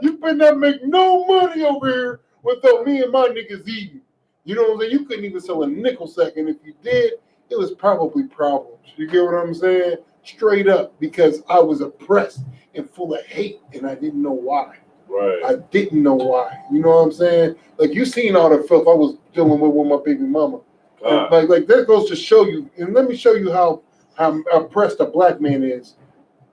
You better not make no money over here without me and my niggas eating. You know what I'm saying? You couldn't even sell a nickel sack, and if you did, it was probably problems. You get what I'm saying? Straight up, because I was oppressed and full of hate, and I didn't know why. Right. I didn't know why. You know what I'm saying? Like, you seen all the filth I was dealing with my baby mama. And like that goes to show you, and let me show you how oppressed a black man is.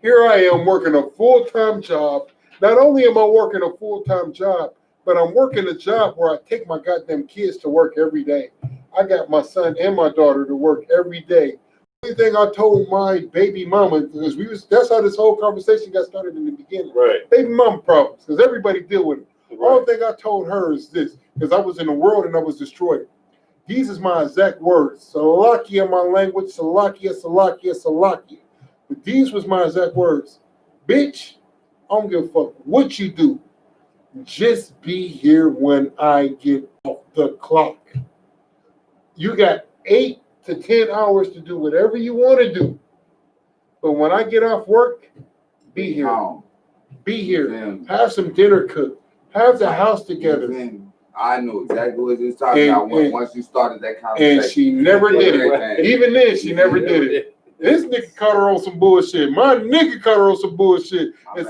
Here I am working a full-time job. Not only am I working a full-time job, but I'm working a job where I take my goddamn kids to work every day. I got my son and my daughter to work every day. The only thing I told my baby mama, because that's how this whole conversation got started in the beginning. Right. Baby mama problems, because everybody deal with it. Right. Only thing I told her is this, because I was in the world and I was destroyed. These is my exact words. Salakia, my language, Salakia, Salakia, Salakia. But these was my exact words. Bitch, I don't give a fuck what you do. Just be here when I get off the clock. You got 8 to 10 hours to do whatever you want to do. But when I get off work, be here. Be here. Have some dinner cooked. Have the house together. I knew exactly what you was talking about once you started that conversation. And she never did it. Even then, she never did it. This nigga caught her on some bullshit. My nigga caught her on some bullshit. He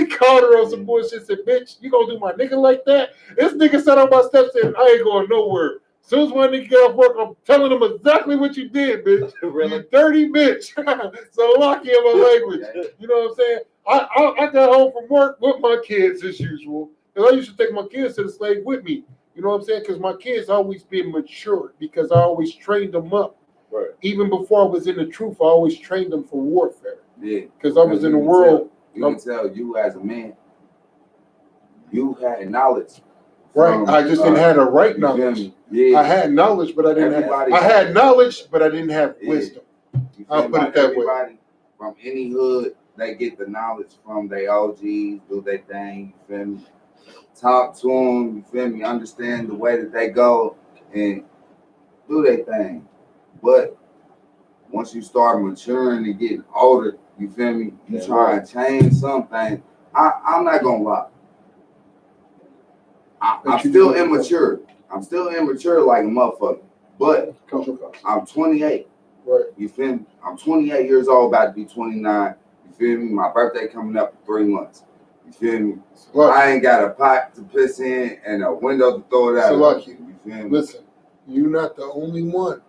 caught her on some bullshit. Said, "Bitch, you gonna do my nigga like that?" This nigga sat on my steps and I ain't going nowhere. As soon as my nigga get off work, I'm telling him exactly what you did, bitch. Really? You dirty bitch. So lucky in my language. You know what I'm saying? I got home from work with my kids as usual. Because I used to take my kids to the slave with me. You know what I'm saying? Because my kids always been mature because I always trained them up. Right. Even before I was in the truth, I always trained them for warfare. Yeah. Because I was in the world. You can tell you as a man, you had knowledge. Right. I just didn't have the right knowledge. Yeah. I had knowledge, but I didn't have. I had knowledge, but I didn't have wisdom. I'll put it that way. From any hood, they get the knowledge from their OGs, do their thing. You feel me? Talk to them. You feel me? Understand the way that they go and do their thing. But once you start maturing and getting older, you feel me? You try and change something. I'm not gonna lie. I'm still immature. I'm still immature like a motherfucker. But I'm 28. Right. You feel me? I'm 28 years old, about to be 29. You feel me? My birthday coming up in 3 months. You feel me? Look, I ain't got a pot to piss in and a window to throw it out. So lucky. You feel me? Listen, you're not the only one.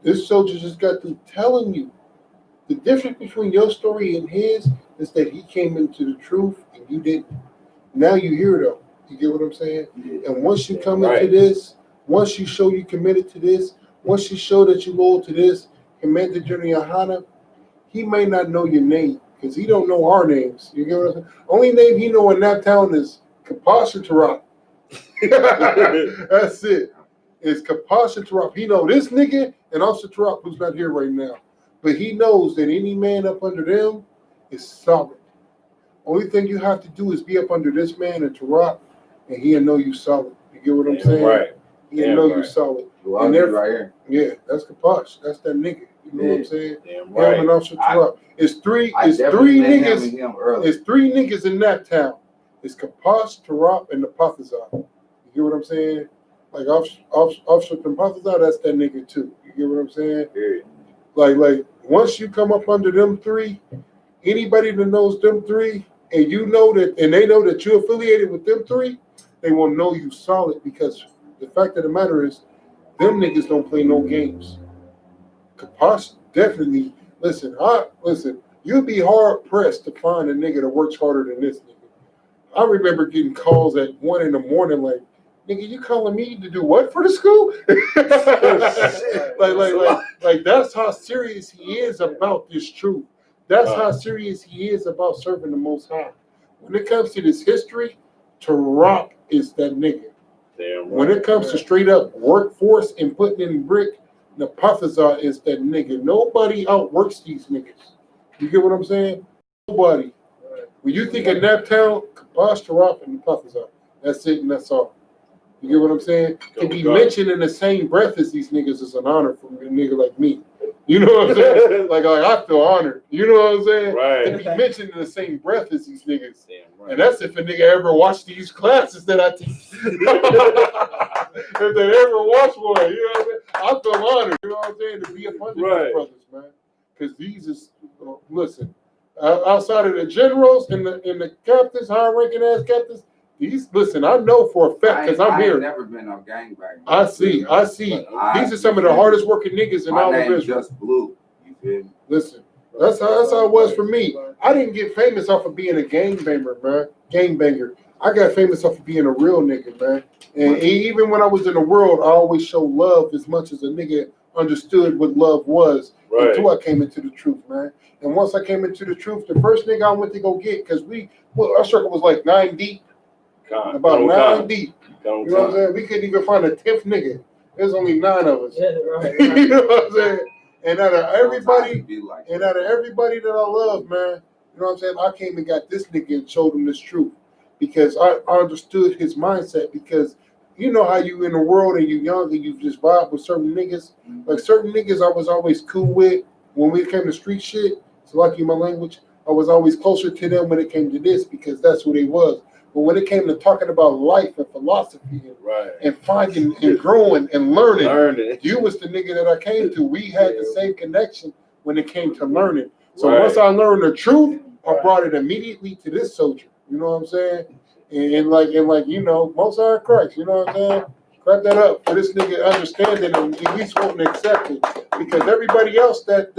This soldier just got through telling you. The difference between your story and his is that he came into the truth and you didn't. Now you hear it though. You get what I'm saying? Yeah. And once you come into this, once you show you committed to this, once you show that you loyal to this, Commander GEN.YAHANNA, he may not know your name because he don't know our names. You get what I'm saying? Only name he know in that town is Kapasha Tarak. That's it. is Kapash and Tarap. He know this nigga and also Tarap, who's not here right now. But he knows that any man up under them is solid. Only thing you have to do is be up under this man and Tarap, and he'll know you solid. You get what I'm saying? Right. He'll know you solid. And they're right here. Yeah, that's Kapash. That's that nigga. You know what I'm saying? Damn Him right. and Officer Tarap. It's three niggas in that town. It's Kapash, Tarap, and the Pathazar. You get what I'm saying? Like Officer Pathazar, that's that nigga too. You get what I'm saying? Period. Like once you come up under them three, anybody that knows them three, and you know that, and they know that you're affiliated with them three, they will know you solid, because the fact of the matter is, them niggas don't play no games. Kapash definitely, listen, you'll be hard pressed to find a nigga that works harder than this nigga. I remember getting calls at 1 a.m. like, nigga, you calling me to do what for the school? like that's how serious he is about this truth. That's how serious he is about serving the Most High. When it comes to this history, Tarap is that nigga. Damn right. When it comes to straight up workforce and putting in brick, the Pathazar is that nigga. Nobody outworks these niggas. You get what I'm saying? Nobody. When you think of Naptown, Kapash, Tarap, and the Pathazar, that's it and that's all. You get what I'm saying? To be mentioned in the same breath as these niggas is an honor for a nigga like me. You know what I'm saying? like I feel honored. You know what I'm saying? Right. To be mentioned in the same breath as these niggas. Damn right. And that's if a nigga ever watched these classes that I teach. If they ever watch one, you know what I'm saying? I feel honored, you know what I'm saying, to be a part of these brothers, man. Because these is, listen, outside of the generals and the captains, high-ranking ass captains, these, listen, I know for a fact, because I'm here. I've never been no gangbanger. I see. These are some of the hardest working niggas in all of Israel. Just blue. You feel me? Listen, that's how it was for me. I didn't get famous off of being a gangbanger, man. Gangbanger. I got famous off of being a real nigga, man. And even when I was in the world, I always showed love as much as a nigga understood what love was until I came into the truth, man. And once I came into the truth, the first nigga I went to go get, because our circle was like 9 deep. About 9 deep. You know what I'm saying? We couldn't even find a 10th nigga. There's only 9 of us. Yeah, right. You know what I'm saying? And out of everybody that I love, man, you know what I'm saying? I came and got this nigga and showed him this truth, because I understood his mindset. Because you know how you in the world and you young and you just vibe with certain niggas. Like certain niggas I was always cool with when we came to street shit. So like in my language, I was always closer to them when it came to this, because that's who they was. But when it came to talking about life and philosophy and finding and growing and learning, you was the nigga that I came to. We had the same connection when it came to learning. So once I learned the truth, I brought it immediately to this soldier. You know what I'm saying? And like you know, Most High Christ. You know what I'm saying? Clap that up for this nigga understanding and at least wanting to accept it, because everybody else that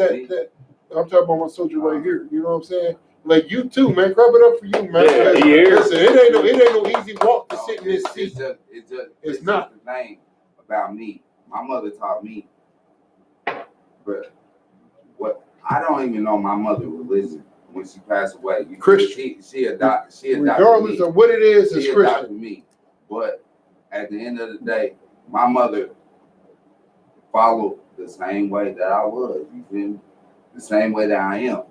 I'm talking about my soldier right here. You know what I'm saying? Like you too, man. Clap it up for you, man. Yeah, listen, it ain't no easy walk to sit in this seat. It's not the thing about me. My mother taught me, but I don't even know my mother's religion when she passed away. Christian. She adopted regardless me. of what it is, it's she Christian. Adopted me, but at the end of the day, my mother followed the same way that I was. You feel me? The same way that I am.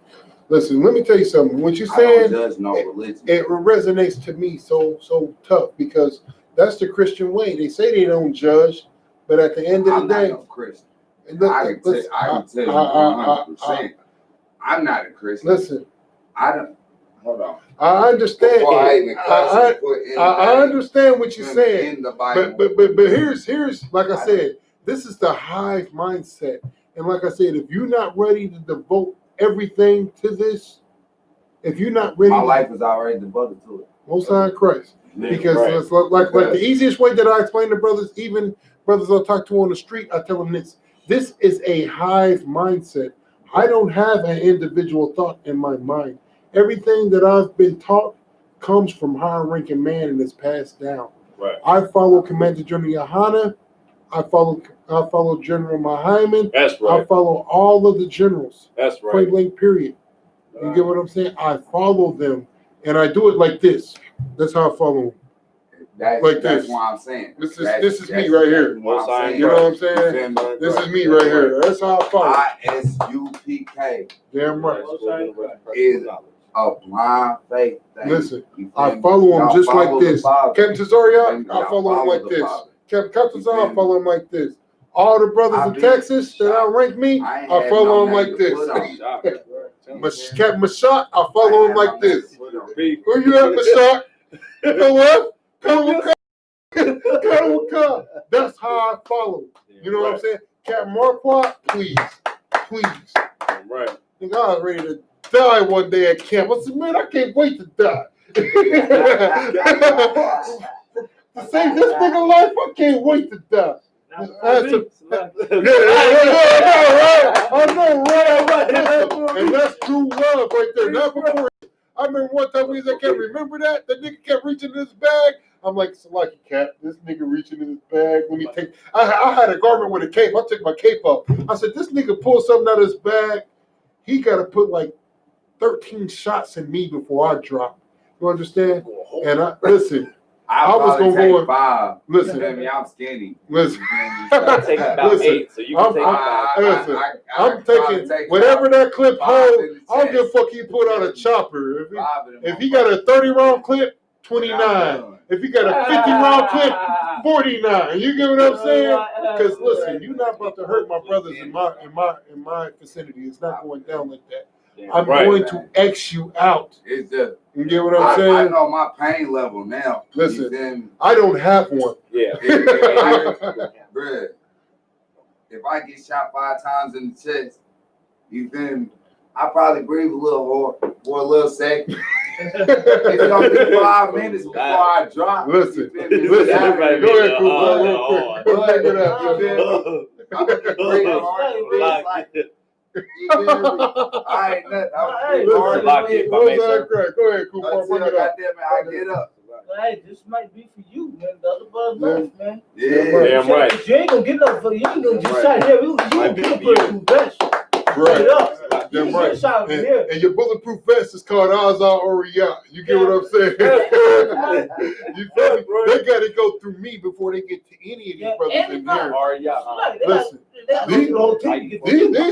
Listen, let me tell you something. What you're saying, it resonates to me so tough, because that's the Christian way. They say they don't judge, but at the end of the day, I'm not no Christian. I can tell you 100%. I'm not a Christian. Listen, I don't. Hold on. I understand. I understand what you're saying. In the Bible. But here's like I said, this is the hive mindset. And like I said, if you're not ready to devote everything to this, if you're not ready, my life is already devoted to it. Most High Christ. Because it's like the easiest way that I explain to brothers, even brothers I talk to on the street, I tell them this. This is a hive mindset. I don't have an individual thought in my mind. Everything that I've been taught comes from higher ranking man and is passed down. Right. I follow Commander General Yahanna. I follow General Mahyman. That's right. I follow all of the generals. That's right. Point blank, period. You get what I'm saying? I follow them, and I do it like this. That's how I follow them. That's Like that's this. why I'm saying. This That's is me right here. what I'm saying. You know what I'm You saying? feel me? This is me right here. That's how I follow. ISUPK Damn right. is a blind faith thing. Listen, You feel I me? follow him Y'all just like follow the this. Father. Captain Cesario, Y'all I follow him like the this. Father. Captain Cesario, I follow him like this. All the brothers in be Texas that outrank me, I ain't I had follow no him like name to this. put on it. Captain Mashak, I follow him like this. Where you at, Mashak? Come up. Come. That's how I follow. You know what I'm saying? Captain Marquardt, please. Right. Nigga, I was ready to die one day at camp. I said, man, I can't wait to die. To save this nigga life, I can't wait to die. I know, right? And that's true love right there. Not before. I remember one time we was at camp. Remember that? The nigga kept reaching in his bag. I'm like, Salaki Cap, this nigga reaching in his bag. Let me take. I had a garment with a cape. I took my cape off. I said, this nigga pulled something out of his bag. He got to put like 13 shots in me before I drop. You understand? And listen. I was gonna go 5. Listen, I'm skinny. Listen, I take about 8, so you can take about. I'm taking whatever that clip holds. I don't give a fuck. He put out a chopper. If he got a 30-round clip, 29. If he got a 50-round clip, 49. You get what I'm saying? Because listen, you're not about to hurt my brothers in my vicinity. It's not going down like that. I'm going to X you out. It's just, you get what I'm saying? I know my pain level now. Listen, I don't have one. Yeah. Bruh, if I get shot 5 times in the chest, you feel me? I probably breathe a little hard for a little second. It's gonna be 5 minutes before I drop. Listen. Go ahead, Cooper, real quick. Go check it out. I'm gonna be breathing hard. I ain't nothing. Go ahead, Cooper. Bring it up. I get up. Hey, this might be for you, man. The other brothers left, man. Yeah, damn right. You ain't gonna get no for you. Ain't gonna just shot here. You gonna get a bulletproof vest. Right. Damn right. And your bulletproof vest is called Azar Oriyah. You get what I'm saying? You feel me? They gotta go through me before they get to any of these brothers in here. Listen, these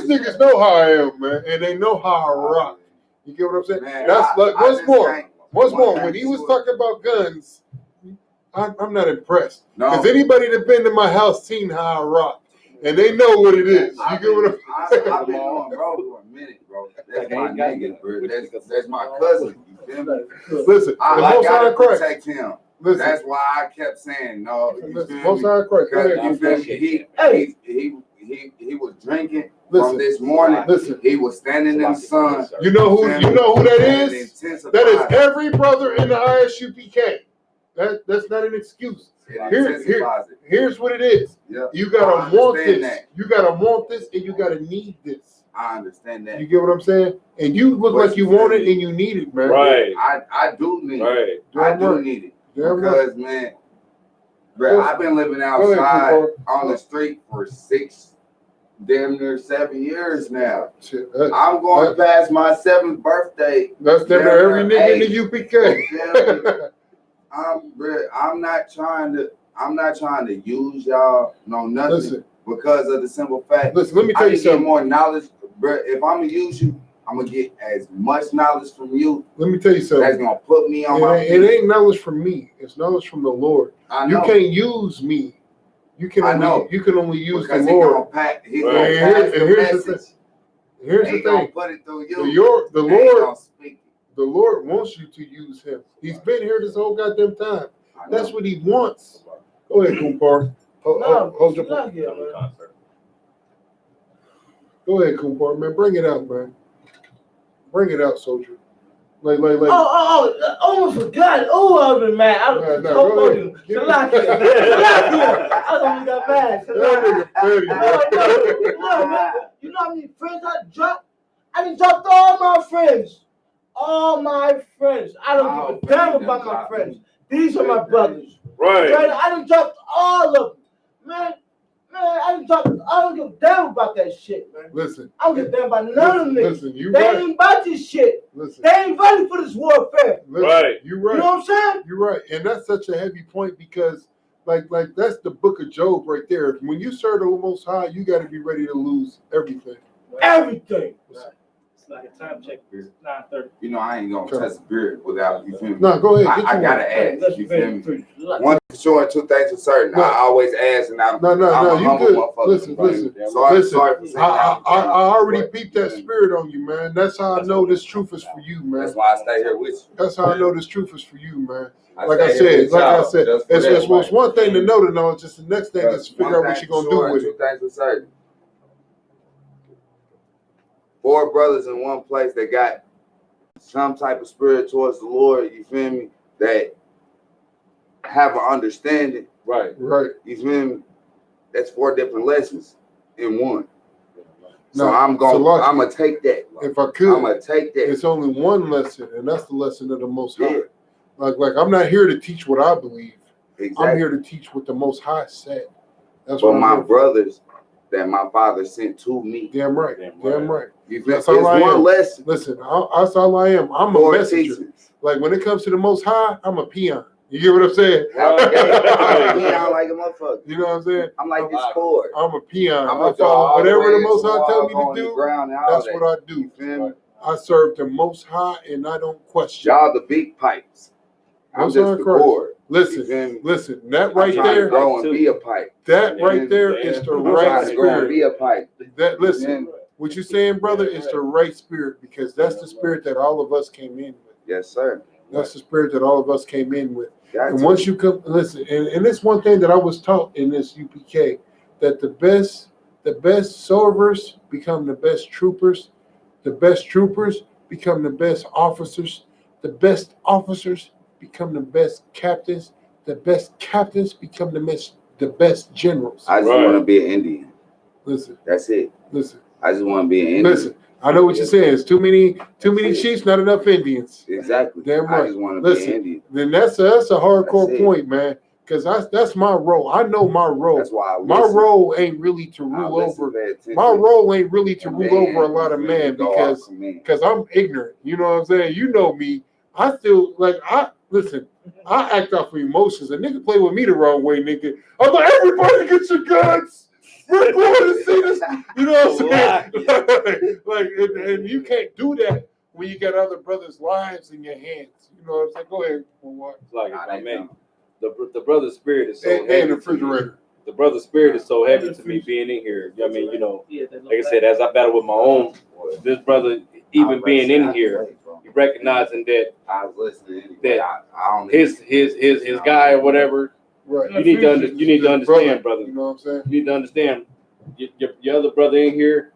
niggas know how I am, man, and they know how I rock. You get what I'm saying? Man, that's like once more. When he was talking about guns, I'm not impressed. Because anybody that been to my house seen how I rock. And they know what it is. You get what I'm saying? I've been on bro for a minute, bro. That's my nigga, bro. That's my cousin. You feel me? Listen, I gotta protect him. Listen, that's why I kept saying no. Most High Christ. He was drinking from this morning. Listen, he was standing in the sun. You know who that is? That is every brother in the ISUPK. That's not an excuse. Here's what it is. Yeah. You gotta want this. You gotta want this, and you gotta need this. I understand that. You get what I'm saying? And you look like you want it and you need it, man. Right. I do need it. I do need it. Because man, bro, I've been living outside on the street for damn near 7 years now. I'm going past my 7th birthday. That's damn near every nigga in the UPK. I'm not trying to use y'all, no nothing, because of the simple fact. Listen, let me tell you something. Get more knowledge, bro. If I'm gonna use you, I'm gonna get as much knowledge from you. Let me tell you something. That's gonna put me on my feet. It ain't knowledge from me. It's knowledge from the Lord. You can't use me. You can only use the Lord. He's gonna pass the message. Here's the thing. Put it through you. The Lord wants you to use him. He's been here this whole goddamn time. That's what he wants. Go ahead, Kumpar. Hold your concert. Go ahead, Kumpar, man. Bring it out, man. Bring it out, soldier. Like. Oh, almost forgot. Oh, I've been mad. I was go ahead. I don't got mad. You know how many friends I dropped? I done dropped all my friends. All my friends. I don't give a damn about my friends. These are my brothers. Right. I done dropped all of them. Man, I don't give a damn about that shit, man. Listen. I don't give a damn about none of them niggas. Listen, you They right. ain't about this shit. Listen. They ain't ready for this warfare. Listen, Right. You right. You know what I'm saying? You're right. And that's such a heavy point because like that's the book of Job right there. When you serve the Most High, you got to be ready to lose everything. Everything. It's like a time check. It's 9:30. You know, I ain't gonna touch the spirit without, you feel me? No, go ahead. Get I your gotta one. ask, you feel me? One for sure and 2 things for certain. No. I always ask, and I'm No, a you humble good. motherfucker. Listen. Sorry Listen. for saying I that. already peeped that spirit on you, man. That's how I know this truth is for you, man. That's why I stay here with you. That's how I know this truth is for you, man. Like I said, it's one thing to know. It's just the next thing is to figure out what you're gonna do with it. 2 things for certain. 4 brothers in one place that got some type of spirit towards the Lord, you feel me? That have an understanding. Right. You feel me? That's 4 different lessons in one. So Now, I'm gonna take that. If I could, I'm gonna take that. it's only one lesson, and that's the lesson of the Most High. Like I'm not here to teach what I believe. Exactly. I'm here to teach what the Most High said. That's But what my brothers that my father sent to me. Damn right. You feel That's all I one am. lesson. Listen, that's all I am. I'm a 4 messenger. teachings. Like when it comes to the Most High, I'm a peon. You get what I'm saying? I'm a peon like a motherfucker. You know what I'm saying? I'm like this cord. I'm a peon. I'm I follow whatever the Most High tell me to do. That's that. what I do. You feel me? I serve the Most High, and I don't question. Y'all the big pipes. I'm Most just High the Christ. cord. Listen. That right I'm trying there. to grow and be a pipe. That right there is the right spirit. Be a pipe. That listen. What you saying, brother, is the right spirit because that's the spirit that all of us came in with. Yes, sir. That's the spirit that all of us came in with. And Gotcha. once you come, listen, and it's one thing that I was taught in this UPK that the best soldiers become the best troopers become the best officers, the best officers become the best captains, the best captains become the best generals. I just want to be an Indian. Listen. That's it. Listen. I just want to be an Indian. Listen. I know what you're saying. It's too many chiefs, not enough Indians. Exactly. Damn right. I just want to be an Indian. Then that's a hardcore point, man. Because that's my role. I know my role. That's why my role ain't really to rule over. My role ain't really to rule over a lot of men because I'm ignorant. You know what I'm saying? You know me. I still listen. I act off of emotions. A nigga play with me the wrong way, nigga. I'm like, everybody get your guns. We're going to see this. You know what I'm saying? and you can't do that when you got other brothers' lives in your hands. You know what I'm saying? Go ahead. It's like, I mean, the brother spirit is so heavy. And the refrigerator. The brother spirit is so heavy to me being in here. I mean, you know, like I said, as I battle with my own, this brother, even being in here, recognizing that I was listening. That I don't his guy or whatever. Right. You need to understand, brother. You know what I'm saying? You need to understand. Your other brother in here,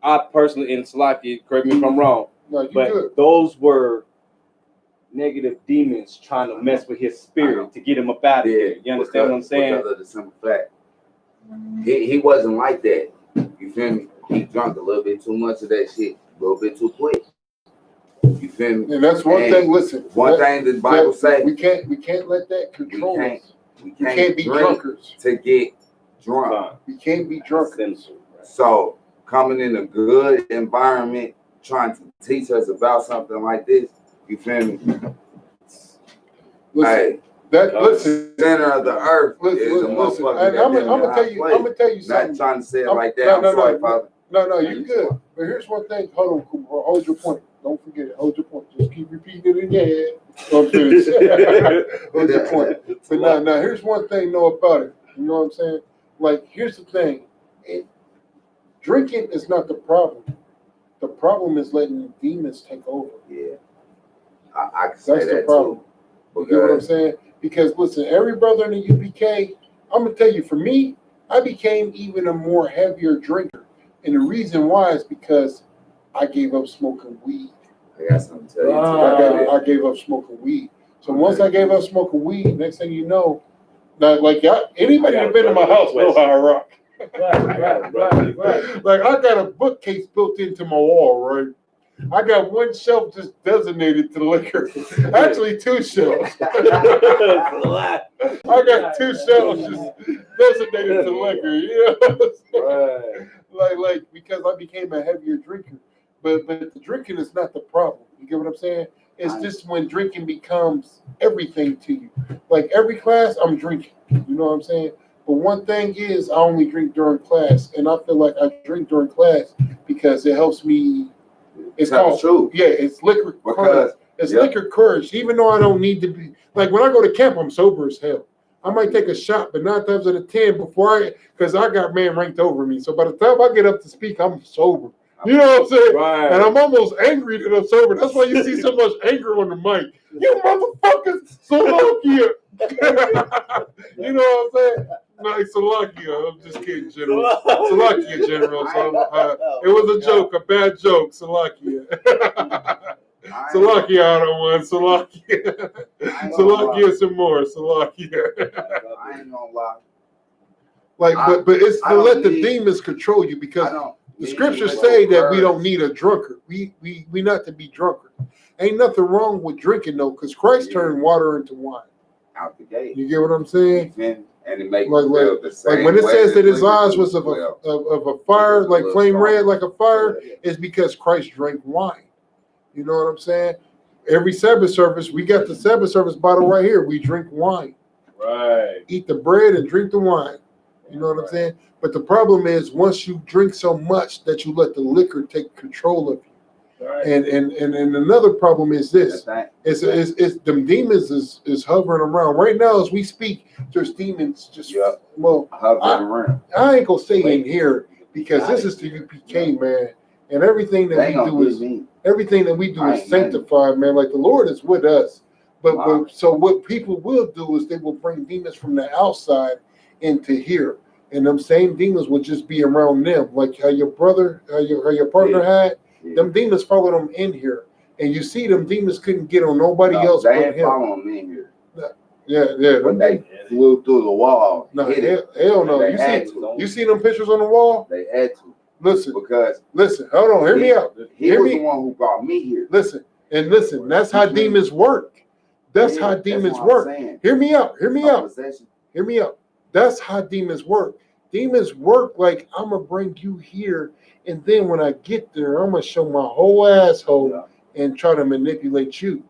I personally, in Salaki, correct me if I'm wrong, but good. Those were negative demons trying to mess with his spirit to get him up out of here. You understand what I'm saying? Because of the simple fact, he wasn't like that. You feel me? He drunk a little bit too much of that shit, a little bit too quick. You feel me? And that's one thing. Listen, one thing the Bible say. We can't let that control us. We can't be drunkards to get drunk. We can't be drunkards. So coming in a good environment, trying to teach us about something like this, you feel me? Listen, listen, center of the earth is a motherfucker. I'm gonna tell you something. Not trying to say it like that. I'm sorry, Father. No, you're good. But here's one thing. Hold on, hold your point. Don't forget it. Hold your point. Just keep repeating it in your head. Hold your point. But now, here's one thing. Know about it. You know what I'm saying? Like, here's the thing. Drinking is not the problem. The problem is letting the demons take over. Yeah, I can say that's that the problem. Too. You get what I'm saying? Because listen, every brother in the UPK, I'm gonna tell you. For me, I became even a more heavier drinker, and the reason why is because I gave up smoking weed. I got something to tell you. I gave up smoking weed. So once I gave up smoking weed, next thing you know, like anybody that been in my house know how I rock. Right. Like I got a bookcase built into my wall, right? I got one shelf just designated to liquor. Actually, 2 shelves. I got 2 shelves just designated to liquor. You know, like because I became a heavier drinker. But the drinking is not the problem. You get what I'm saying? It's just when drinking becomes everything to you. Like every class, I'm drinking. You know what I'm saying? But one thing is, I only drink during class, and I feel like I drink during class because it helps me. It's called true. Yeah, it's liquor courage. It's liquor courage. Even though I don't need to be like when I go to camp, I'm sober as hell. I might take a shot, but 9 times out of 10 because I got man ranked over me. So by the time I get up to speak, I'm sober. You know what I'm saying? Right. And I'm almost angry that I'm sober. That's why you see so much anger on the mic. You motherfuckers, Salakia. You know what I'm saying? Like Salakia. I'm just kidding, General. Salakia, General. So, it was a joke, a bad joke. Salakia. Salakia out on one. Salakia. Salakia some more. Salakia. I ain't gonna lie. Like, but it's to let the demons control you because the scriptures say that we don't need a drunkard. We not to be drunkard. Ain't nothing wrong with drinking though, because Christ turned water into wine. Out the gate. You get what I'm saying? And it makes like when it says that his eyes was of a fire, like flame red, like a fire, is because Christ drank wine. You know what I'm saying? Every Sabbath service, we got the Sabbath service bottle right here. We drink wine. Right. Eat the bread and drink the wine. You know what I'm saying? But the problem is once you drink so much that you let the liquor take control of you. Right. And another problem is this. It's them demons is hovering around. Right now as we speak, there's demons just hovering around. I ain't gonna say in here because this is the UPK, man. And everything that we do is sanctified, man. Like the Lord is with us. But so what people will do is they will bring demons from the outside into here, and them same demons will just be around them, like how your brother, how your partner had. Them demons followed them in here, and you see them demons couldn't get on nobody else but him. They following me in here. Yeah. When they flew through the wall. No, hell no. You see them pictures on the wall? They had to. Listen, hold on, hear me out. He was the one who brought me here. Listen. That's how demons work. That's how demons work. Hear me out. Hear me out. That's how demons work. Demons work like I'm gonna bring you here, and then when I get there, I'm gonna show my whole asshole and try to manipulate you.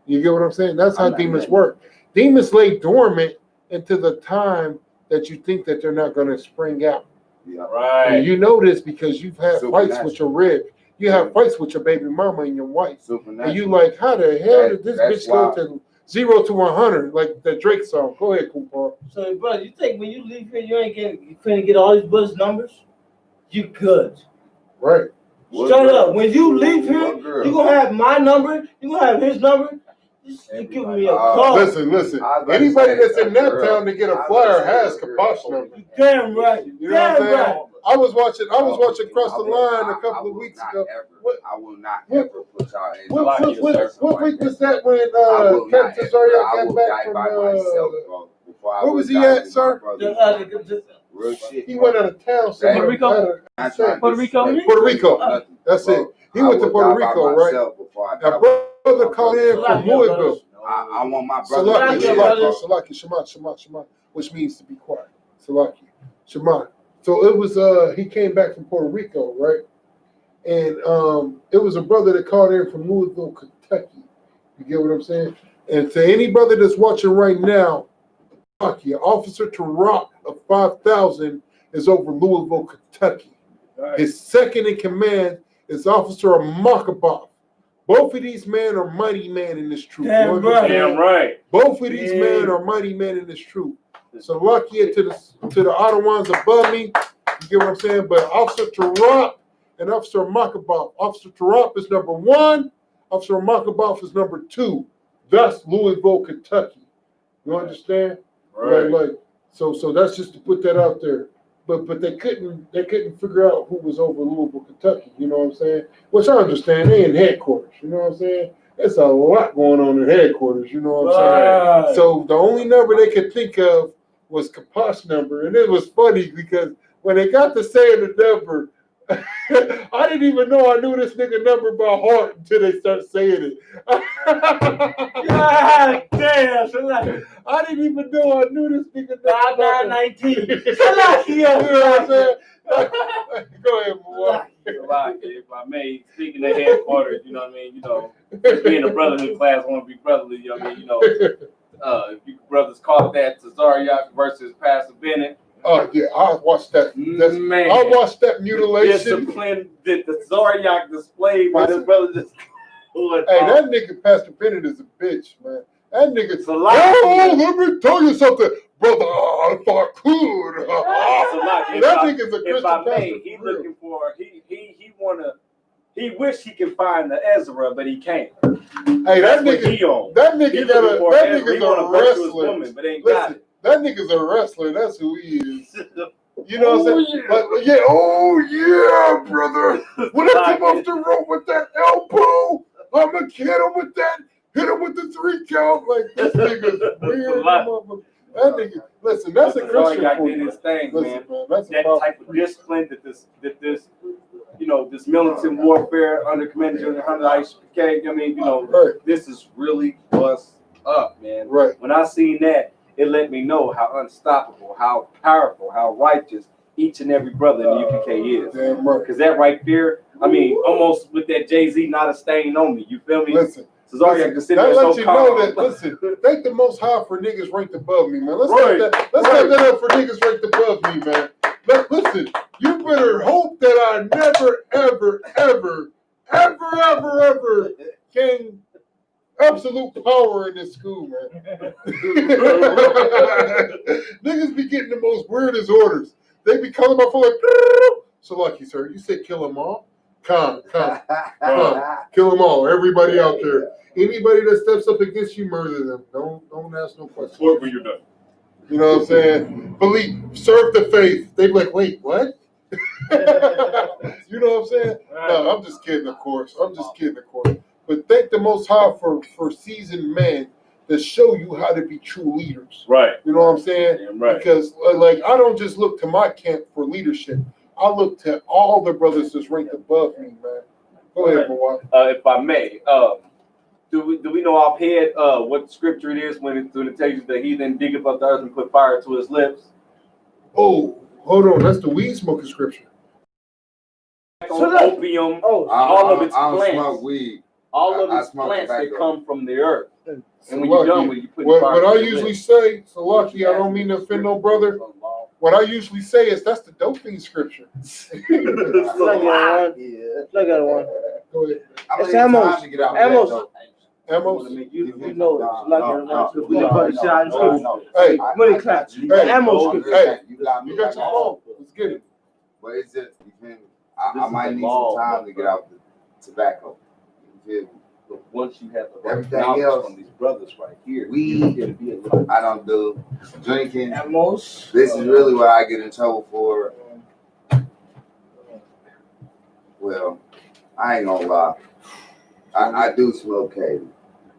You get what I'm saying? That's how demons work. Demons lay dormant until the time that you think that they're not gonna spring out. Yeah, right. And you know this because you've had fights with your rib. You have fights with your baby mama and your wife. And you like, how the hell did this bitch go to 0 to 100 like the Drake song? Go ahead, Cooper. So, brother, you think when you leave here, you couldn't get all these brothers' numbers? You could. Right. Straight up. When you leave here, you gonna have my number. You gonna have his number. You give me a call. Listen. Anybody that's in that town to get a flyer has Kaposh number. Damn right. You know what I'm saying? I was watching Cross the Line a couple of weeks ago. I will not ever put y'all in. What week was that when Captain Cesario got back from where was he at, sir? Real shit. He went out of town. Puerto Rico? Puerto Rico? Puerto Rico. That's it. He went to Puerto Rico, right? Now, brother called in from Louisville. I want my brother. Salaki, Shema, which means to be quiet. Salaki, Shema. So it was he came back from Puerto Rico, right? And it was a brother that called in from Louisville, Kentucky. You get what I'm saying? And to any brother that's watching right now, Officer Tarok of 5,000 is over Louisville, Kentucky. Right. His second in command is Officer Makaboff. Both of these men are mighty men in this troop. Damn right. Both of these men are mighty men in this troop. So lucky to the Ottawans above me, you get what I'm saying? But Officer Tarok and Officer Makaboff. Officer Tarok is number 1. Officer Makaboff is number 2. Thus Louisville, Kentucky. You understand? Right. Like so that's just to put that out there. But they couldn't figure out who was over Louisville, Kentucky. You know what I'm saying? Which I understand. They in headquarters. You know what I'm saying? There's a lot going on in headquarters. You know what I'm saying? So the only number they could think of was Kaposh's number, and it was funny because when they got to saying the number, I didn't even know I knew this nigga number by heart until they start saying it. God damn, Salaki. I didn't even know I knew this nigga number. 5919. Salaki, You know what I'm saying? Go ahead, boy. If I may, speaking of headquarters, you know what I mean? You know, being a brotherhood class, I want to be brotherly, you know what I mean? You know, if you brothers caught that Tazariak versus Pastor Bennett. Oh, yeah, I watched that. Man, I watched that the mutilation. discipline that the Tazariak displayed by this brother just. Hey, that nigga Pastor Bennett is a bitch, man. That nigga's a lot. Oh, let me tell you something, brother. If I could. That nigga's a Christian if I may, pastor. he looking for he wish he could find the Ezra, but he can't. Hey, that nigga, that nigga's a wrestler. Woman, but ain't Listen, got it. that nigga's a wrestler. That's who he is. You know what I'm saying? Oh yeah, brother. When I come off the rope with that elbow, I'ma hit him with that. Hit him with the 3 count. Like this nigga's weird. That nigga, listen, that's a Christian for you. His thing, listen, man. That's that type of discipline that this you know, this militant warfare under Commander General I.S.U.P.K. I mean, you know, this is really what's up, man. Right. When I seen that, it let me know how unstoppable, how powerful, how righteous each and every brother in the UPK is. Damn right. Because that right there, I mean, almost with that Jay-Z, not a stain on me. You feel me? Listen. That lets you know that, listen, thank the Most High for niggas ranked above me, man. Let's have that up for niggas ranked above me, man. Listen, you better hope that I never, ever gain absolute power in this school, man. Niggas be getting the most weirdest orders. They be calling my phone like, so lucky, sir. You said kill them all? Come. Kill them all. Everybody out there. Anybody that steps up against you, murder them. Don't ask no questions. What were you done? You know what I'm saying? Believe, serve the faith. They be like, wait, what? You know what I'm saying? No, I'm just kidding, of course. But thank the Most High for seasoned men that show you how to be true leaders. Right. You know what I'm saying? Yeah, right. Because like I don't just look to my camp for leadership. I look to all the brothers that's ranked above me, man. Go ahead, boy. If I may, do we know offhand what scripture it is when it tells you that he then diggeth up the earth and put fire to his lips? Oh, hold on, that's the weed smoking scripture. Opium, all of its plants. Smoke weed. All of its plants that come from the earth. And when you're done with it, you put what I usually say, so lucky, I don't mean to offend no brother. What I usually say is that's the dope fiend scripture. Look at one. Go ahead. It's Amos. Amos. You know it. Hey, money clap. Amos. Hey, you got your phone. Let's get it. But it's just, you feel me? I might need some time to get out the tobacco. You feel me? But once you have the everything knowledge else from these brothers right here, I don't do drinking. Amos. This is really what I get in trouble for. Well, I ain't gonna lie. I do smoke K.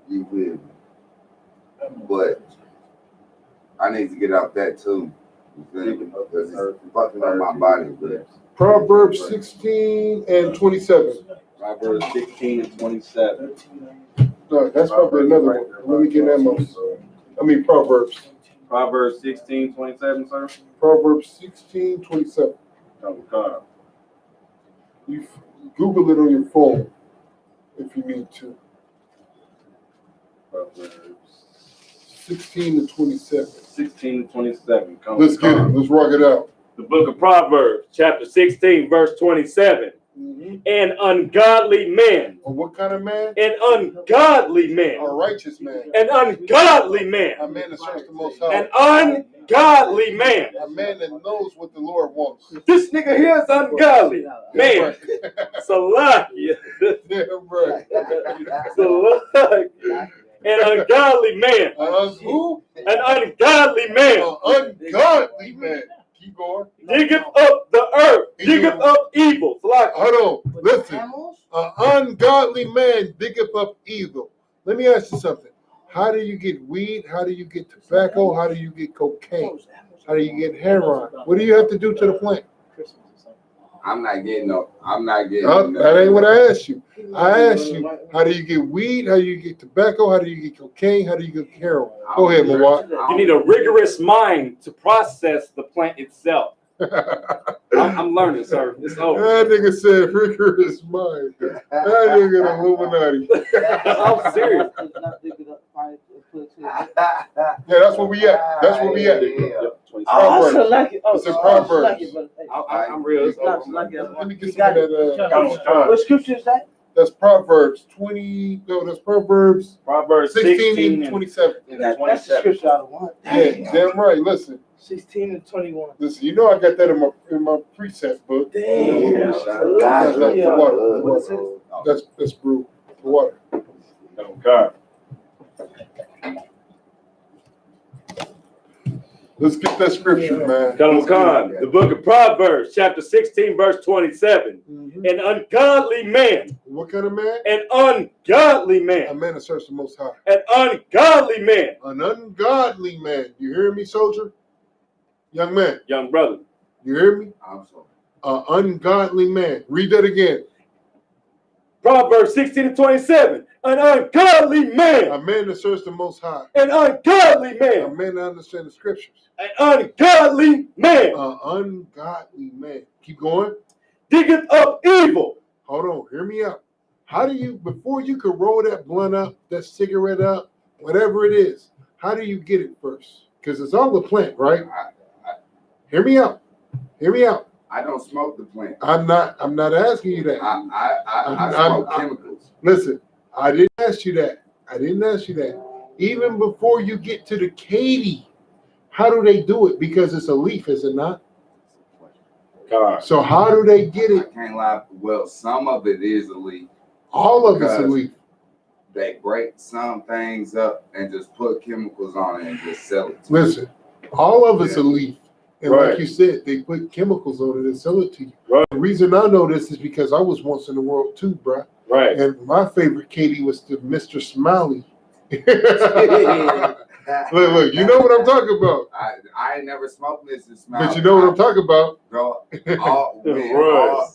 You feel me? But I need to get out that too. You feel me? Because it's fucking up my body. But Proverbs 16 and 27. Proverbs 16 and 27. No, that's probably another one. Let me get Amos. I mean Proverbs. Proverbs 16, 27, sir? Proverbs 16, 27. Okay. You Google it on your phone if you need to. Proverbs 16 to 27. 16 to 27. Let's get it. Let's rock it out. The book of Proverbs, chapter 16, verse 27. An ungodly man. What kind of man? An ungodly man. A righteous man. An ungodly man. A man that serves the Most High. An ungodly man. A man that knows what the Lord wants. This nigga here is ungodly. Man. Salaki. Damn right. Salaki. An ungodly man. Who? An ungodly man. An ungodly man. Keep going. Diggeth up the earth. Diggeth up evil. Salaki. Hold on. Listen. An ungodly man diggeth up evil. Let me ask you something. How do you get weed? How do you get tobacco? How do you get cocaine? How do you get heroin? What do you have to do to the plant? I'm not getting no. I'm not getting. That ain't what I asked you. I asked you, how do you get weed? How do you get tobacco? How do you get cocaine? How do you get heroin? Go ahead, Mawad. You need a rigorous mind to process the plant itself. I'm learning, sir. It's over. That nigga said rigorous mind. That nigga an Illuminati. I'm serious. Yeah, that's where we at. That's where we at. Oh, I like it. Oh, It's in Proverbs. I'm real. It's over. Let me get some of that. What scripture is that? That's Proverbs 20. No, that's Proverbs Proverbs 16 and 27. That's the scripture I want. Yeah, damn right. Listen, 16 and 21. listen. You know I got that in my precept book. Damn. That's brew water. Okay. Let's get that scripture, man. Khan, the book of Proverbs, chapter 16, verse 27. Mhm. An ungodly man, What kind of man? an ungodly A man, man that serves the Most High. an ungodly man, An ungodly man. You hear me, soldier? Young man, young brother. you hear me? I'm sorry. An ungodly man. Read that again. Proverbs 16 and 27. An ungodly man, A man that serves the Most High. an ungodly A man, man that understands the scriptures. an ungodly man, An ungodly man. Keep going. diggeth up evil. Hold on. Hear me out. How do you, before you can roll that blunt up, that cigarette up, whatever it is, how do you get it first? Because it's all the plant, right? Hear me out. Hear me out. I don't smoke the plant. I'm not asking you that. I smoke chemicals. Listen, I didn't ask you that. I didn't ask you that. Even before you get to the Katie, how do they do it? Because it's a leaf, is it not? God. So how do they get I it? can't lie. Well, some of it is a leaf. All of it's a Because leaf. They break some things up and just put chemicals on it and just sell it. Listen, all of it's a leaf. And Right. like you said, they put chemicals on it and sell it to you. Right. The reason I know this is because I was once in the world too, bruh. Right. And my favorite Katie was the Mr. Smiley. Look, you know what I'm talking about. I ain't never smoked Mrs. Smiley. But you know what I'm talking about. Bro,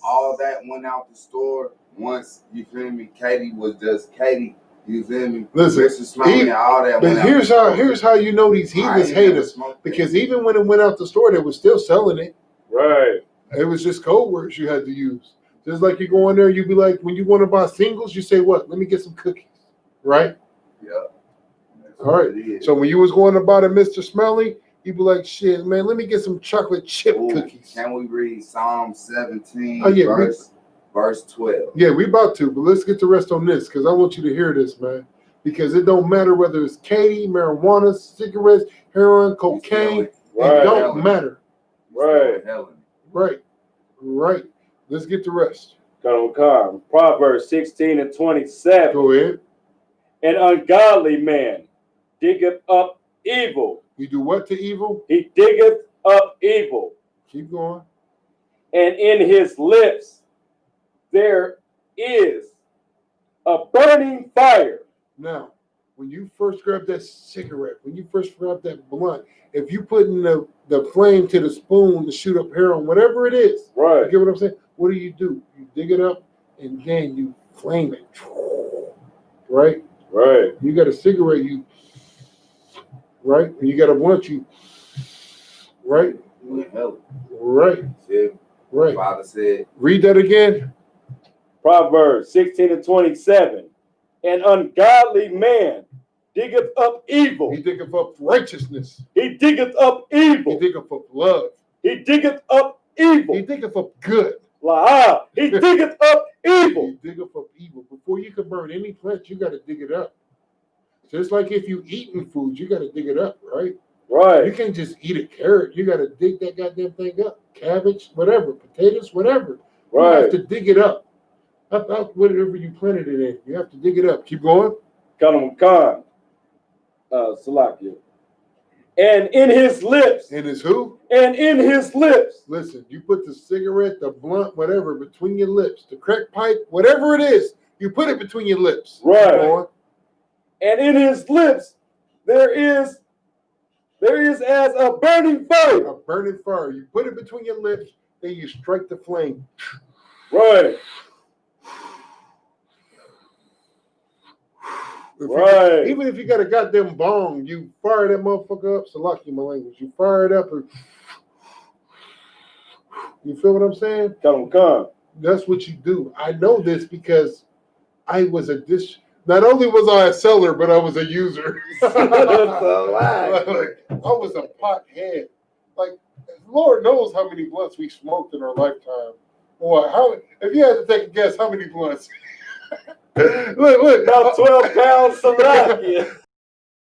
all that went out the store once, you feel me? Katie was just Katie. You feel me? Listen, Mrs. Smiley, all that but went out here's the store. here's how you know these heathens hate us. Because even when it went out the store, they were still selling it. Right. It was just code words you had to use. Just like you go in there, you be like, when you want to buy singles, you say what? Let me get some cookies, right? Yeah. All right. So when you was going to buy the Mr. Smelly, you be like, shit, man, let me get some chocolate chip cookies. Can we read Psalm 17, Oh, yeah, verse 12? Yeah, we about to, but let's get the rest on this because I want you to hear this, man. Because it don't matter whether it's Katie, marijuana, cigarettes, heroin, cocaine. It don't matter. Right. Right. Right. Let's get the rest. Come. Proverbs 16 and 27. Go ahead. An ungodly man diggeth up evil. You do what to evil? He diggeth up evil. Keep going. And in his lips there is a burning fire. Now, when you first grab that cigarette, when you first grab that blunt, if you put in the flame to the spoon to shoot up heroin, whatever it is, Right. you get what I'm saying? What do? You dig it up and then you flame it. Right? Right. You got a cigarette, right? And you got a blunt, right? Right. Right. Father said, read that again. Proverbs 16 and 27. An ungodly man diggeth up evil. He diggeth up righteousness. He diggeth up evil. He diggeth up love. He diggeth up evil. He diggeth up good. He diggeth up evil. He diggeth up evil. Before you can burn any plant, you got to dig it up. Just like if you eating food, you got to dig it up, right? Right. You can't just eat a carrot. You got to dig that goddamn thing up. Cabbage, whatever, potatoes, whatever. Right. You have to dig it up. Up whatever you planted it in. You have to dig it up. Keep going. Khan. Salakia. And in his lips. And his who? And in his lips. Listen, you put the cigarette, the blunt, whatever, between your lips. The crack pipe, whatever it is, you put it between your lips. Right. And in his lips, there is as a burning fire. A burning fire. You put it between your lips, then you strike the flame. Right. Even if you got a goddamn bong, you fire that motherfucker up. Salaki, my language. You fire it up and you feel what I'm saying? Come. That's what you do. I know this because I was not only was I a seller, but I was a user. That's a lie. I was a pothead. Like, Lord knows how many blunts we smoked in our lifetime. Boy, if you had to take a guess, how many blunts? look, About 12 pounds of Slovakia.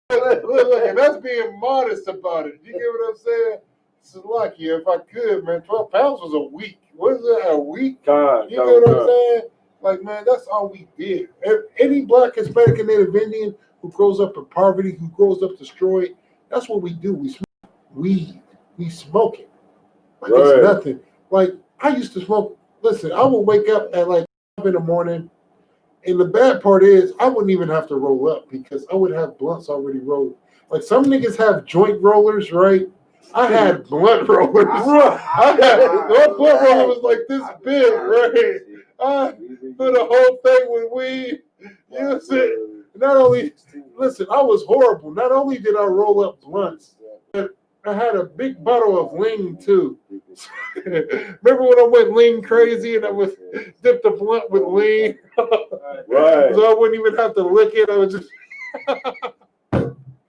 Look, and that's being modest about it. You get what I'm saying? Slovakia, if I could, man, 12 pounds was a week. What is that, a week? You get what I'm saying? Like, man, that's all we did. Any black, Hispanic, and Native Indian who grows up in poverty, who grows up destroyed, that's what we do. We smoke weed. We smoke it. Like, it's nothing. Like, I used to smoke. Listen, I would wake up at like 5 in the morning. And the bad part is, I wouldn't even have to roll up because I would have blunts already rolled. Like, some niggas have joint rollers, right? I had blunt rollers. My blunt roller was like this big, right? I put the whole thing with weed. Use it. Not only, listen, I was horrible. Not only did I roll up blunts, but I had a big bottle of lean too. Remember when I went lean crazy and I was dipped the blunt with lean? Right. So I wouldn't even have to lick it. I would just.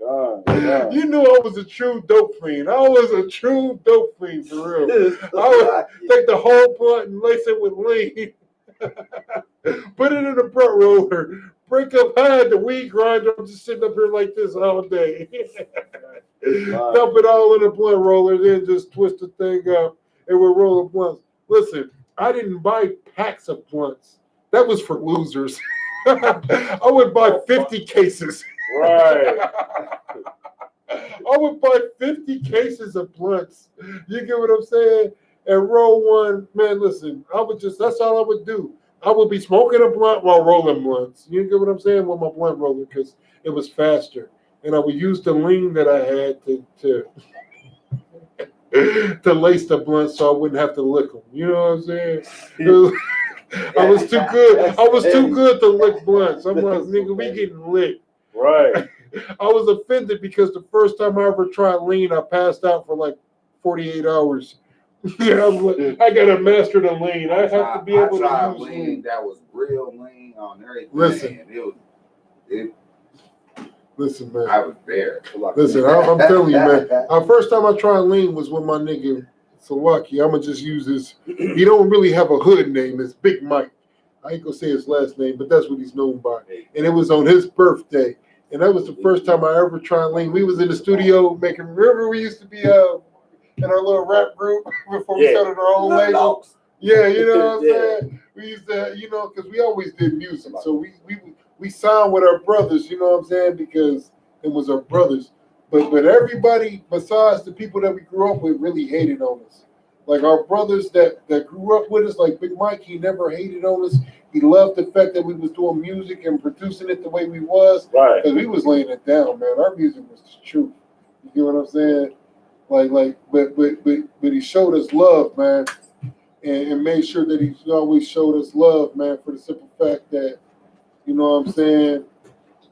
God. You knew I was a true dope fiend. I was a true dope fiend for real. I would take the whole blunt and lace it with lean. Put it in a blunt roller. Break up high the weed grinder. I'm just sitting up here like this all day. Dump it all in a blunt roller, then just twist the thing up and we're rolling blunts. Listen, I didn't buy packs of blunts. That was for losers. I would buy 50 cases. Right. I would buy 50 cases of blunts. You get what I'm saying? And roll one. Man, listen, that's all I would do. I would be smoking a blunt while rolling blunts. You get what I'm saying? With my blunt roller, because it was faster. And I would use the lean that I had to lace the blunt so I wouldn't have to lick them. You know what I'm saying? I was too good. I was too good to lick blunts. I'm like, nigga, we getting licked. Right. I was offended because the first time I ever tried lean, I passed out for like 48 hours. Yeah, I'm like, I gotta master the lean. I have to be able to use lean. That was real lean on everything. Listen. Listen, man. I was there. Listen, I'm telling you, man. The first time I tried lean was with my nigga Salaki. I'm gonna just use this. He don't really have a hood name. It's Big Mike. I ain't gonna say his last name, but that's what he's known by. And it was on his birthday. And that was the first time I ever tried lean. We was in the studio making. Remember we used to be in our little rap group before we started our own label. Yeah, you know what I'm saying. We used to, because we always did music, so we signed with our brothers. You know what I'm saying, because it was our brothers. But everybody besides the people that we grew up with really hated on us. Like our brothers that grew up with us, like Big Mike, he never hated on us. He loved the fact that we was doing music and producing it the way we was. Right. Because we was laying it down, man. Our music was the truth. You get what I'm saying? But he showed us love, man. And made sure that he always showed us love, man, for the simple fact that, you know what I'm saying?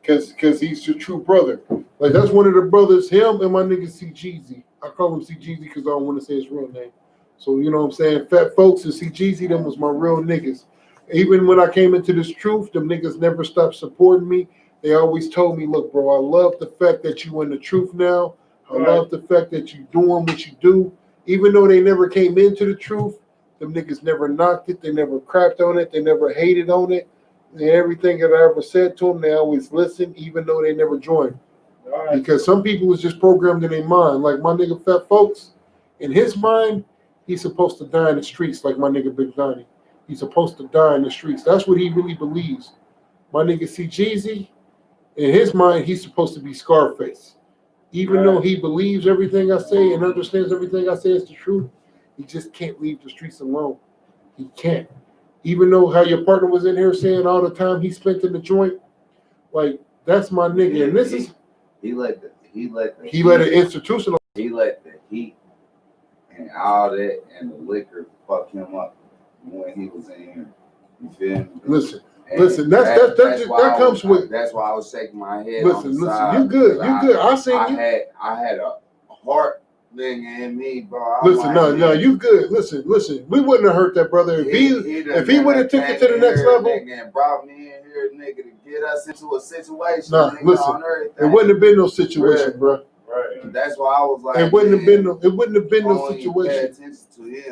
Because he's your true brother. Like, that's one of the brothers, him and my nigga C-Jeezy. I call him C-Jeezy because I don't want to say his real name. So, you know what I'm saying? Fat Folks and C-Jeezy, them was my real niggas. Even when I came into this truth, them niggas never stopped supporting me. They always told me, look, bro, I love the fact that you in the truth now. I love the fact that you doing what you do. Even though they never came into the truth, them niggas never knocked it. They never crapped on it. They never hated on it. And everything that I ever said to them, they always listened, even though they never joined. Right. Because some people was just programmed in their mind. Like my nigga Fat Folks, in his mind, he's supposed to die in the streets like my nigga Big Donnie. He's supposed to die in the streets. That's what he really believes. My nigga C-Jeezy, in his mind, he's supposed to be Scarface. Even though he believes everything I say and understands everything I say is the truth, he just can't leave the streets alone. He can't. Even though how your partner was in here saying all the time he spent in the joint, like, that's my nigga. And this is... He let it institutional. He let the heat and all that, and the liquor fucked him up when he was in here. You feel me? Listen, And listen. That comes with. That's why I was shaking my head. Listen, on the side, you good. You good. I seen I you. had a heart thing in me, bro. Listen, no, you good. Listen. We wouldn't have hurt that brother if he would have took it to the next level. And brought me in here, nigga, to get us into a situation. Nah, nigga, listen, it wouldn't have been no situation, bro. Right. That's why I was like, it wouldn't have been no situation.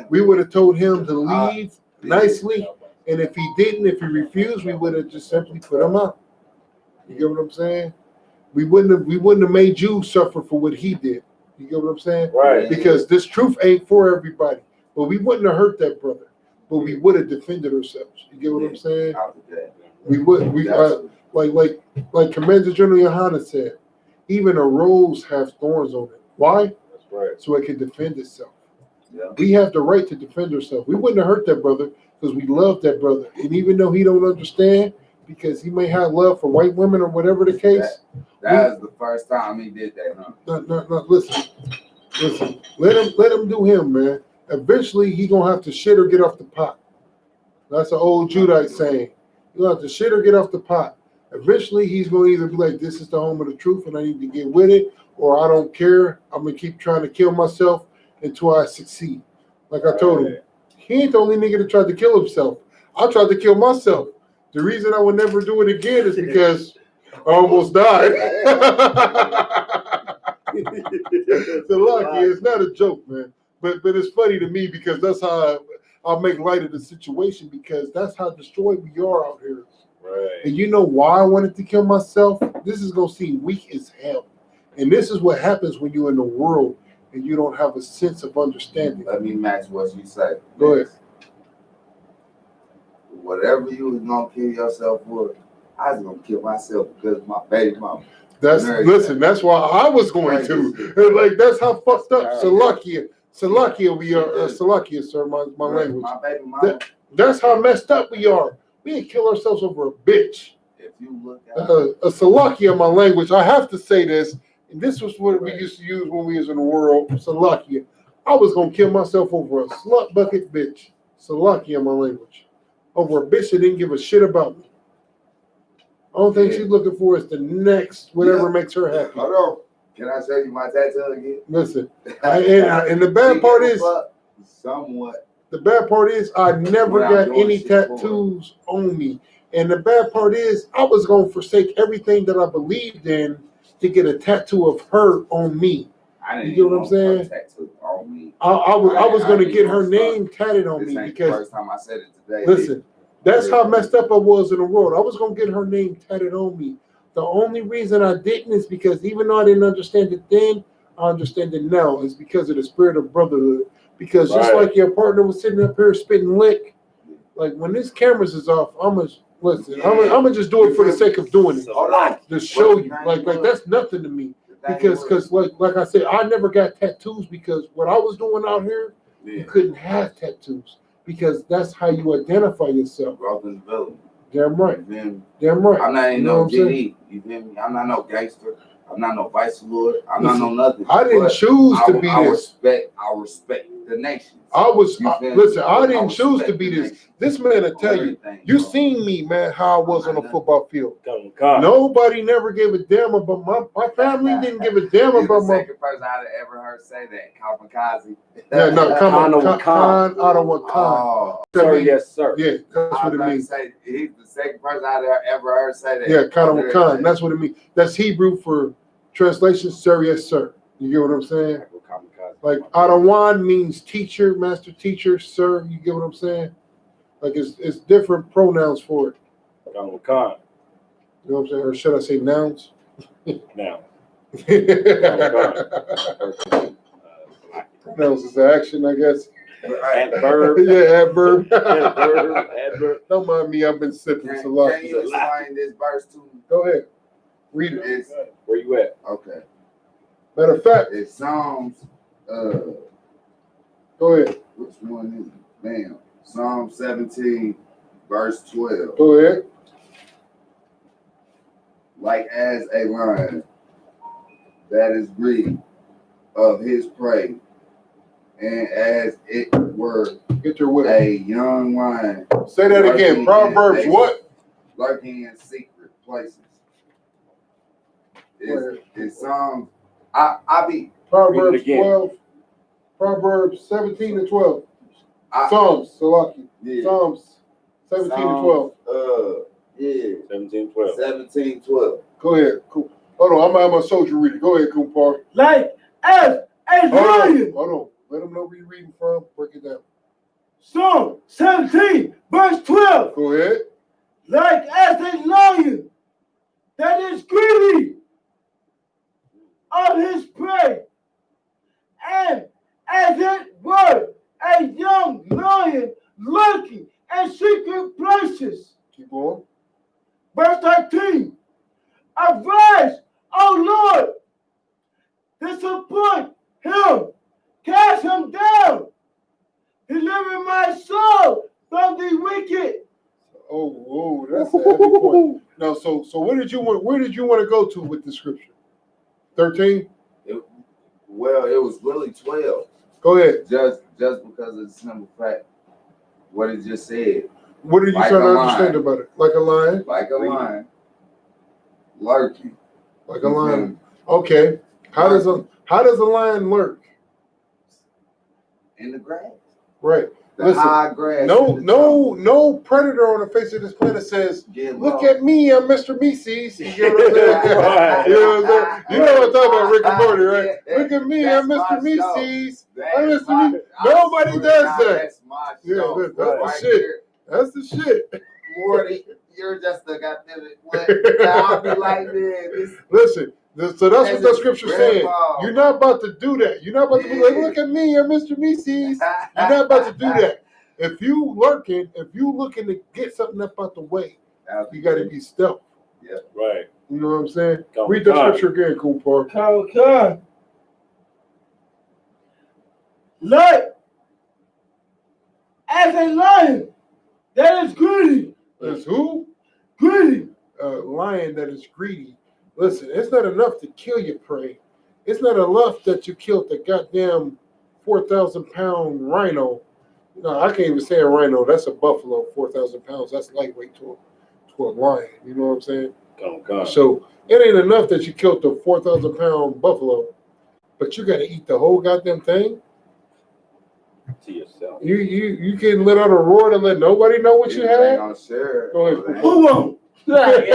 We would have told him to leave nicely, and if he refused, we would have just simply put him out. You get what I'm saying? We wouldn't have made you suffer for what he did. You get what I'm saying? Right. Because this truth ain't for everybody. But we wouldn't have hurt that brother. But we would have defended ourselves. You get what I'm saying? We would. Like Commander General Yohanna said, even a rose has thorns on it. Why? That's right. So it can defend itself. Yeah. We have the right to defend ourselves. We wouldn't have hurt that brother because we love that brother. And even though he don't understand, because he may have love for white women or whatever the case. That was the first time he did that, huh? No, listen. Let him do him, man. Eventually, he gonna have to shit or get off the pot. That's an old Judite saying. You have to shit or get off the pot. Eventually, he's gonna either be like, "This is the home of the truth, and I need to get with it," or "I don't care. I'm gonna keep trying to kill myself until I succeed." Like I told him, he ain't the only nigga that tried to kill himself. I tried to kill myself. The reason I would never do it again is because I almost died. So lucky, it's not a joke, man. But it's funny to me because that's how I'll make light of the situation because that's how destroyed we are out here. Right. And you know why I wanted to kill myself? This is gonna seem weak as hell. And this is what happens when you're in the world and you don't have a sense of understanding. Let me match what you say. Go ahead. Whatever you was gonna kill yourself for, I was gonna kill myself because of my baby mama. That's why I was going to. Like that's how fucked up Salakia we are. Salakia, sir, my language. My baby mama. That's how messed up we are. We didn't kill ourselves over a bitch. If you look at a Salakia, my language. I have to say this, and this was what we used to use when we was in the world. Salakia. I was gonna kill myself over a slut bucket bitch. Salakia, my language. Over a bitch that didn't give a shit about me. Only thing she's looking for is the next whatever makes her happy. Hold on. Can I show you my tattoo again? Listen, and the bad part is, somewhat. The bad part is I never got any tattoos on me. And the bad part is I was going to forsake everything that I believed in to get a tattoo of her on me. You get what I'm saying? Tattoo on me. I was going to get her name tatted on me because the first time I said it today. Listen, that's how messed up I was in the world. I was going to get her name tatted on me. The only reason I didn't is because even though I didn't understand it then, I understand it now. It's because of the spirit of brotherhood. Because just like your partner was sitting up here spitting lick, like when this cameras is off, I'm gonna just do it for the sake of doing it. To show you. Like that's nothing to me. Because like I said, I never got tattoos because what I was doing out here, you couldn't have tattoos. Because that's how you identify yourself. Damn right. Damn right. I'm not no GD. You feel me? I'm not no gangster. I'm not no vice lord. I'm not no nothing. I didn't choose to be this. I respect the nation. I didn't choose to be this. This man will tell you. You seen me, man, how I was on the football field. Nobody never gave a damn about my family didn't give a damn about my. The second person I've ever heard say that, Kamikaze. Yeah, no, Khan, Ottawa Khan. Sir, yes, sir. Yeah, that's what it means. He's the second person I've ever heard say that. Yeah, Khan, that's what it means. That's Hebrew for translation, sir, yes, sir. You get what I'm saying? Like Adawan means teacher, master teacher, sir. You get what I'm saying? Like it's different pronouns for it. Khan. You know what I'm saying? Or should I say nouns? Now. Pronouns is action, I guess. Adverb. Yeah, adverb. Adverb. Don't mind me, I've been sipping so long. Can you explain this verse to me? Go ahead. Read it. Where you at? Okay. Matter of fact, it's Psalms. Go ahead. Which one is it? Damn. Psalm 17, verse 12. Go ahead. Like as a lion that is grieved of his prey, and as it were Get there with it. a young lion. Say that again. Proverbs what? Lurking in secret places. It's Psalms. I be Proverbs again. 12. Proverbs 17 and 12. I, Psalms, Salaki. yeah. Psalms 17 and 12. Yeah. 17:12. 17:12. Go ahead. Cool. Hold on. I'm gonna have my soldier read it. Go ahead, Kumpar. Like as lion. Hold on. Let them know where you're reading from. Break it down. Psalm 17, verse 12. Go ahead. Like as a lion that is greedy of his prey, and as it were a young lion lurking in secret places. Keep going. Verse 13. Arise, O Lord, disappoint him, cast him down, deliver my soul from the wicked. Oh, that's a heavy point. Now, so where did you want to go to with the scripture? 13? Well, it was really 12. Go ahead. Just because of the simple fact what it just said. What are you Like trying to a understand lion. about it? Like a lion? Like a lion. Lurking. Like a lion. Okay. How does a lion lurk? In the grass. Right. The Listen, high grass. no predator on the face of this planet says, look at me, I'm Mr. Meeseeks. You know what I'm saying? Right. You know what I'm saying? You know what I'm talking about, Rick and Morty, right? Look at me, I'm That's Mr. my show. Meeseeks. That's I'm Mr. my- Meeseeks. Nobody swear does God, that. That's my Yeah, show. that's the Right shit. there. That's the shit. Morty, you're just a goddamn it. What? I'll be like, man, this. Listen, so that's what the scripture's saying. Grandpa. You're not about to do that. You're not about to be like, look at me, I'm Mr. Meeseeks. You're not about to do that. If you looking to get something up out the way, you got to be stealth. Yeah. Right. You know what I'm saying? Come Read the on. scripture again, Cooper. Come. Like as a lion that is greedy. That's who? Greedy. A lion that is greedy. Listen, it's not enough to kill your prey. It's not enough that you killed the goddamn 4,000-pound rhino. No, I can't even say a rhino. That's a buffalo, 4,000 pounds. That's lightweight to a lion. You know what I'm saying? Come. So it ain't enough that you killed the 4,000-pound buffalo, but you got to eat the whole goddamn thing. To yourself. You can let out a roar to let nobody know what you had. Gonna share it. Go ahead. Who won't? Right.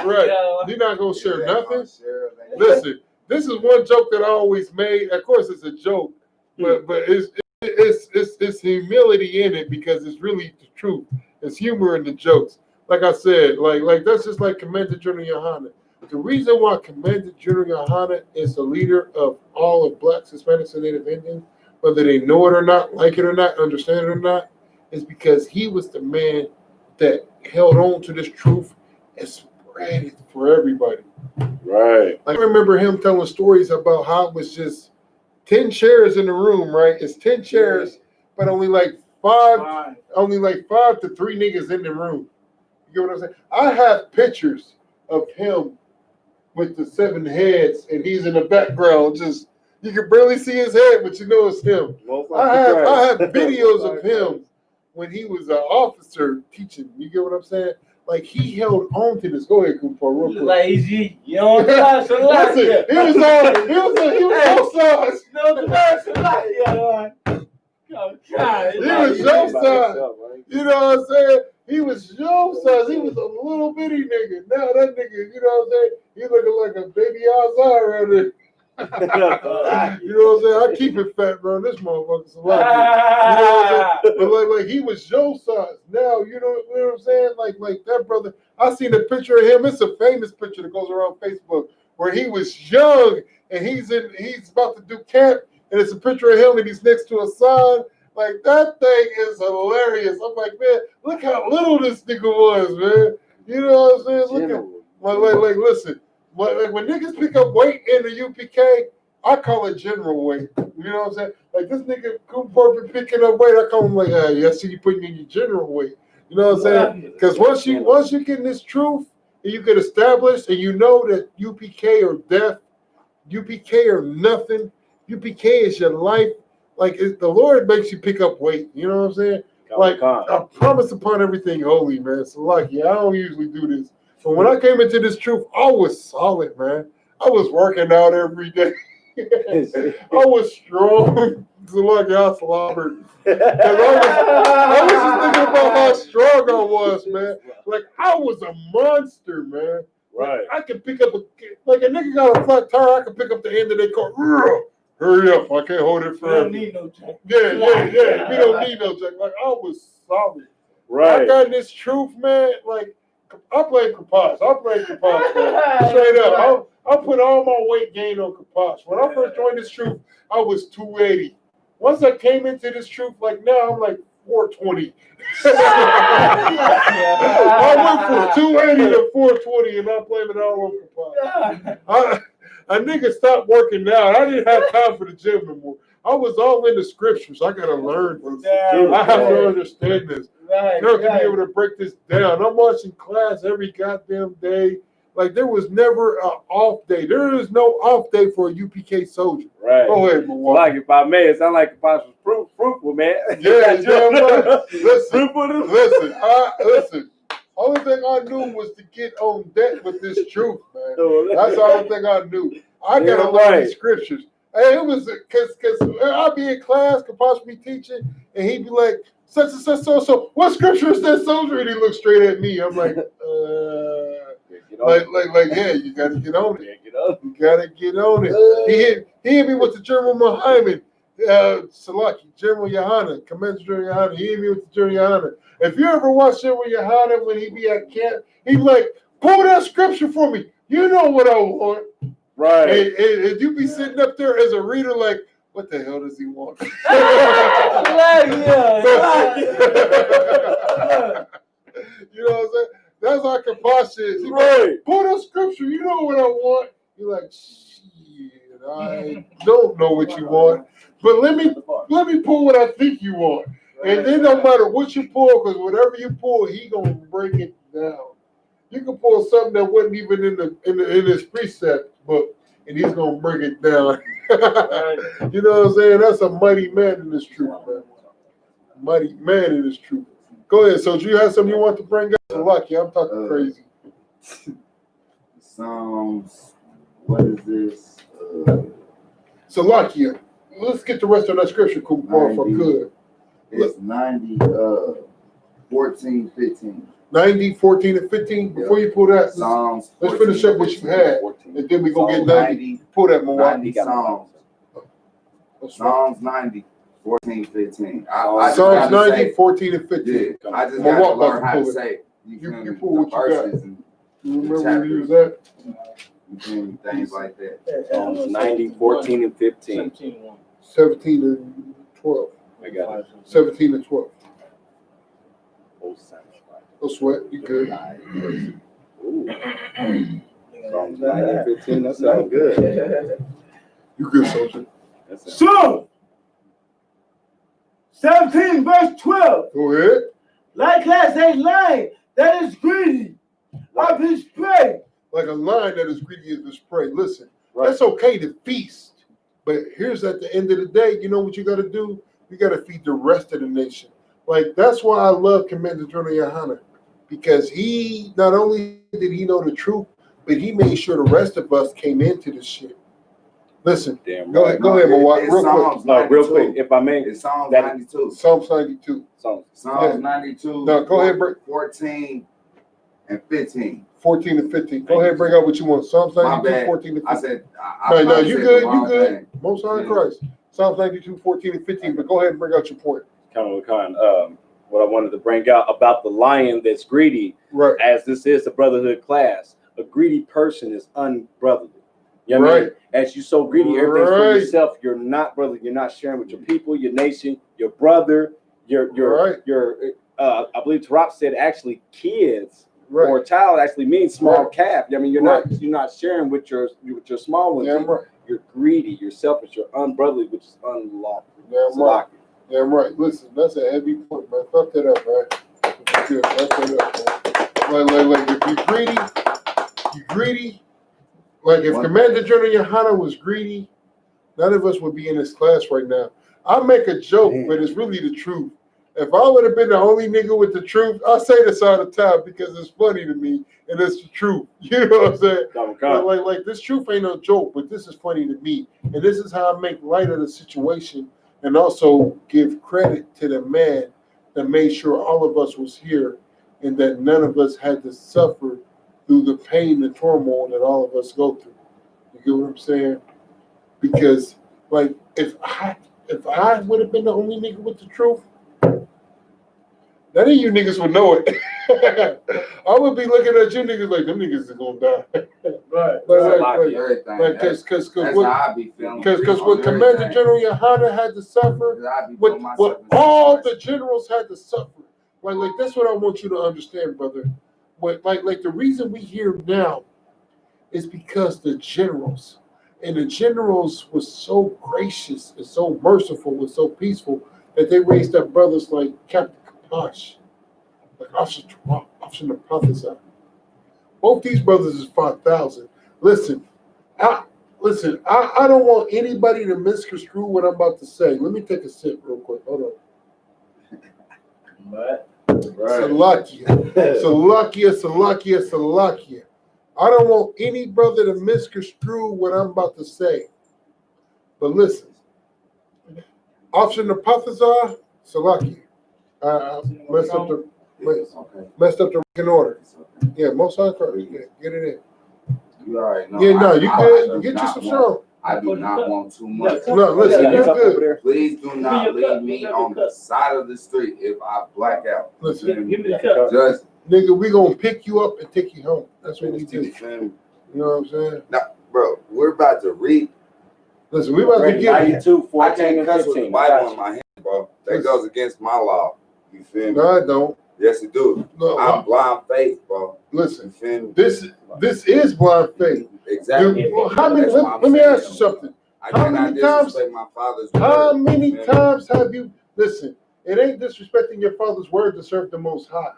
Right. You're not gonna share nothing. Gonna share it, man. Listen, this is one joke that I always made. Of course, it's a joke, but it's humility in it because it's really the truth. It's humor in the jokes. Like I said, like that's just like Commander General Yohanna. The reason why Commander General Yohanna is the leader of all of Blacks, Hispanics, and Native Indians, whether they know it or not, like it or not, understand it or not, is because he was the man that held on to this truth and spread it for everybody. Right. I remember him telling stories about how it was just 10 chairs in the room, right? It's 10 chairs, but only like five to 3 niggas in the room. You get what I'm saying? I have pictures of him with the 7 heads, and he's in the background. Just you can barely see his head, but you know it's him. I have videos of him when he was an officer teaching. You get what I'm saying? Like he held on to this. Go ahead, Cooper, real quick. Like easy. You know what I'm saying? Listen, he was your size. He was your size. You know what I'm saying? He was your size. He was a little bitty nigga. Now that nigga, you know what I'm saying? He looking like a baby outside around there. You know what I'm saying? I keep it fat, bro. This motherfucker's a lot. You know what I'm saying? But like he was your size. Now, you know what I'm saying? Like that brother. I seen a picture of him. It's a famous picture that goes around Facebook where he was young and he's about to do camp, and it's a picture of him and he's next to a sign. Like that thing is hilarious. I'm like, man, look how little this nigga was, man. You know what I'm saying? Look at like listen. Like when niggas pick up weight in the UPK, I call it general weight. You know what I'm saying? Like this nigga Cooper be picking up weight, I call him like, yeah, I see you putting in your general weight. You know what I'm saying? Because once you get in this truth and you get established and you know that UPK or death, UPK or nothing. UPK is your life. Like the Lord makes you pick up weight. You know what I'm saying? Like I promise upon everything holy, man. So like, yeah, I don't usually do this. But when I came into this truth, I was solid, man. I was working out every day. I was strong. So like, y'all slobbered. I was just thinking about how strong I was, man. Like I was a monster, man. Right. I could pick up a nigga got a flat tire. I could pick up the end of their car. Hurry up! I can't hold it forever. We don't need no jack. Yeah. We don't need no jack. Like I was solid. Right. I got this truth, man. Like I played Kaposh. Man. Straight up. I put all my weight gain on Kaposh. When I first joined this truth, I was 280. Once I came into this truth, like now I'm like 420. I went from 280 to 420, and I blame it all on Kaposh. A nigga stopped working out. I didn't have time for the gym no more. I was all in the scriptures. I gotta learn this. I have to understand this. I have to be able to break this down. I'm watching class every goddamn day. Like there was never an off day. There is no off day for a UPK soldier. Right. Go ahead, Milwaukee. Like if I may, it sound like Kaposh was fruitful, man. Yeah, right. Listen. Only thing I knew was to get on deck with this truth, man. That's the only thing I knew. I gotta learn the scriptures. Hey, it was cause I'd be in class, Kaposh be teaching, and he'd be like, such and such so. What scripture is that soldier? And he looked straight at me. I'm like, yeah, you gotta get on it. You gotta get on it. He hit me with the General Muhammad, Salaki, General Yahanna, Commander General Yahanna. He hit me with the General Yahanna. If you ever watch General Yahanna when he be at camp, he be like, pull that scripture for me. You know what I want. Right. And you be sitting up there as a reader like, what the hell does he want? You know what I'm saying? That's how Kaposh is. He's like, pull that scripture. You know what I want. You're like, shit, I don't know what you want. But let me pull what I think you want. And then no matter what you pull, because whatever you pull, he gonna break it down. You can pull something that wasn't even in his precept book, and he's gonna break it down. You know what I'm saying? That's a mighty man in this truth, man. Mighty man in this truth. Go ahead. So, do you have something you want to bring up? Lucky, I'm talking crazy. Psalms. What is this? So, Lucky, let's get the rest of that scripture, Kumar, if I could. It's 90, 14, 15. 90, 14, and 15. Before you pull that, Psalms. let's finish up what you had, and then we gonna get 90. Pull that, Milwaukee. Psalms. Psalms 90, 14, 15. Psalms 90, 14, and 15. Yeah, I just got to learn how to say it. You pull what you got. You remember chapters, when you use that? And things like that. Psalms 90, 14, and 15. 17 and 12. I got it. 17 and 12. No sweat. You good. Ooh. Psalms 90, 15. That sounds good. You good, soldier. So, 17 verse 12. Go ahead. Likewise, a lion that is greedy of his prey. Like a lion that is greedy of his prey. Listen, That's okay to feast. But here's at the end of the day, you know what you got to do? You got to feed the rest of the nation. Like, that's why I love Commander General Yahanna. Because he, not only did he know the truth, but he made sure the rest of us came into this shit. Listen, go ahead, Milwaukee, real quick, if I may. It's Psalms 92. Psalms 92. Psalms 92. No, go ahead, 14 and 15. 14 and 15. Go ahead, bring out what you want. Psalms 92, 14 and 15. I said, no, you good. Most High Christ. Psalms 92, 14 and 15. But go ahead and bring out your point. What I wanted to bring out about the lion that's greedy, as this is a brotherhood class, a greedy person is unbrotherly. You know what I mean? As you so greedy, everything's for yourself. You're not brotherly. You're not sharing with your people, your nation, your brother, your I believe Tarap said actually kids or child actually means small calf. I mean, you're not sharing with your small ones. You're greedy, you're selfish, you're unbrotherly, which is unlawful. Damn right. Listen, that's a heavy point, man. Fuck that up, man. Good. Fuck that up, man. Like, if you're greedy, Like if Commander General Yohanna was greedy, none of us would be in this class right now. I make a joke, but it's really the truth. If I would have been the only nigga with the truth, I say this all the time because it's funny to me and it's the truth. You know what I'm saying? Like this truth ain't no joke, but this is funny to me. And this is how I make light of the situation and also give credit to the man that made sure all of us was here and that none of us had to suffer through the pain and turmoil that all of us go through. You get what I'm saying? Because like if I would have been the only nigga with the truth, none of you niggas would know it. I would be looking at you niggas like them niggas is gonna die. Right. Because what Commander General Yohanna had to suffer, what all the generals had to suffer. Like that's what I want you to understand, brother. Like the reason we here now is because the generals. And the generals was so gracious and so merciful and so peaceful that they raised up brothers like Captain Kapash, like Officer Prophesy. Both these brothers is 5,000. Listen, I don't want anybody to misconstrue what I'm about to say. Let me take a sip real quick. Hold on. Right. Salakia. I don't want any brother to misconstrue what I'm about to say. But listen, Officer Napathazar, Salakia. Messed up the in order. Yeah, most high first. Yeah, get it in. You already know. Yeah, no, you good. Get you some strong. I do not want too much. No, listen, you're good. Please do not leave me on the side of the street if I black out. Listen, Give me the cup. Just, nigga, we gonna pick you up and take you home. That's what we do. You know what I'm saying? no, bro, we're about to read. Listen, we about to get 92, I 14, can't and cuss with the 15. Bible in my hand, bro. That goes against my law. You feel me? No, I don't. Yes, it do. No, I'm blind faith, bro. listen, You feel me? this is blind faith. Exactly. Dude, well, how many? Let me ask you something. I How cannot many times? disrespect my father's How word. many times have you listen? It ain't disrespecting your father's word to serve the Most High.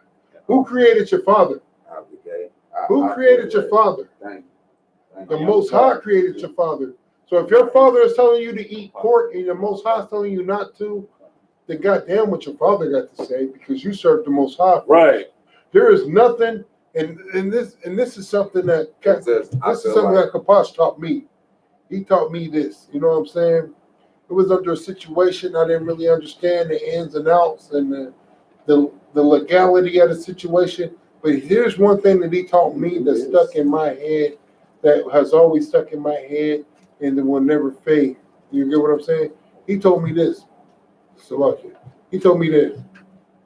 Who created your father? Who created your father? Thank you. The Most High created your father. So if your father is telling you to eat pork and the Most High is telling you not to, then goddamn what your father got to say because you serve the Most High. Right. There is nothing, and this is something that that Kapash taught me. He taught me this. You know what I'm saying? It was under a situation I didn't really understand the ins and outs and the legality of the situation. But here's one thing that he taught me that stuck in my head, that has always stuck in my head, and that will never fade. You get what I'm saying? He told me this. Salakia. He told me this.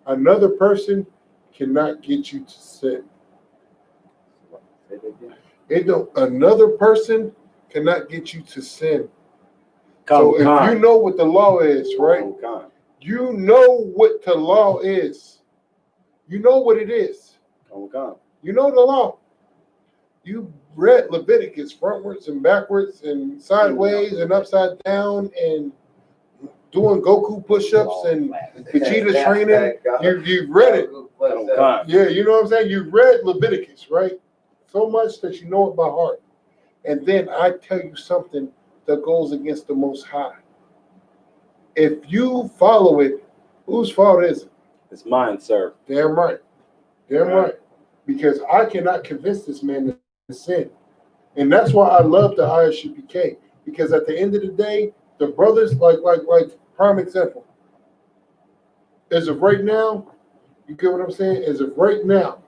Another person cannot get you to sin. Another person cannot get you to sin. So if you know what the law is, right? You know what the law is. You know what it is. You know the law. You read Leviticus frontwards and backwards and sideways and upside down and doing Goku push-ups and Vegeta training. You've read it. Yeah, you know what I'm saying? You've read Leviticus, right? So much that you know it by heart. And then I tell you something that goes against the Most High. If you follow it, whose fault is it? It's mine, sir. Damn right. Damn right. Because I cannot convince this man to sin. And that's why I love the I.S.U.P.K. Because at the end of the day, the brothers, like prime example. As of right now, you get what I'm saying? As of right now,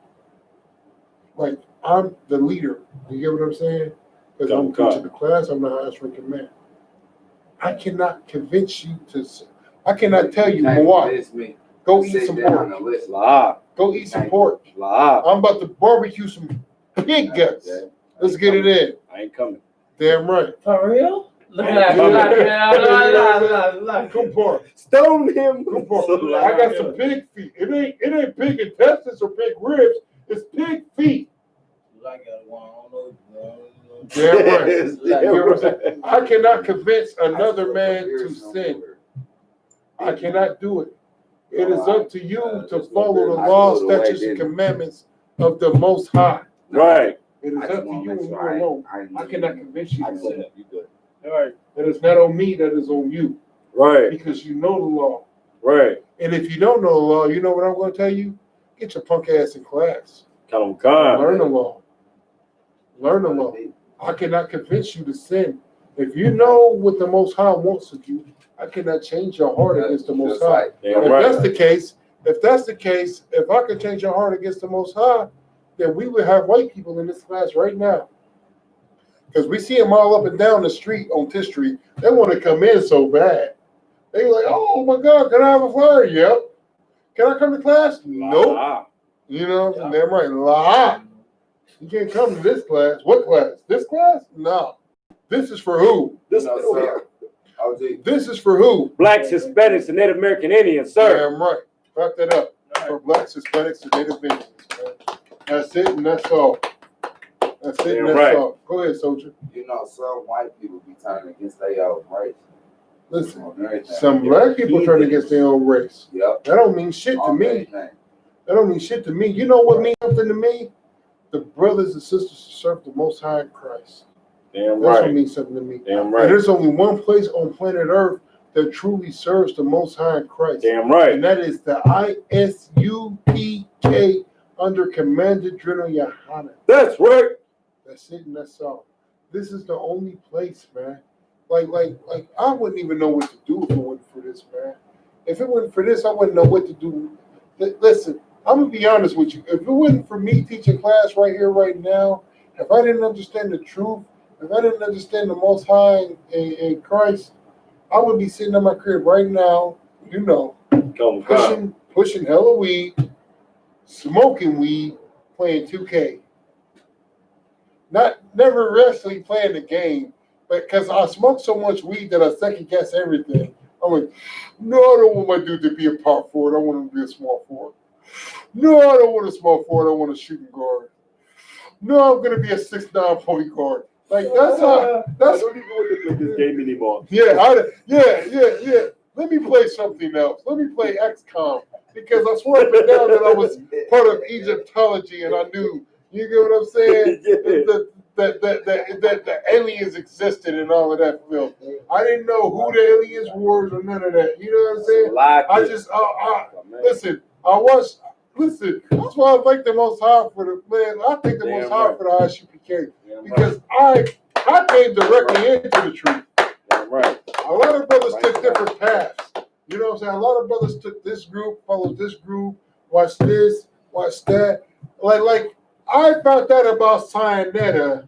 like I'm the leader. You get what I'm saying? Because I'm teaching the class, I'm the highest ranking man. I cannot convince you to. I cannot tell you, Moab, go eat some pork. Go eat some pork. I'm about to barbecue some pig guts. Let's get it in. I ain't coming. Damn right. For real? Look Come on. Stone him. Come on. I got some pig feet. It ain't pig intestines or pig ribs. It's pig feet. Damn right. I cannot convince another man to sin. I cannot do it. It is up to you to follow the laws, statutes, and commandments of the Most High. Right. It is up to you and you alone. I cannot convince you. I said you good. All right. That is not on me, that is on you. Right. Because you know the law. Right. And if you don't know the law, you know what I'm going to tell you? Get your punk ass in class. Come. Learn the law. Learn the law. I cannot convince you to sin. If you know what the Most High wants of you, I cannot change your heart against the Most High. That's the case, if I could change your heart against the Most High, then we would have white people in this class right now. Because we see them all up and down the street on 10th Street. They want to come in so bad. They like, oh my God, can I have a flyer? Yep. Can I come to class? Nope. You know, damn right. Lie. You can't come to this class. What class? This class? No. This is for who? This is for who? Blacks, Hispanics, and Native American Indians, sir. Damn right. Back that up. For blacks, Hispanics, and Native Indians. Man. That's it, and that's all. That's it, and that's all. Go ahead, soldier. You know, some white people be turning against their own race. Listen, some black people turn against their own race. Yep. That don't mean shit to me. That don't mean shit to me. You know what means something to me? The brothers and sisters who serve the Most High in Christ. Damn That's right. what means something to me. Damn right. And there's only one place on planet Earth that truly serves the Most High in Christ. Damn right. And that is the I.S.U.P.K. under Commander General YAHANNA. That's right. That's it, and that's all. This is the only place, man. Like, I wouldn't even know what to do if it wasn't for this, man. If it wasn't for this, I wouldn't know what to do. Listen, I'm gonna be honest with you. If it wasn't for me teaching class right here, right now, if I didn't understand the truth, if I didn't understand the Most High in Christ, I would be sitting in my crib right now, you know, pushing hella weed, smoking weed, playing 2K. Never actually playing the game, but because I smoke so much weed that I second guess everything. I'm like, no, I don't want my dude to be a power forward. I want him to be a small forward. No, I don't want a small forward. I want a shooting guard. No, I'm gonna be a 6'9" point guard. Like that's how. I don't even want to play this game anymore. Yeah. Let me play something else. Let me play XCOM because I swore up and down that I was part of Egyptology and I knew. You get what I'm saying? That the aliens existed and all of that film. I didn't know who the aliens were or none of that. You know what I'm saying? Listen. That's why I like the Most High for the man. I think the Most High for the I.S.U.P.K. because I came directly into the truth. Right. A lot of brothers took different paths. You know what I'm saying? A lot of brothers took this group, followed this group, watched this, watched that. Like I found out about Cyanetta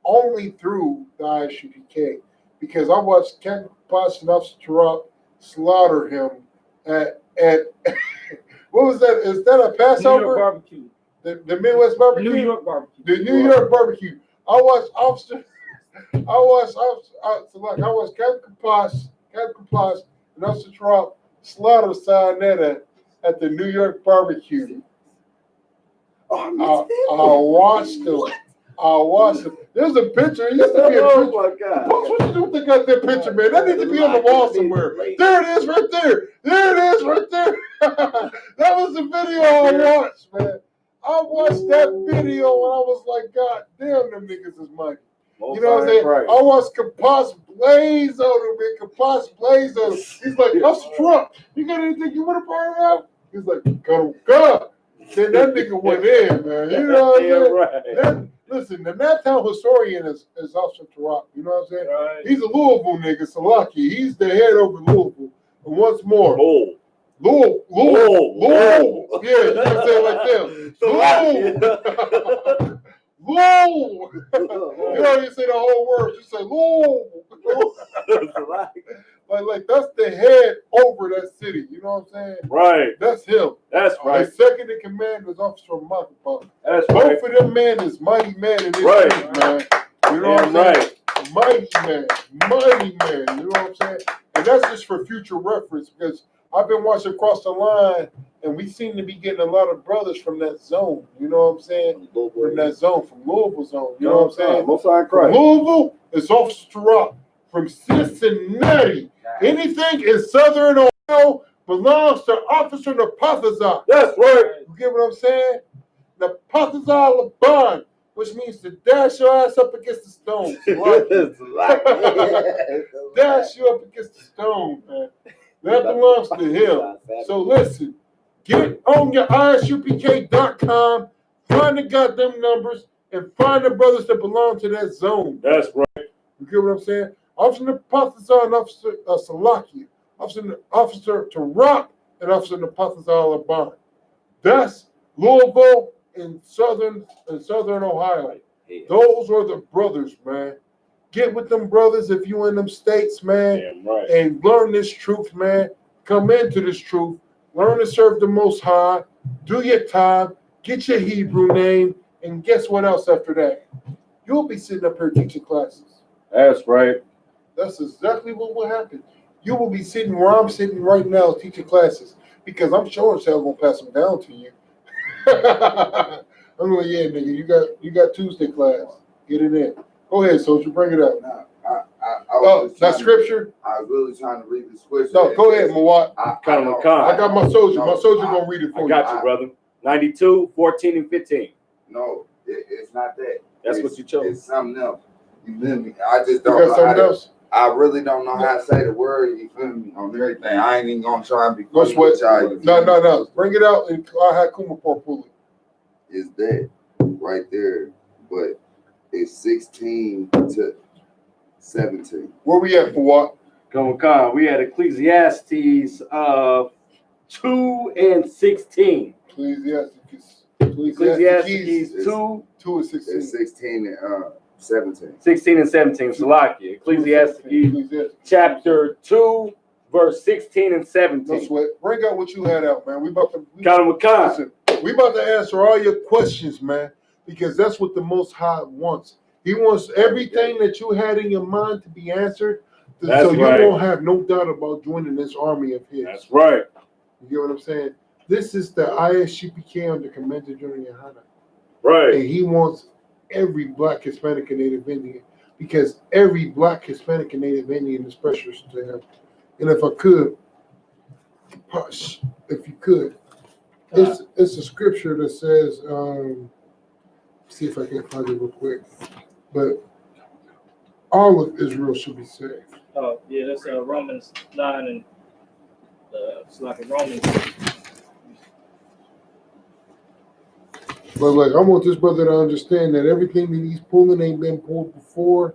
only through the I.S.U.P.K. because I watched Captain Posh and Officer Tarok slaughter him at what was that? Is that a Passover? New York barbecue. The Midwest barbecue? New York barbecue. The New York barbecue. I watched Captain Posh and Officer Tarok slaughter Cyanetta at the New York barbecue. I watched them. There's a picture. It used to be a picture. Oh my God. What you do think got that picture, man? That needs to be on the wall somewhere. There it is right there. There it is right there. That was the video I watched, man. I watched that video and I was like, God damn, them niggas is money. You know what I'm saying? Right. I watched Kapas blaze on him, man. Kapas blaze on him. He's like, that's Trump. You got anything you want to burn out? He's like, go. Then that nigga went in, man. You know what I'm saying? Right. Listen, the Naptown historian is Officer Tarok. You know what I'm saying? Right. He's a Louisville nigga, Salaki. He's the head over Louisville. And once more, Louisville. Yeah, you can say it like that. Louisville. You know, you say the whole word. You say Louisville. Like that's the head over that city. You know what I'm saying? Right. That's him. That's right. The second in command is Officer Makapa. That's Both right. of them men is mighty man in this Right. city, man. You know what I'm saying? Mighty man. You know what I'm saying? And that's just for future reference because I've been watching Across the Line and we seem to be getting a lot of brothers from that zone. You know what I'm saying? From that zone, from Louisville zone. You know what I'm saying? Most High Christ. Louisville is Officer Tarok. From Cincinnati, anything in Southern Ohio belongs to Officer Napathazah. That's right. You get what I'm saying? Napathazah Laban which means to dash your ass up against the stone. Dash you up against the stone, man. That belongs to him. So listen, get on your ISUPK.com, find the goddamn numbers, and find the brothers that belong to that zone. That's right. You get what I'm saying? Officer Napathazar and Officer Salakia, Officer Tarak, and Officer Napathazar Laban. That's Louisville and Southern Ohio. Those are the brothers, man. Get with them brothers if you in them states, man. Damn right. And learn this truth, man. Come into this truth. Learn to serve the Most High. Do your time. Get your Hebrew name. And guess what else after that? You'll be sitting up here teaching classes. That's right. That's exactly what will happen. You will be sitting where I'm sitting right now teaching classes because I'm sure as hell gonna pass them down to you. I'm like, yeah, nigga, you got Tuesday class. Get it in. Go ahead, soldier, bring it up. That scripture? I was really trying to read the scripture. No, go ahead, Mawat. I got my soldier. My soldier gonna read it for you. I got you, brother. 92, 14, and 15. No, it's not that. That's what you chose. It's something else. You feel me? I just You don't got know something else? I really don't know how to say the word. You feel me? On everything. I ain't even gonna try and be Go funny sweat. with y'all. You feel me? No. Bring it out and I had Kumapur pull it. It's that right there, but it's 16 to 17. Where we at, Mawat? Come, we had Ecclesiastes 2 and 16. Ecclesiastes 2, 2 and 16. It's 16 and 17. 16 and 17. Salakia. Ecclesiastes chapter 2, verse 16 and 17. No sweat. Bring out what you had out, man. We about to Listen, we about to answer all your questions, man, because that's what the Most High wants. He wants everything that you had in your mind to be answered, so you won't have no doubt about joining this army of his. That's right. You get what I'm saying? This is the I.S.U.P.K. under Commander GEN.YAHANNA. Right. And he wants every Black, Hispanic, and Native Indian, because every Black, Hispanic, and Native Indian is precious to him. And if I could, it's a scripture that says, see if I can find it real quick, but all of Israel should be saved. Oh, yeah, that's Romans 9 and it's like a Romans. But like, I want this brother to understand that everything that he's pulling ain't been pulled before.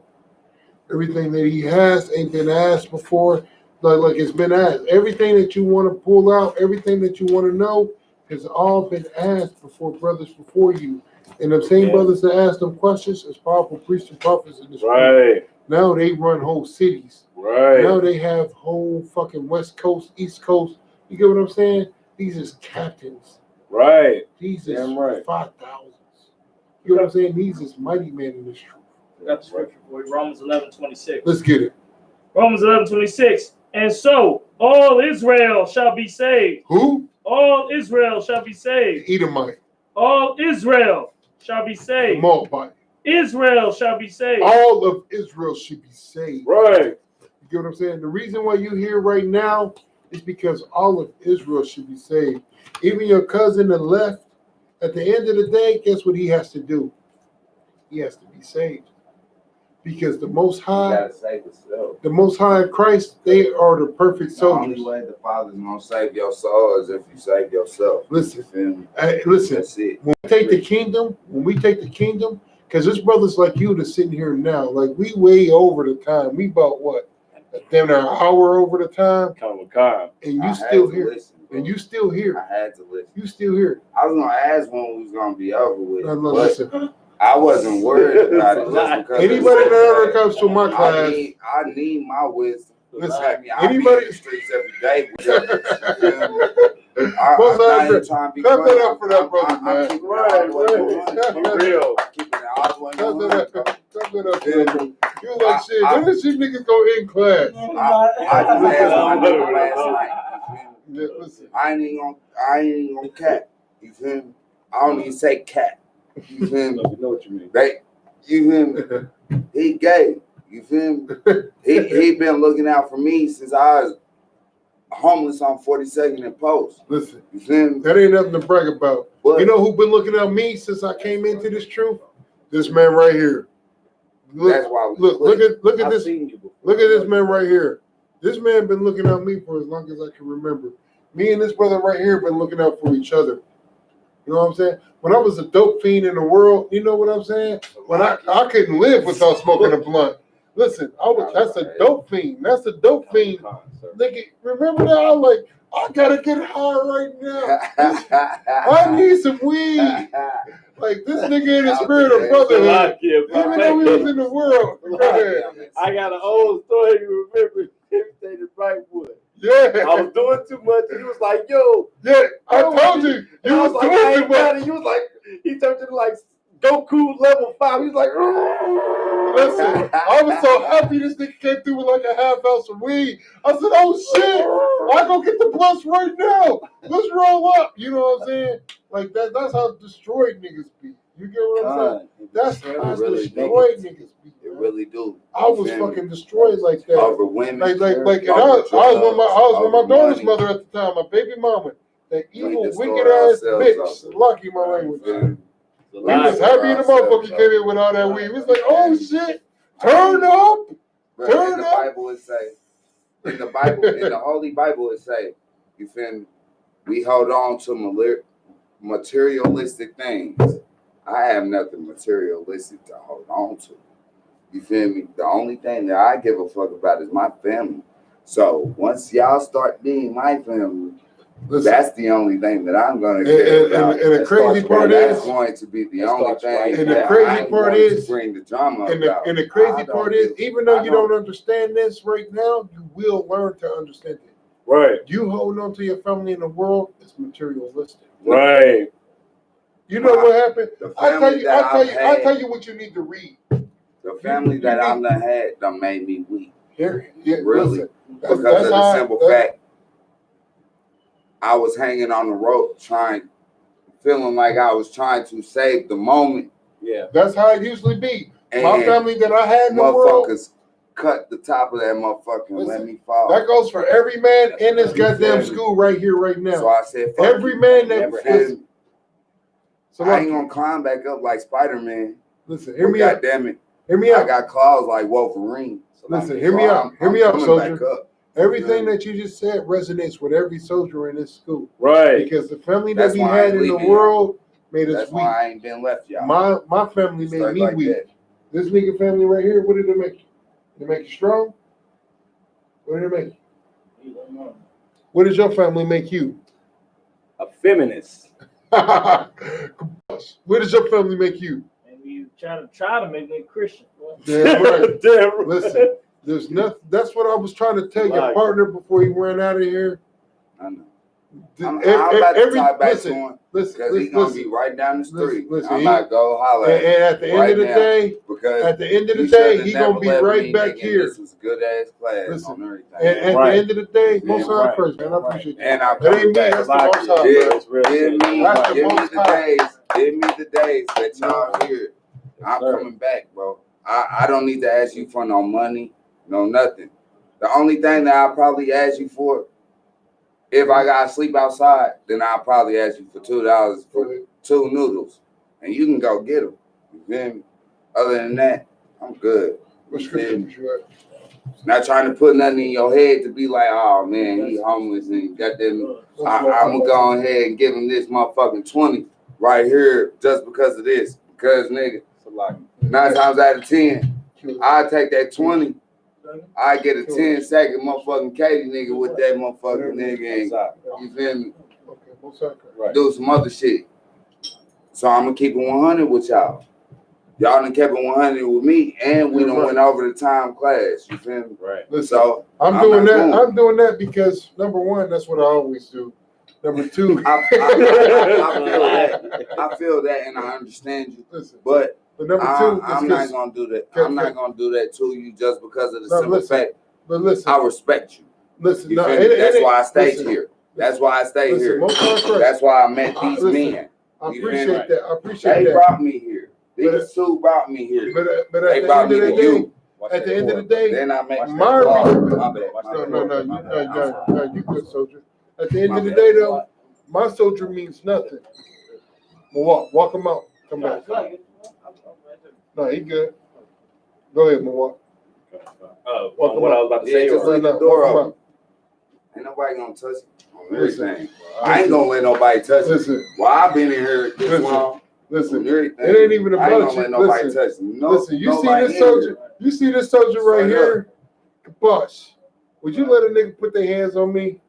Everything that he has ain't been asked before. Like it's been asked. Everything that you want to pull out, everything that you want to know, has all been asked before brothers before you. And the same brothers that ask them questions as powerful priests and prophets in the street. Right. Now they run whole cities. Right. Now they have whole fucking West Coast, East Coast. You get what I'm saying? These is captains. Right. These is right. 5,000s. You know what I'm saying? These is mighty men in this truth. I got the scripture for you. Romans 11:26. Let's get it. Romans 11:26. And so all Israel shall be saved. Who? All Israel shall be saved. Edomite. All Israel shall be saved. Moabite. Israel shall be saved. All of Israel should be saved. Right. You get what I'm saying? The reason why you're here right now is because all of Israel should be saved. Even your cousin that left, at the end of the day, guess what he has to do? He has to be saved. Because the Most High, You gotta save yourself. the Most High in Christ, they are the perfect The only soldiers. way the Father's gonna save your soul is if you save yourself. Listen, You feel me? listen. That's it. When we take the kingdom, because there's brothers like you that's sitting here now, like we way over the time. We about what? Damn near an hour over the time. And you I still had to here. listen, bro. And you still here. I had to listen. You still here. I was gonna ask when we was gonna be over with, No, but listen. I wasn't worried about it. Just because Anybody that ever comes to my class, I need my wisdom. listen, I mean, I be in anybody. the streets every day. With you feel me? Most I'm not even of trying to be clap funny. that up for that brother, I'm man. keeping it all the way Clap going. that Real. I'm keeping it all the way Clap going. that up. Clap that up for that brother. You like shit. When did you niggas go in class? I just asked my nigga last night. You feel me? Yeah, listen. I ain't even gonna cap. You feel me? I don't even say cap. You feel me? You know what you mean. You feel me? He gay. You feel me? He been looking out for me since I was homeless on 42nd and Post. Listen, You feel me? that ain't nothing to brag about. But You know who been looking at me since I came into this truth? This man right here. That's why we Look at I've this. seen you before. Look at this man right here. This man been looking at me for as long as I can remember. Me and this brother right here been looking out for each other. You know what I'm saying? When I was a dope fiend in the world, you know what I'm saying? When I couldn't live without smoking a blunt. Listen, that's a dope fiend. That's a dope fiend. Nigga, remember that? I was like, I gotta get high right now. I need some weed. Like this nigga in the spirit of brotherhood. Even though he was in the world. I got an old story you remember everything in Brightwood. Yeah. I was doing too much and he was like, yo. Yeah, I told you. You was like, I ain't got it. You was like, he turned to like Goku level 5. He was like, listen, I was so happy this nigga came through with like a half ounce of weed. I said, oh shit, I go get the blunts right now. Let's roll up. You know what I'm saying? Like that's how destroyed niggas be. You get what I'm saying? That's how really destroyed niggas be. It really do. I was fucking destroyed like that. Over women. Like and I was with my daughter's mother at the time, my baby mama. That evil, wicked ass bitch. Lucky my language. We was happy the motherfucker came in with all that weed. We was like, oh shit, turn up. Turn in the up. Bible it say, in the Bible, in the Holy Bible it say, you feel me? We hold on to materialistic things. I have nothing materialistic to hold on to. You feel me? The only thing that I give a fuck about is my family. So once y'all start being my family, that's the only thing that I'm gonna care about. And the crazy part is, that's going to be the only thing. And the crazy part is, bring the drama about. And the crazy part is, even though you don't understand this right now, you will learn to understand it. Right. You holding on to your family in the world is materialistic. Right. You know what happened? I tell you what you need to read. The family that I've done had done made me weak. Really? Listen, because of the simple fact, I was hanging on the rope feeling like I was trying to save the moment. Yeah. That's how it usually be. And my family that I had in the world. Motherfuckers cut the top of that motherfucker and let me fall. That goes for every man in this goddamn school right here, right now. So I said, every man that listen. So I ain't gonna climb back up like Spider-Man. Listen, hear me out. God damn it. Hear me out. I got claws like Wolverine. So listen, hear me out. Hear me out, soldier. Everything that you just said resonates with every soldier in this school. Right. Because the family that we had in the world made us weak. That's why I ain't been left, y'all. My family made me weak. This nigga family right here, what did it make you? Did it make you strong? What did it make you? What did your family make you? A feminist. What does your family make you? And you try to make me a Christian. Damn right. Damn right. Listen, there's nothing. That's what I was trying to tell your partner before he ran out of here. I know. I'm about to tie back to him because he's gonna be right down the street. Listen, I'm about to go holler at him. And at the end of the day, he's gonna be right back here. This was a good ass class on everything. And at the end of the day, most high first, man. I appreciate you. And I'm that ain't me. That's the most high. Give me the days that y'all here. I'm coming back, bro. I don't need to ask you for no money, no nothing. The only thing that I'll probably ask you for, if I gotta sleep outside, then I'll probably ask you for $2 for 2 noodles, and you can go get them. You feel me? Other than that, I'm good. What scripture you at? Not trying to put nothing in your head to be like, oh man, he homeless and goddamn. I'm gonna go ahead and give him this motherfucking 20 right here just because of this. Because nigga, 9 times out of 10, I take that 20. I get a 10-second motherfucking Katie nigga with that motherfucking nigga and you feel me? Do some other shit. So I'm gonna keep it 100 with y'all. Y'all done kept it 100 with me, and we done went over the time class. You feel me? Right. Listen, so I'm doing that. I'm doing that because number one, that's what I always do. Number two, I feel that, and I understand you. Listen, but number two, I'm not gonna do that. I'm not gonna do that to you just because of the simple fact. But listen, I respect you. Listen, that's why I stayed here. That's why I stayed here. That's why I met these men. I appreciate that. I appreciate that. They brought me here. These two brought me here. But at the end of the day, at the end of the day, then I make No, you good, soldier. At the end of the day, though, my soldier means nothing. Well, walk him out. Come back. No, he good. Go ahead, Mawak. What I was about to say. Just leave the door open. Ain't nobody gonna touch it on everything. I ain't gonna let nobody touch it. Well, I've been in here this long. Listen, it ain't even about you. I ain't gonna let nobody touch it. Listen, you see this soldier? You see this soldier right here? Kabosh. Would you let a nigga put their hands on me?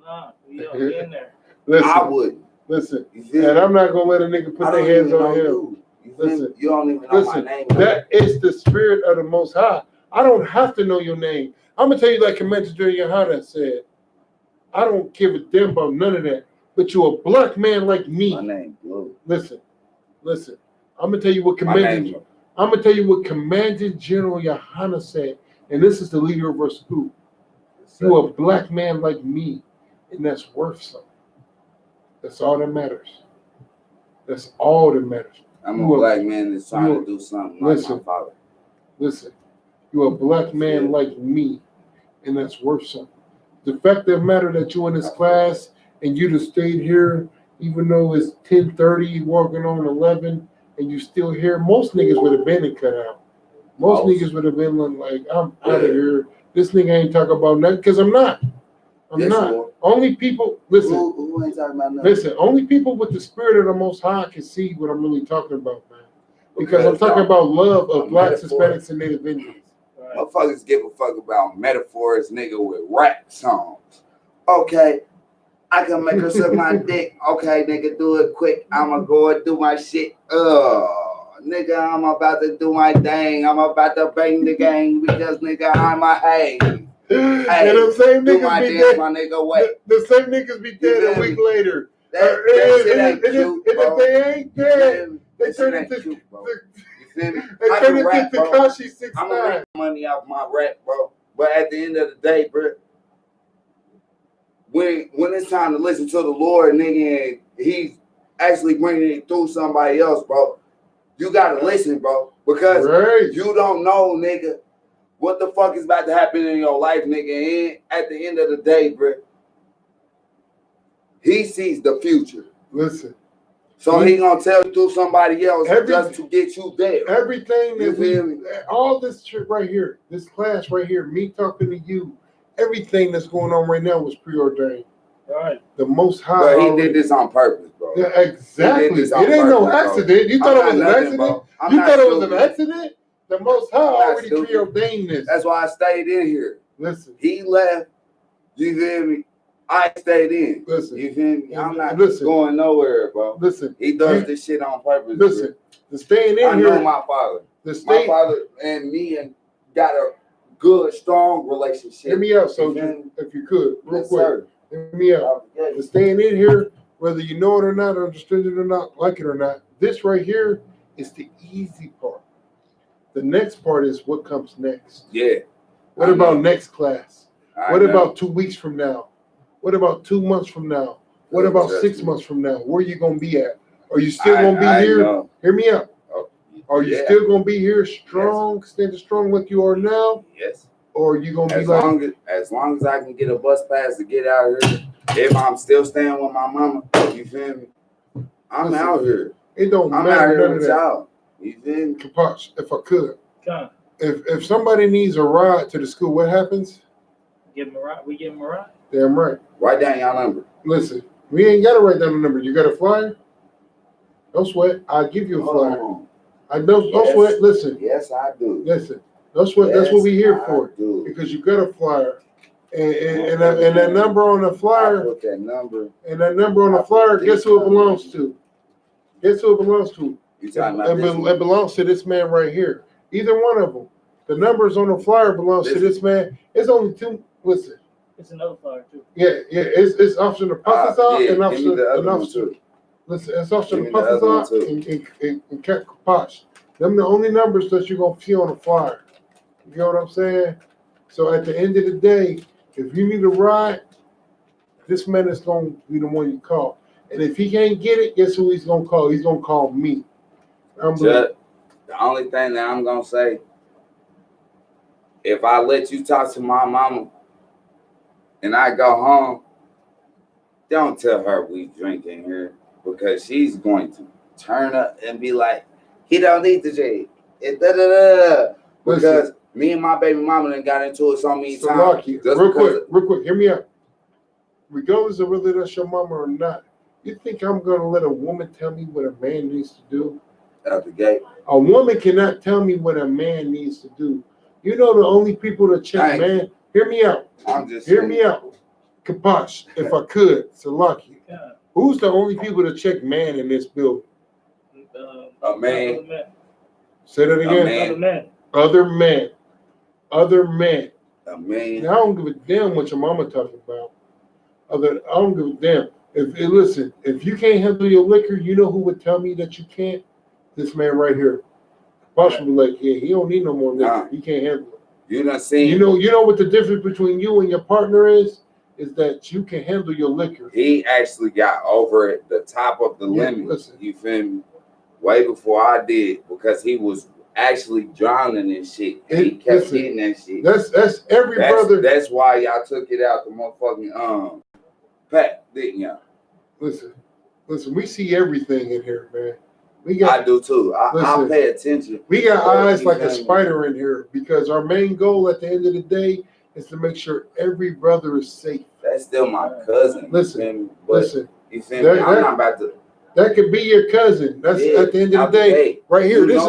Nah, we in there. Listen, I would. Listen, and I'm not gonna let a nigga put their hands on him. Listen, you don't even know my name. That is the spirit of the Most High. I don't have to know your name. I'm gonna tell you like Commander Gen.YAHANNA said. I don't give a damn about none of that. But you're a black man like me. My name Blue. Listen. I'm gonna tell you what Commander. I'm gonna tell you what Commander Gen.YAHANNA said, and this is the leader of our school. You're a black man like me, and that's worth something. That's all that matters. That's all that matters. I'm a black man that's trying to do something like my father. Listen, you're a black man like me, and that's worth something. The fact of the matter that you're in this class and you just stayed here, even though it's 10:30, walking on 11, and you still here, most niggas would have been and cut out. Most niggas would have been like, I'm out of here. This nigga ain't talking about nothing, because I'm not. I'm not. Only people, listen. Who ain't talking about nothing? Listen, only people with the spirit of the Most High can see what I'm really talking about, man. Because I'm talking about love of blacks, Hispanics, and Native Indians. Motherfuckers give a fuck about metaphors, nigga, with rap songs. Okay, I can make her suck my dick. Okay, nigga, do it quick. I'ma go and do my shit. Nigga, I'm about to do my thing. I'm about to bang the gang because, nigga, I'm a hey. Hey, and the same niggas be dead. My nigga, wait. The same niggas be dead a week later. That shit ain't cute, bro. If they ain't dead, they turn into cute, bro. You feel me? They turn into Tekashi 6ix9ine. I'm gonna make money off my rap, bro. But at the end of the day, bro, when it's time to listen to the Lord, nigga, and He's actually bringing it through somebody else, bro, you gotta listen, bro, because you don't know, nigga, what the fuck is about to happen in your life, nigga. And at the end of the day, bro, He sees the future. Listen. So He gonna tell you through somebody else just to get you there. Everything that all this shit right here, this class right here, me talking to you, everything that's going on right now was preordained. Right. The Most High. But He did this on purpose, bro. Yeah, exactly. It ain't no accident. You thought it was an accident? You thought it was an accident? The Most High already preordained this. That's why I stayed in here. Listen. He left. You feel me? I stayed in. Listen. You feel me? I'm not going nowhere, bro. Listen. He does this shit on purpose. Listen. The staying in I here. know my father. My father and me and got a good, strong relationship. Hear me out, soldier, if you could, real quick. Hear me out. The staying in here, whether you know it or not, understand it or not, like it or not, this right here is the easy part. The next part is what comes next. Yeah. What about next class? What about 2 weeks from now? What about 2 months from now? What about 6 months from now? Where are you going to be at? Are you still going to be here? Hear me out. Are you still going to be here strong, standing strong like you are now? Yes. Or are you going to be as long as I can get a bus pass to get out here, if I'm still staying with my mama, you feel me? I'm out here. It don't matter. I'm out here with y'all. You feel me? Kaposh, if I could. If somebody needs a ride to the school, what happens? Give them a ride. We give them a ride. Damn right. Write down your number. Listen, we ain't got to write down the number. You got a flyer? Don't sweat. I'll give you a flyer. I don't sweat. Listen. Yes, I do. Listen. Don't sweat. That's what we're here for. Because you got a flyer. And that number on the flyer. I put that number. And that number on the flyer, guess who it belongs to? Guess who it belongs to? It belongs to this man right here. Either one of them. The numbers on the flyer belongs to this man. It's only two. Listen. It's another flyer too. Yeah. It's Officer Napakazar and Officer. Listen, it's Officer Napakazar and Cat Kaposh. Them the only numbers that you're gonna see on the flyer. You know what I'm saying? So at the end of the day, if you need a ride, this man is gonna be the one you call. And if he can't get it, guess who he's gonna call? He's gonna call me. The only thing that I'm gonna say, if I let you talk to my mama and I go home, don't tell her we drinking here, because she's going to turn up and be like, he don't need the drink. it because me and my baby mama done got into it so many times. Real quick, hear me out. Regardless of whether that's your mama or not, you think I'm gonna let a woman tell me what a man needs to do? Out the gate. A woman cannot tell me what a man needs to do. You know the only people that check man. Hear me out. Hear me out. Kapash, if I could, Salaki. Who's the only people that check man in this building? A man. Say that again. Other man. A man. Now, I don't give a damn what your mama talking about. I don't give a damn. Listen, if you can't handle your liquor, you know who would tell me that you can't? This man right here. Possibly like, yeah, he don't need no more liquor. He can't handle it. You done seen. You know what the difference between you and your partner is that you can handle your liquor. He actually got over the top of the limit. Listen. You feel me? Way before I did, because he was actually drowning in shit. He kept getting that shit. That's every brother. That's why y'all took it out the motherfucking pack, didn't y'all? Listen, we see everything in here, man. I do too. I pay attention. We got eyes like a spider in here because our main goal at the end of the day is to make sure every brother is safe. That's still my cousin. Listen. You feel me? I'm not about to. That could be your cousin. That's at the end of the day. Right here. This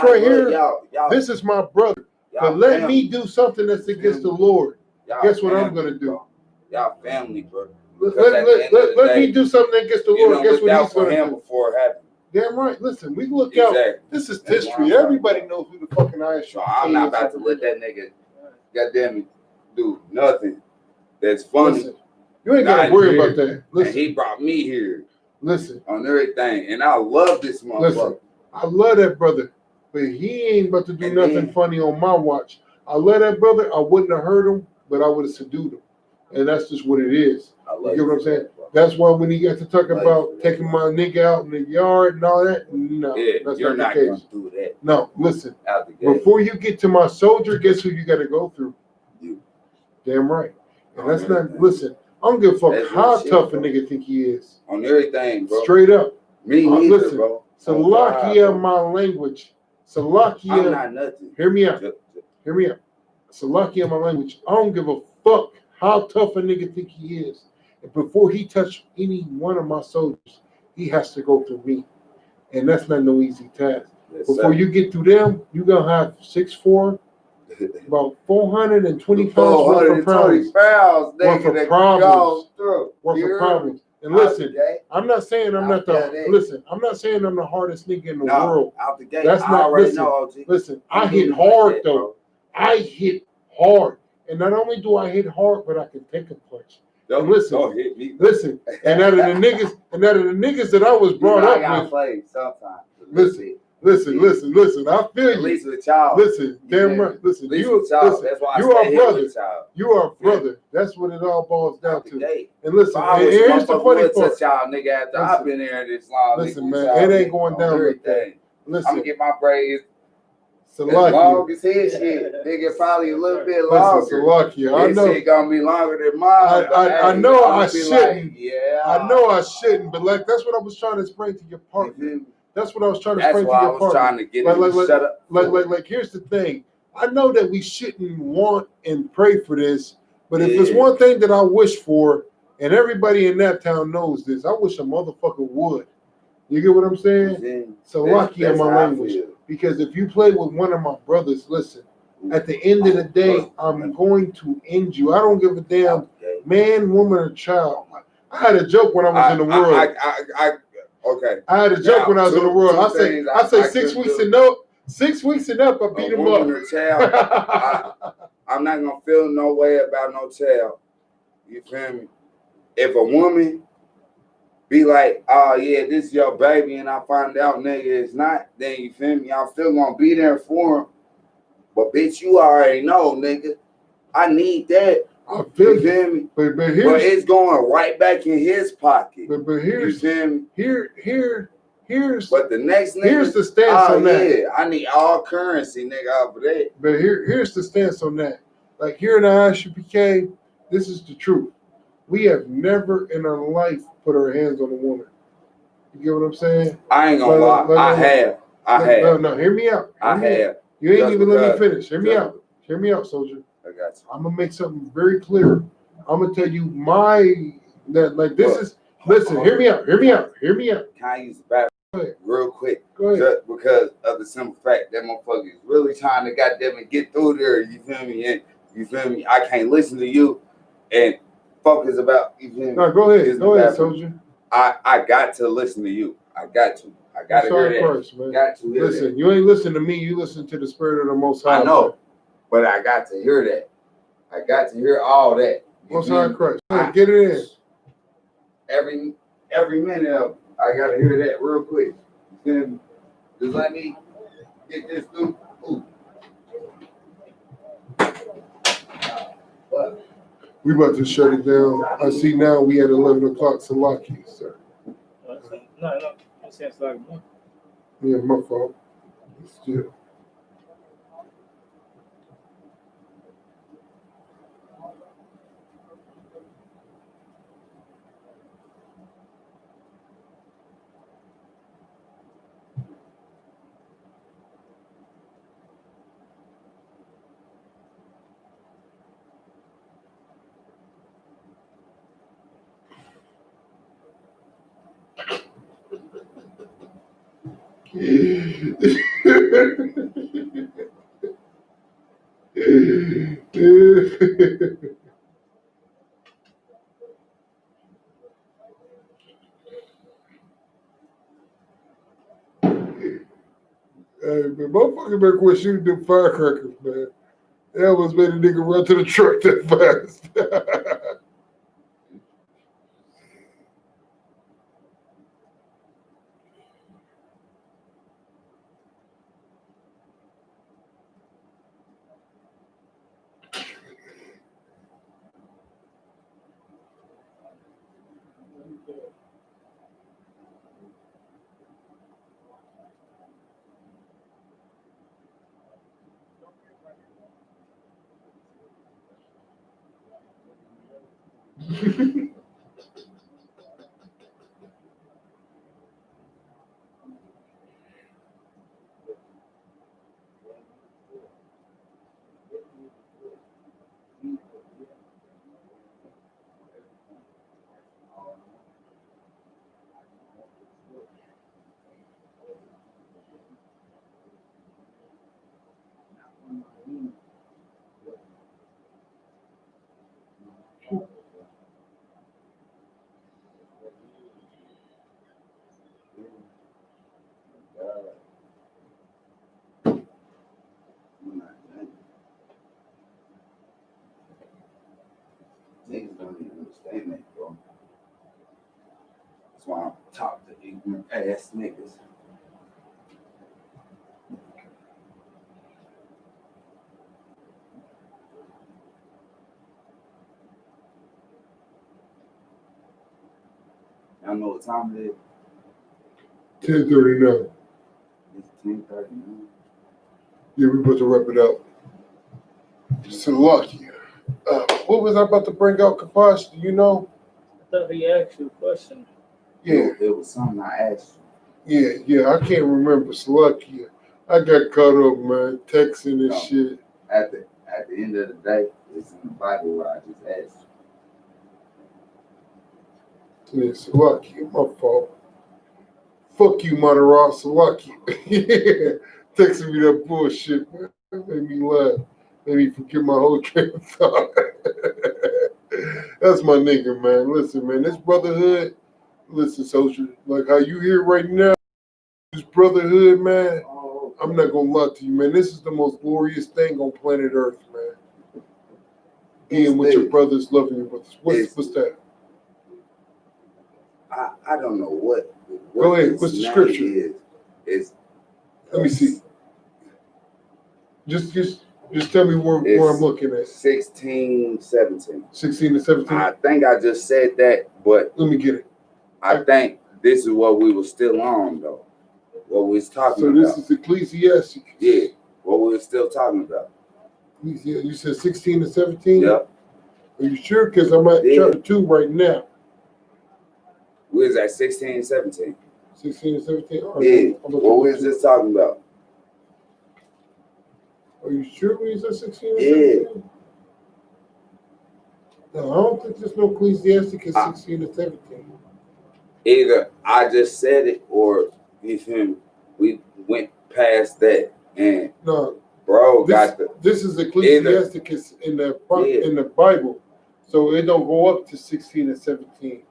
right here. This is my brother. But let me do something that's against the Lord. Guess what I'm gonna do? Y'all family, bro. Let me do something against the Lord. Guess what he's gonna do? Before it happened. Damn right. Listen, we look out. This is history. Everybody knows who the fucking I.S.U.P.K. So I'm not about to let that nigga, goddamn, do nothing that's funny. Listen, you ain't gotta worry about that. Listen, and he brought me here. Listen, on everything, and I love this motherfucker. Listen, I love that brother, but he ain't about to do nothing funny on my watch. I love that brother. I wouldn't have hurt him, but I would have subdued him, and that's just what it is. You get what I'm saying? That's why when he got to talk about taking my nigga out in the yard and all that, no, that's you're not the case. Gonna do that. No, listen. Before you get to my soldier, guess who you got to go through? You. Damn right. And that's not. Listen, I don't give a fuck how tough a nigga think he is. On everything, bro. Straight up. Me neither, listen, bro. Salakia, my language. Salakia. I'm not nothing. Hear me out. Hear me out. Salakia, my language. I don't give a fuck how tough a nigga think he is. And before he touch any one of my soldiers, he has to go through me. And that's not no easy task. Yes, before you get through them, you're going to have 6'4", about 420 pounds worth of problems. Worth of problems. And listen, I'm not saying I'm not the hardest nigga in the world. That's not, listen, I hit hard though. I hit hard. And not only do I hit hard, but I can take a punch. And listen, and out of the niggas that I was brought up with, listen. I feel you. Listen, damn right. Listen, you are brother. You are brother. That's what it all boils down to. And listen, here's the funny part. I've been there this long. Listen, man, it ain't going down like that. Listen, I'm gonna get my braids. As long as his shit, nigga, probably a little bit longer. I know. His shit gonna be longer than mine. I know I shouldn't. Like, I know I shouldn't, but like that's what I was trying to explain to your partner. That's what I was trying to explain to your partner. Trying to get him to shut up. Like, here's the thing. I know that we shouldn't want and pray for this, but if there's one thing that I wish for, and everybody in that town knows this, I wish a motherfucker would. You get what I'm saying? So lucky in my language. Because if you play with one of my brothers, listen, at the end of the day, I'm going to end you. I don't give a damn man, woman, or child. I had a joke when I was in the world. I had a joke when I was in the world. I say 6 weeks and up. 6 weeks and up, I beat him up. I'm not gonna feel no way about no child. You feel me? If a woman be like, oh yeah, this is your baby, and I find out nigga it's not, then you feel me? I'm still gonna be there for him. But bitch, you already know, nigga. I need that. I feel you feel me? But it's going right back in his pocket. But here's you feel me? Here's but the next nigga, here's the stance on that. Yeah, I need all currency, nigga, over there. But here's the stance on that. Like here in the I.S.U.P.K, this is the truth. We have never in our life put our hands on a woman. You get what I'm saying? I ain't gonna lie. I No, hear me out. You ain't even let me finish. Hear me out. Hear me out, soldier. I got you. I'm gonna make something very clear. I'm gonna tell you listen, hear me out. Hear me out. Can I use the bathroom real quick? Go ahead. Just because of the simple fact that motherfucker is really trying to goddamn it get through there. You feel me? And you feel me? I can't listen to you and focus about, you feel me? No, go ahead, soldier. I got to listen to you. I got to hear that. Christ, man. Got to hear listen, that. You ain't listen to me. You listen to the Spirit of the Most High. I know, man. but I got to hear that. I got to hear all that. Most High Christ. Get it in. Every minute of it, I gotta hear that real quick. Then just let me get this through. Ooh. What? We about to shut it down. I see now we at 11 o'clock. Salaki, sir. No, it sounds like me. Yeah, my fault. Still. Hey, man, motherfucker better quit shooting them firecrackers, man. That almost made a nigga run to the truck that fast. Niggas don't even understand that, bro. That's why I'm talking to ignorant ass niggas. Y'all know what time it is? 10:39. It's 10:39. Yeah, we about to wrap it up. Salaki. What was I about to bring out, Kapash? Do you know? I thought he asked you a question. Yeah. It was something I asked you. Yeah, I can't remember. Salaki. I got caught up, man, texting and shit. At the end of the day, it's in the Bible where I just asked you. Yeah, Salaki, my fault. Fuck you, Madara, Salaki. Texting me that bullshit, man. That made me laugh. Made me forget my whole train of thought. That's my nigga, man. Listen, man, this brotherhood, listen, social, like how you here right now, this brotherhood, man, I'm not gonna lie to you, man. This is the most glorious thing on planet Earth, man. Being with your brothers, loving your brothers. What's that? I don't know what Go ahead. What's the scripture? Is let me see. Just tell me where I'm looking at. 16, 17. 16 to 17. I think I just said that, but let me get it. I think this is what we were still on, though. What we was talking about. So this is Ecclesiastes. Yeah, what we were still talking about. Yeah, you said 16 to 17? Yep. Are you sure? Because I'm at chapter 2 right now. We was at 16 and 17. 16 and 17? All right, Yeah. What was this talking about? Are you sure we said 16 and Yeah. 17? No, I don't think there's no Ecclesiastes 16 and 17. Either I just said it or you feel me? We went past that and No, bro this is Ecclesiastes in the Bible, so it don't go up to 16 and 17.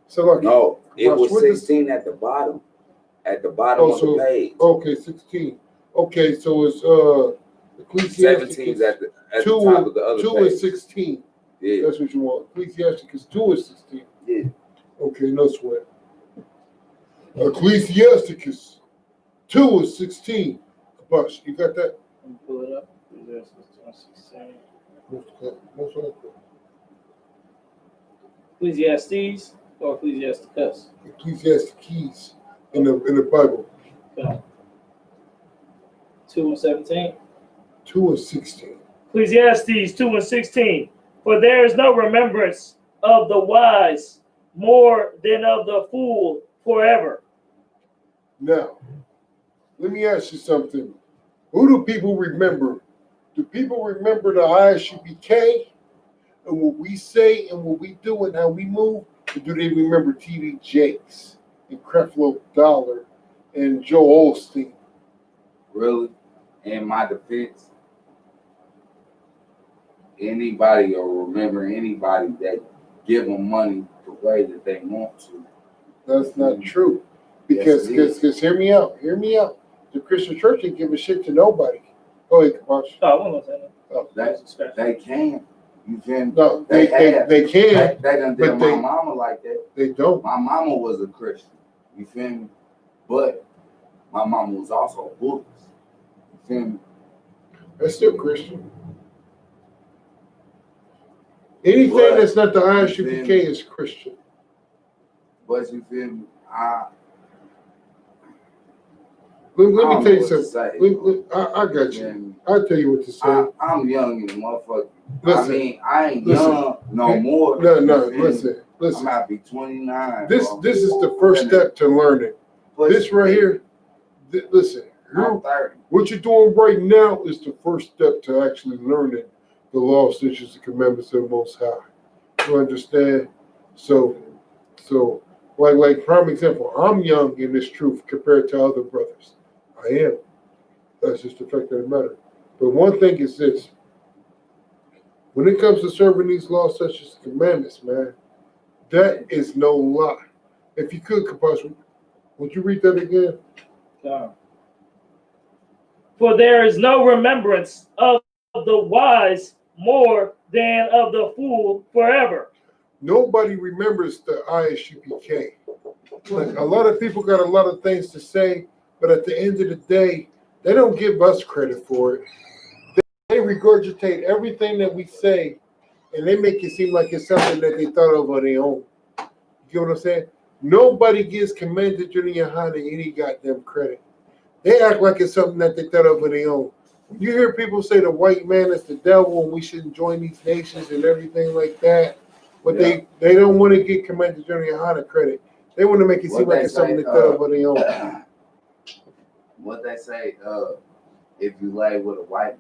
So like no, it was 16 at the bottom. At the bottom of the page. Okay, 16. Okay, so it's Ecclesiastes 17's at the top of the other 2 page. and 16. Yeah. That's what you want. Ecclesiastes 2 and 16. Yeah. Okay, no sweat. Ecclesiastes 2 and 16. Kabosh, you got that? Let me pull it up. Ecclesiastes 2:16. Ecclesiastes or Ecclesiasticus? Ecclesiastes keys in the Bible. Okay. 2 and 17. 2 and 16. Ecclesiastes 2 and 16. For there is no remembrance of the wise more than of the fool forever. Now, let me ask you something. Who do people remember? Do people remember the I.S.U.P.K and what we say and what we do and how we move? Or do they remember TV Jakes and Creflo Dollar and Joe Osteen? Really? In my defense, anybody or remember anybody that give them money the way that they want to. That's not true. Because hear me out. The Christian church didn't give a shit to nobody. Go ahead, Kabosh. Oh, I won't say that. They can. You can. No, they can. They done did but my mama like that. They don't. My mama was a Christian. You feel me? But my mama was also a Buddhist. You feel me? That's still Christian. Anything that's not the I.S.U.P.K is Christian. But you feel me? Let me tell you something. I got you. I'll tell you what to say. I'm young and motherfucker. Listen, I mean, I ain't young no more. No, listen. I'm about to be 29. This is the first step to learning. This right here, listen. I'm 30. What you're doing right now is the first step to actually learning the law, statutes, and commandments of the Most High. You understand? So, like prime example, I'm young in this truth compared to other brothers. I am. That's just the fact of the matter. But one thing is this: when it comes to serving these laws, such as the commandments, man, that is no lie. If you could, Kapash, would you read that again? Yeah. For there is no remembrance of the wise more than of the fool forever. Nobody remembers the I.S.U.P.K. Like a lot of people got a lot of things to say, but at the end of the day, they don't give us credit for it. They regurgitate everything that we say, and they make it seem like it's something that they thought of on their own. You get what I'm saying? Nobody gives Commander GEN.YAHANNA any goddamn credit. They act like it's something that they thought of on their own. When you hear people say the white man is the devil and we shouldn't join these nations and everything like that, but they don't want to give Commander GEN.YAHANNA credit. They want to make it seem like it's something they thought of on their own. What they say, if you lay with a white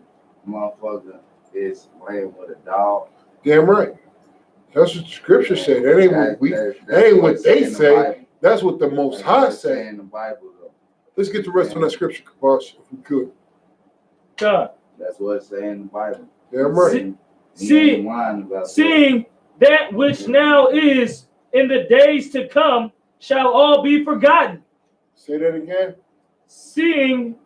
motherfucker, it's laying with a dog. Damn right. That's what the scripture said. That ain't what that ain't what they say. That's what the Most High say. In the Bible, though. Let's get the rest of that scripture, Kabosh, if we could. God. That's what it's saying in the Bible. Damn right. Seeing that which now is in the days to come shall all be forgotten. Say that again. Seeing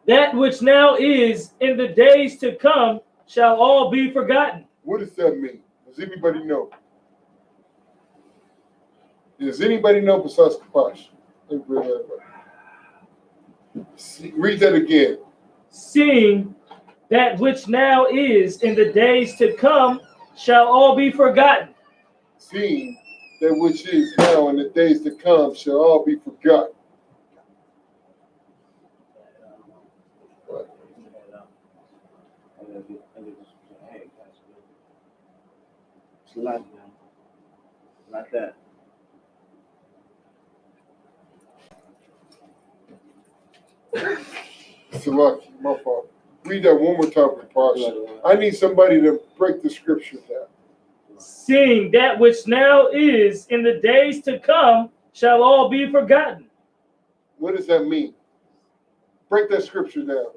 that which now is in the days to come shall all be forgotten. What does that mean? Does anybody know? Does anybody know besides Kabosh? Read that again. Seeing that which now is in the days to come shall all be forgotten. Seeing that which is now in the days to come shall all be forgotten. It's like that. Salaki, my fault. Read that one more time, Pasha. I need somebody to break the scripture down. Seeing that which now is in the days to come shall all be forgotten. What does that mean? Break that scripture down.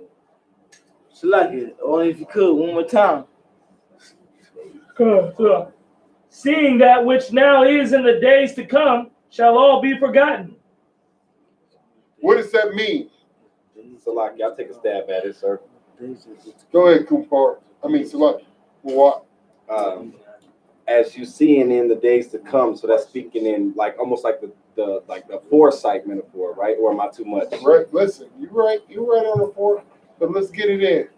Salaki, only if you could, one more time. Seeing that which now is in the days to come shall all be forgotten. What does that mean? Salaki, I'll take a stab at it, sir. Go ahead, Kumpar. Salaki. What? As you seeing in the days to come, so that's speaking in like almost like the foresight metaphor, right? Or am I too much? Right. Listen, you're right on the point, but let's get it in.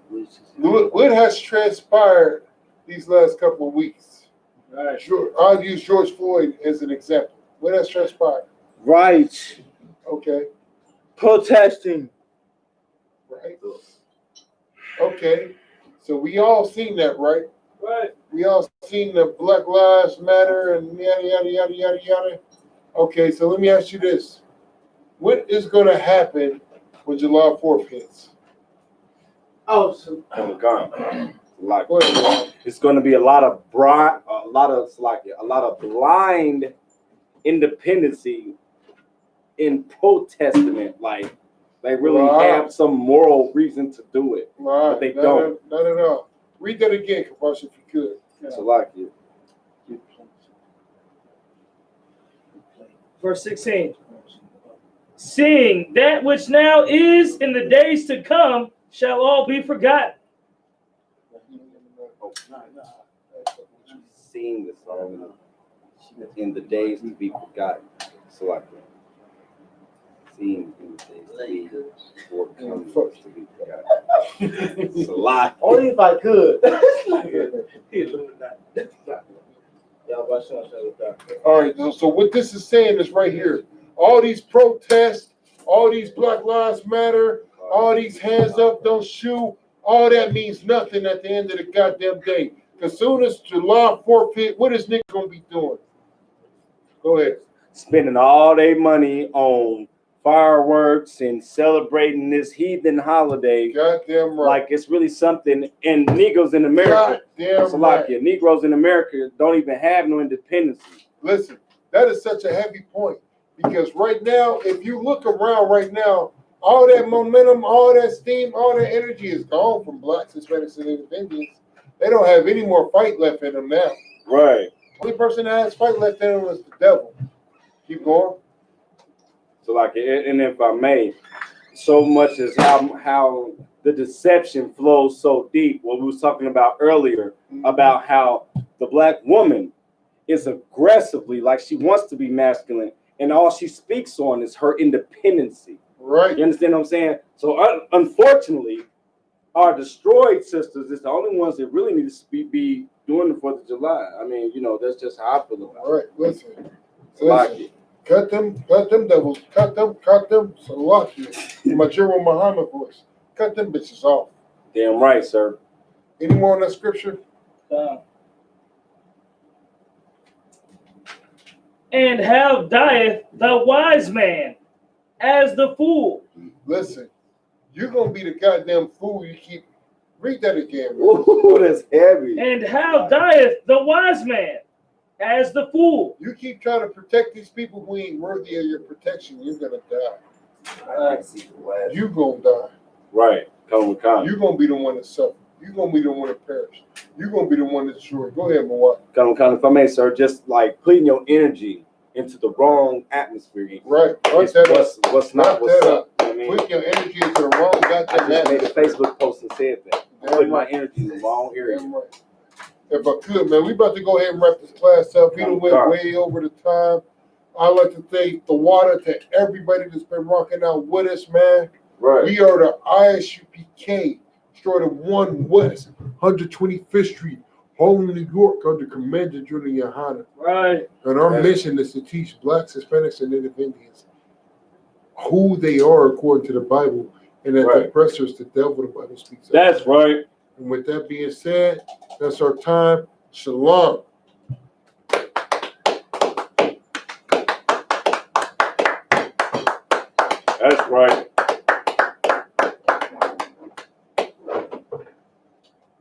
What has transpired these last couple of weeks? Right. I'll use George Floyd as an example. What has transpired? Right. Okay. Protesting. Right. Okay. So we all seen that, right? Right. We all seen the Black Lives Matter and yada, yada, yada, yada, yada. Okay, so let me ask you this. What is going to happen when July 4th hits? Like, it's going to be a lot of blind independency in protesting. Like, they really have some moral reason to do it, but they don't. Not at all. Read that again, Kapash, if you could. So like it. Verse 16. Seeing that which now is in the days to come shall all be forgotten. Seeing the song in the days to be forgotten. So like that. Seeing in the days to be forgotten. It's a lot. Only if I could. All right, so what this is saying is right here. All these protests, all these Black Lives Matter, all these hands up, don't shoot, all that means nothing at the end of the goddamn day. Because soon as July 4th hit, what is Nick going to be doing? Go ahead. Spending all their money on fireworks and celebrating this heathen holiday. Goddamn right. Like it's really something. And Negroes in America, Negroes in America don't even have no independence. Listen, that is such a heavy point. Because right now, if you look around right now, all that momentum, all that steam, all that energy is gone from Blacks, Hispanics, and Indians. They don't have any more fight left in them now. Right. The only person that has fight left in them is the devil. Keep going. So like, and if I may, so much as how the deception flows so deep. What we was talking about earlier, about how the Black woman is aggressively, like she wants to be masculine, and all she speaks on is her independency. Right. You understand what I'm saying? So unfortunately, our destroyed sisters is the only ones that really need to be doing the 4th of July. I mean, you know, that's just how I feel about it. Right. Listen. Cut them devils, cut them, Salaki. My General Muhammad voice. Cut them bitches off. Damn right, sir. Any more on that scripture? And how dieth the wise man as the fool? Listen, you're going to be the goddamn fool you keep. Read that again, man. Ooh, that's heavy. And how dieth the wise man as the fool? You keep trying to protect these people who ain't worthy of your protection, you're going to die. You're going to die. Right. Come with come. You're going to be the one that suffer. You're going to be the one that perish. You're going to be the one that's destroyed. Go ahead, Mawat. Come with come, if I may, sir, just like putting your energy into the wrong atmosphere. Right. What's up. You know I mean? Put your energy into the wrong goddamn I just made a atmosphere. Facebook post and said that. Put my energy in the wrong area. Damn right. If I could, man, we about to go ahead and wrap this class up. We done went way over the time. I'd like to thank the water to everybody that's been rocking out with us, man. Right. We are the I.S.U.P.K, Store of 1 West, 125th Street, Harlem, New York, under Commander GEN.YAHANNA. Right. And our mission is to teach Blacks, Hispanics, and Native Indians who they are according to the Bible, and that the oppressor is the devil. The Bible speaks. That's right. And with that being said, that's our time. Shalom. That's right.